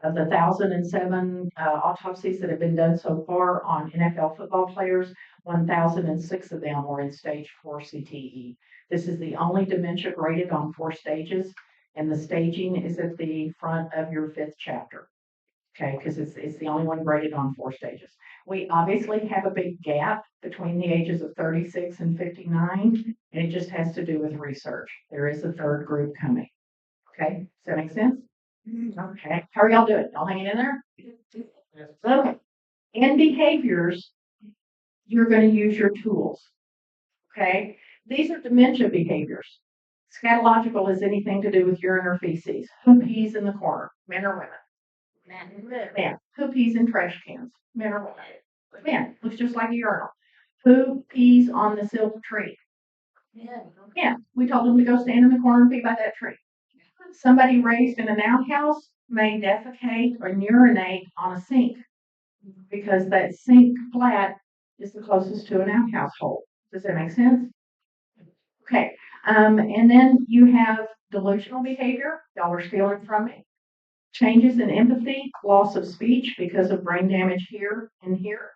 Of the 1,007 autopsies that have been done so far on NFL football players, 1,006 of them were in stage 4 CTE. This is the only dementia graded on 4 stages, and the staging is at the front of your 5th chapter. Okay, because it's the only one graded on 4 stages. We obviously have a big gap between the ages of 36 and 59, and it just has to do with research. There is a third group coming. Okay, does that make sense? Okay, how are y'all doing? Y'all hanging in there? Okay. In behaviors, you're going to use your tools. Okay, these are dementia behaviors. Scatological is anything to do with urine or feces. Who pees in the corner? Men or women? Men. Who pees in trash cans? Men or women? Men. Looks just like a urinal. Who pees on the silk tree? Yeah, we told them to go stand in the corner and be by that tree. Somebody raised in an outhouse may defecate or urinate on a sink because that sink flat is the closest to an outhouse hole. Does that make sense? Okay. And then you have delusional behavior. Y'all were stealing from me. Changes in empathy, loss of speech because of brain damage here and here.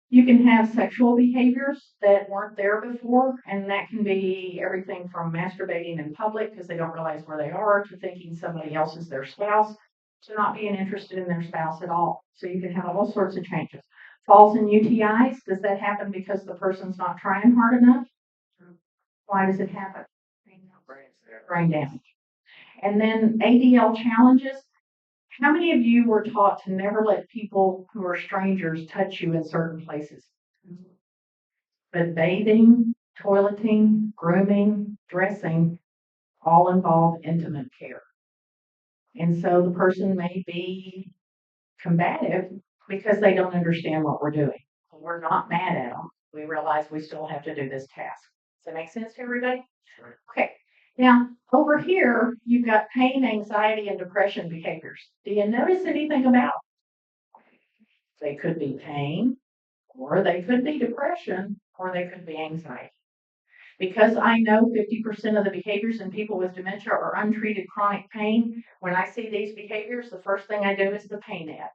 You can have sexual behaviors that weren't there before, and that can be everything from masturbating in public because they don't realize where they are, to thinking somebody else is their spouse, to not being interested in their spouse at all. So you can have all sorts of changes. Falls in UTIs, does that happen because the person's not trying hard enough? Why does it happen? Brain damage. And then ADL challenges. How many of you were taught to never let people who are strangers touch you in certain places? But bathing, toileting, grooming, dressing all involve intimate care. And so the person may be combative because they don't understand what we're doing. We're not mad at them. We realize we still have to do this task. Does that make sense to everybody? Sure. Okay. Now, over here, you've got pain, anxiety, and depression behaviors. Do you notice anything about them? They could be pain, or they could be depression, or they could be anxiety. Because I know 50% of the behaviors in people with dementia are untreated chronic pain, when I see these behaviors, the first thing I do is the pain ad.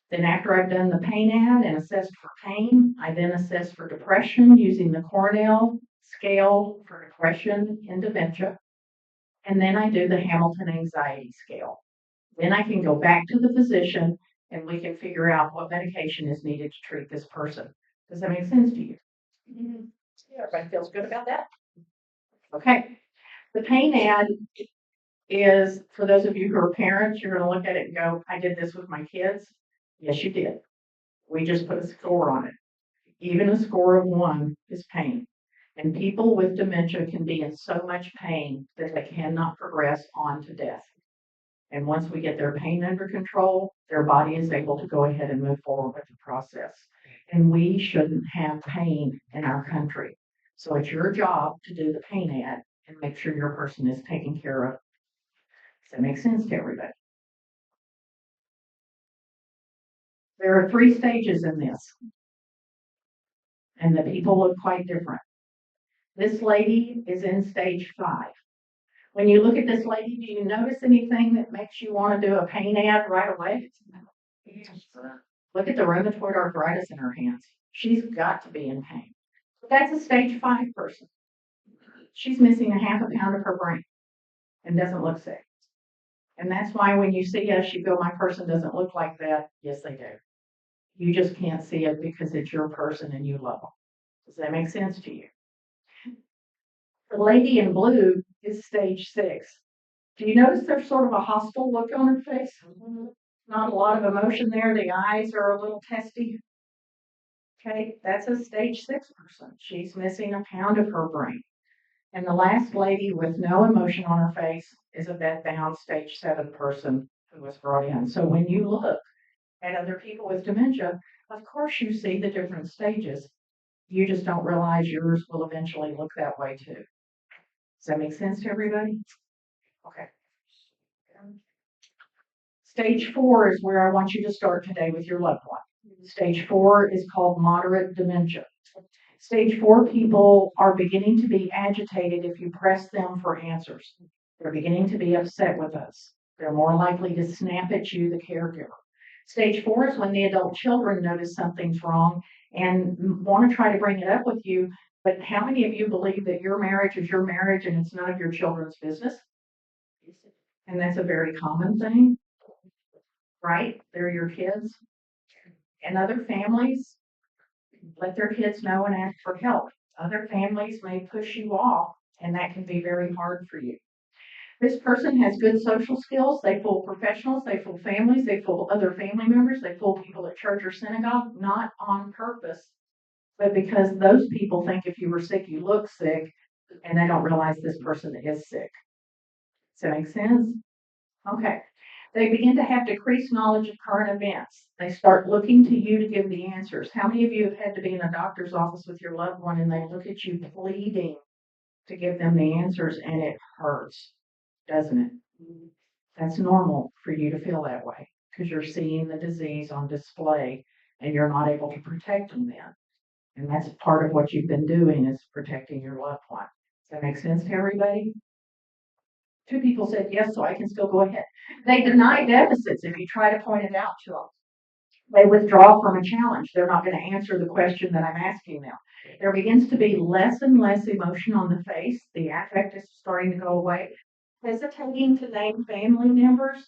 Then after I've done the pain ad and assessed for pain, I then assess for depression using the Cornell scale for depression in dementia. And then I do the Hamilton anxiety scale. Then I can go back to the physician and we can figure out what medication is needed to treat this person. Does that make sense to you? Mm-hmm. Everybody feels good about that? Okay. The pain ad is, for those of you who are parents, you're going to look at it and go, I did this with my kids. Yes, you did. We just put a score on it. Even a score of 1 is pain. And people with dementia can be in so much pain that they cannot progress on to death. And once we get their pain under control, their body is able to go ahead and move forward with the process. And we shouldn't have pain in our country. So it's your job to do the pain ad and make sure your person is taken care of. Does that make sense to everybody? There are 3 stages in this. And the people look quite different. This lady is in stage 5. When you look at this lady, do you notice anything that makes you want to do a pain ad right away? Look at the rheumatoid arthritis in her hands. She's got to be in pain. But that's a stage 5 person. She's missing a half a pound of her brain and doesn't look sick. And that's why when you see us, you go, my person doesn't look like that. Yes, they do. You just can't see it because it's your person and you love them. Does that make sense to you? The lady in blue is stage 6. Do you notice there's sort of a hostile look on her face? Not a lot of emotion there. The eyes are a little testy. Okay, that's a stage 6 person. She's missing a pound of her brain. And the last lady with no emotion on her face is a bedbound stage 7 person who was brought in. So when you look at other people with dementia, of course you see the different stages. You just don't realize yours will eventually look that way too. Does that make sense to everybody? Okay. Stage 4 is where I want you to start today with your loved one. Stage 4 is called moderate dementia. Stage 4 people are beginning to be agitated if you press them for answers. They're beginning to be upset with us. They're more likely to snap at you, the caregiver. Stage 4 is when the adult children notice something's wrong and want to try to bring it up with you. But how many of you believe that your marriage is your marriage and it's none of your children's business? And that's a very common thing, right? They're your kids. And other families let their kids know and ask for help. Other families may push you off, and that can be very hard for you. This person has good social skills. They fool professionals, they fool families, they fool other family members, they fool people at church or synagogue, not on purpose, but because those people think if you were sick, you look sick, and they don't realize this person is sick. Does that make sense? Okay. They begin to have decreased knowledge of current events. They start looking to you to give the answers. How many of you have had to be in a doctor's office with your loved one and they look at you pleading to give them the answers, and it hurts, doesn't it? That's normal for you to feel that way because you're seeing the disease on display and you're not able to protect them then. And that's part of what you've been doing is protecting your loved one. Does that make sense to everybody? 2 people said yes, so I can still go ahead. They deny deficits if you try to point it out to them. They withdraw from a challenge. They're not going to answer the question that I'm asking them. There begins to be less and less emotion on the face. The affect is starting to go away. Hesitating to name family members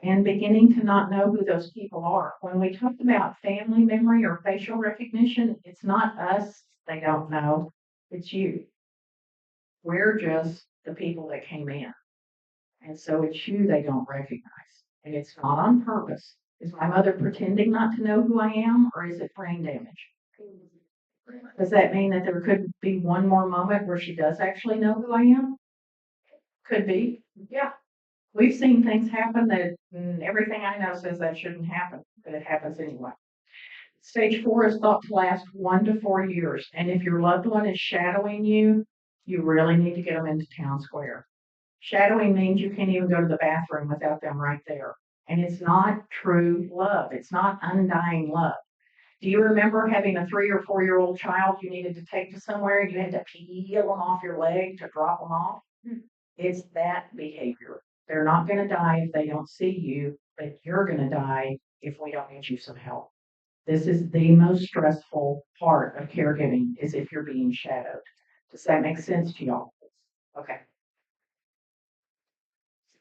and beginning to not know who those people are. When we talk about family memory or facial recognition, it's not us they don't know, it's you. We're just the people that came in. And so it's you they don't recognize. And it's not on purpose. Is my mother pretending not to know who I am, or is it brain damage? Does that mean that there could be one more moment where she does actually know who I am? Could be. Yeah. We've seen things happen that everything I know says that shouldn't happen, but it happens anyway. Stage 4 is thought to last 1 to 4 years. And if your loved one is shadowing you, you really need to get them into Town Square. Shadowing means you can't even go to the bathroom without them right there. And it's not true love. It's not undying love. Do you remember having a 3 or 4-year-old child you needed to take to somewhere and you had to peel them off your leg to drop them off? It's that behavior. They're not going to die if they don't see you, but you're going to die if we don't get you some help. This is the most stressful part of caregiving is if you're being shadowed. Does that make sense to y'all? Okay.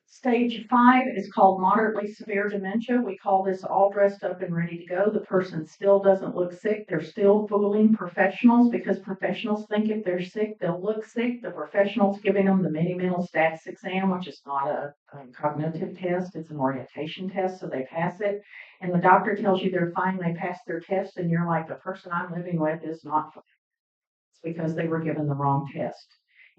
Stage 5 is called moderately severe dementia. We call this all dressed up and ready to go. The person still doesn't look sick. They're still fooling professionals because professionals think if they're sick, they'll look sick. The professional's giving them the mini-mental status exam, which is not a cognitive test. It's an orientation test, so they pass it. And the doctor tells you they're fine. They pass their test, and you're like, the person I'm living with is not fine. It's because they were given the wrong test.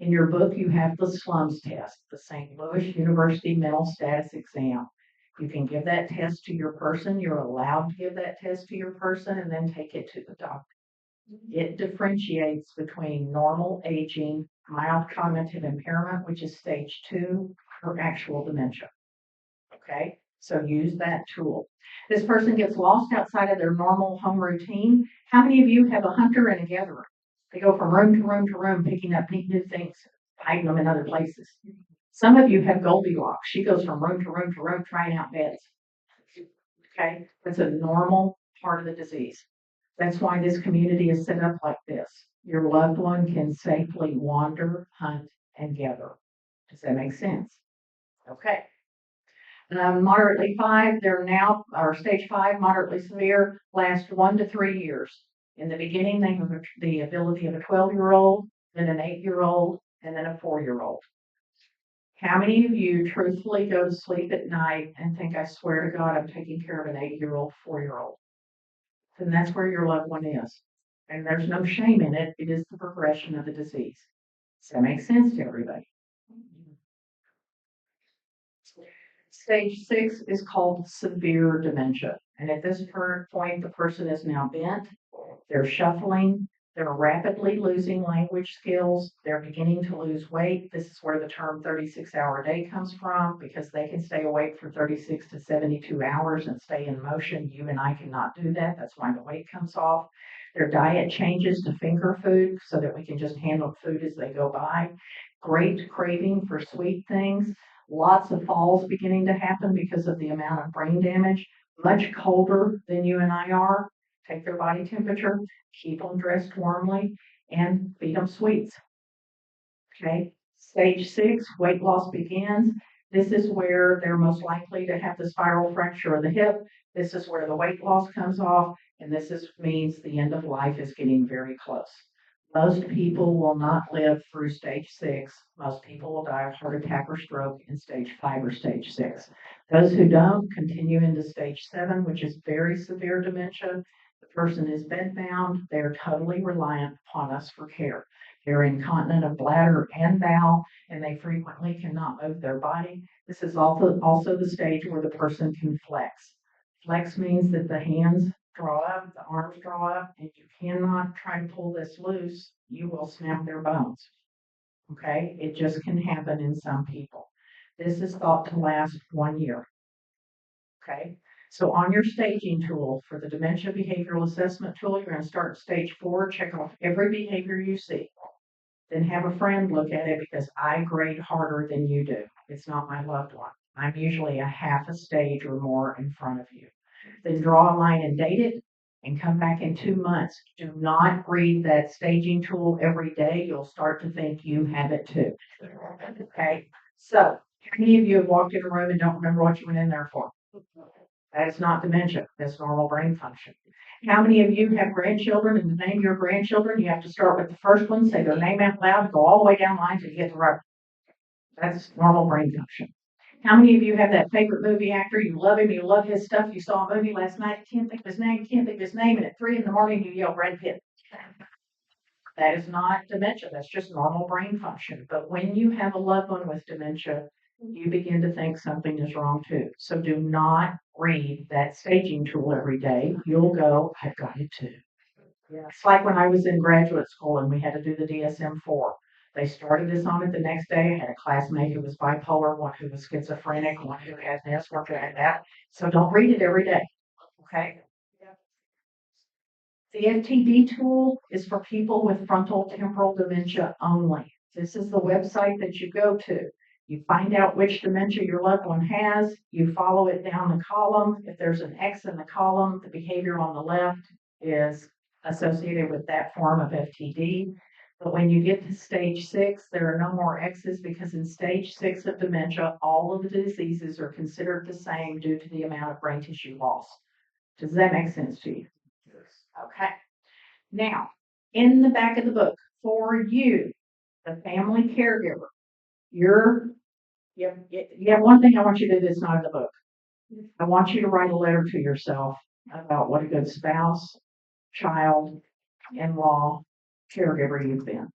In your book, you have the SLUMS test, the St. Louis University Mental Status Exam. You can give that test to your person. You're allowed to give that test to your person and then take it to the doctor. It differentiates between normal aging, mild cognitive impairment, which is stage 2, or actual dementia. Okay, so use that tool. This person gets lost outside of their normal home routine. How many of you have a hunter and a gatherer? They go from room to room to room, picking up neat new things, hiding them in other places. Some of you have Goldilocks. She goes from room to room to room, trying out beds. Okay, that's a normal part of the disease. That's why this community is set up like this. Your loved one can safely wander, hunt, and gather. Does that make sense? Okay. Moderately 5, they're now, or stage 5, moderately severe, last 1 to 3 years. In the beginning, they have the ability of a 12-year-old, then an 8-year-old, and then a 4-year-old. How many of you truthfully go to sleep at night and think, I swear to God, I'm taking care of an 8-year-old, 4-year-old? Then that's where your loved one is. And there's no shame in it. It is the progression of the disease. Does that make sense to everybody? Stage 6 is called severe dementia. And at this current point, the person is now bent, they're shuffling, they're rapidly losing language skills, they're beginning to lose weight. This is where the term 36-hour day comes from, because they can stay awake for 36 to 72 hours and stay in motion. You and I cannot do that. That's why the weight comes off. Their diet changes to finger food so that we can just handle food as they go by. Great craving for sweet things. Lots of falls beginning to happen because of the amount of brain damage. Much colder than you and I are. Take their body temperature, keep them dressed warmly, and feed them sweets. Okay, stage 6, weight loss begins. This is where they're most likely to have the spiral fracture of the hip. This is where the weight loss comes off, and means the end of life is getting very close. Most people will not live through stage 6. Most people will die of heart attack or stroke in stage 5 or stage 6. Those who don't continue into stage 7, which is very severe dementia. The person is bedbound. They're totally reliant upon us for care. They're incontinent of bladder and bowel, and they frequently cannot move their body. This is also the stage where the person can flex. Flex means that the hands draw up, the arms draw up, and you cannot try to pull this loose. You will snap their bones. Okay, it just can happen in some people. This is thought to last 1 year. Okay, so on your staging tool for the dementia behavioral assessment tool, you're going to start at stage 4, check off every behavior you see. Then have a friend look at it because I grade harder than you do. It's not my loved one. I'm usually a half a stage or more in front of you. Then draw a line and date it and come back in 2 months. Do not read that staging tool every day. You'll start to think you have it too. Okay, so how many of you have walked in a room and don't remember what you went in there for? That is not dementia. That's normal brain function. How many of you have grandchildren and to name your grandchildren, you have to start with the first one, say their name out loud, go all the way down the line till you get the right. That's normal brain function. How many of you have that favorite movie actor? You love him, you love his stuff. You saw a movie last night, you can't think of his name, you can't think of his name, and at 3 a.m. you yell Brad Pitt. That is not dementia. That's just normal brain function. But when you have a loved one with dementia, you begin to think something is wrong too. So do not read that staging tool every day. You'll go, I've got it too. Yeah. It's like when I was in graduate school and we had to do the DSM-4. They started us on it the next day. I had a classmate who was bipolar, one who was schizophrenic, one who had this, one who had that. So don't read it every day. Okay? The FTD tool is for people with frontal temporal dementia only. This is the website that you go to. You find out which dementia your loved one has. You follow it down the column. If there's an X in the column, the behavior on the left is associated with that form of FTD. But when you get to stage 6, there are no more X's because in stage 6 of dementia, all of the diseases are considered the same due to the amount of brain tissue loss. Does that make sense to you? Okay. Now, in the back of the book, for you, the family caregiver, you have one thing I want you to do that's not in the book. I want you to write a letter to yourself about what a good spouse, child, in-law, caregiver you've been.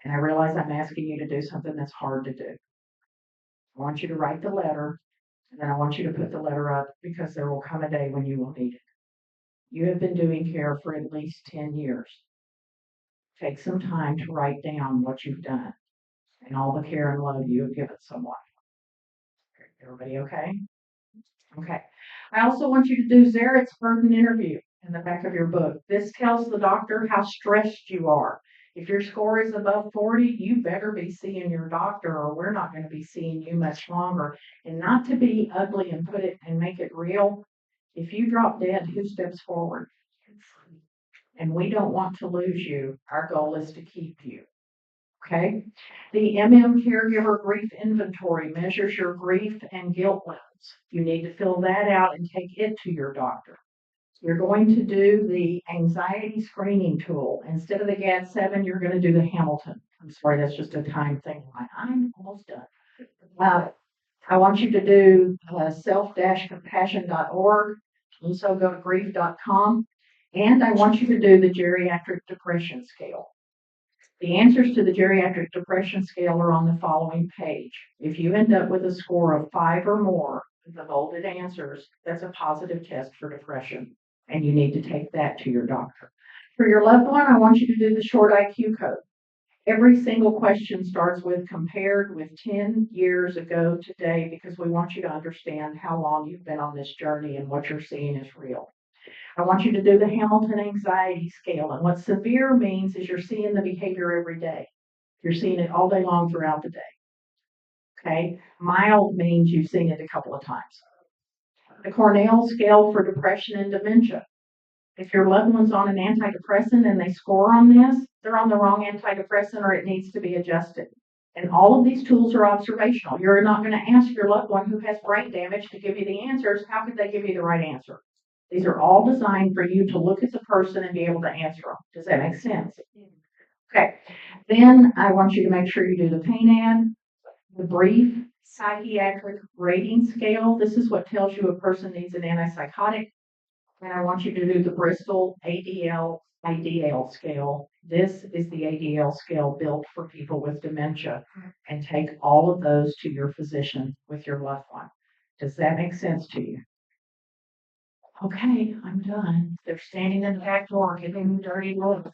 And I realize I'm asking you to do something that's hard to do. I want you to write the letter, and then I want you to put the letter up because there will come a day when you will need it. You have been doing care for at least 10 years. Take some time to write down what you've done and all the care and love you have given someone. Everybody okay? Okay. I also want you to do Zaret's burden interview in the back of your book. This tells the doctor how stressed you are. If your score is above 40, you better be seeing your doctor or we're not going to be seeing you much longer. And not to be ugly and put it and make it real. If you drop dead, who steps forward? And we don't want to lose you. Our goal is to keep you. Okay? The caregiver grief inventory measures your grief and guilt levels. You need to fill that out and take it to your doctor. You're going to do the anxiety screening tool. Instead of the GAD-7, you're going to do the Hamilton. I'm sorry, that's just a time thing. I'm almost done. I want you to do self-compassion.org. Also go to grief.com. And I want you to do the geriatric depression scale. The answers to the geriatric depression scale are on the following page. If you end up with a score of 5 or more, the bolded answers, that's a positive test for depression, and you need to take that to your doctor. For your loved one, I want you to do the short IQ code. Every single question starts with compared with 10 years ago today because we want you to understand how long you've been on this journey and what you're seeing is real. I want you to do the Hamilton anxiety scale. And what severe means is you're seeing the behavior every day. You're seeing it all day long throughout the day. Okay. Mild means you've seen it a couple of times. The Cornell scale for depression and dementia. If your loved one's on an antidepressant and they score on this, they're on the wrong antidepressant or it needs to be adjusted. And all of these tools are observational. You're not going to ask your loved one who has brain damage to give you the answers. How could they give you the right answer? These are all designed for you to look at the person and be able to answer them. Does that make sense? Okay. Then I want you to make sure you do the pain ad, the brief psychiatric rating scale. This is what tells you a person needs an antipsychotic. And I want you to do the Bristol ADL scale. This is the ADL scale built for people with dementia. And take all of those to your physician with your loved one. Does that make sense to you? Okay, I'm done. They're standing in the back door, giving me dirty looks.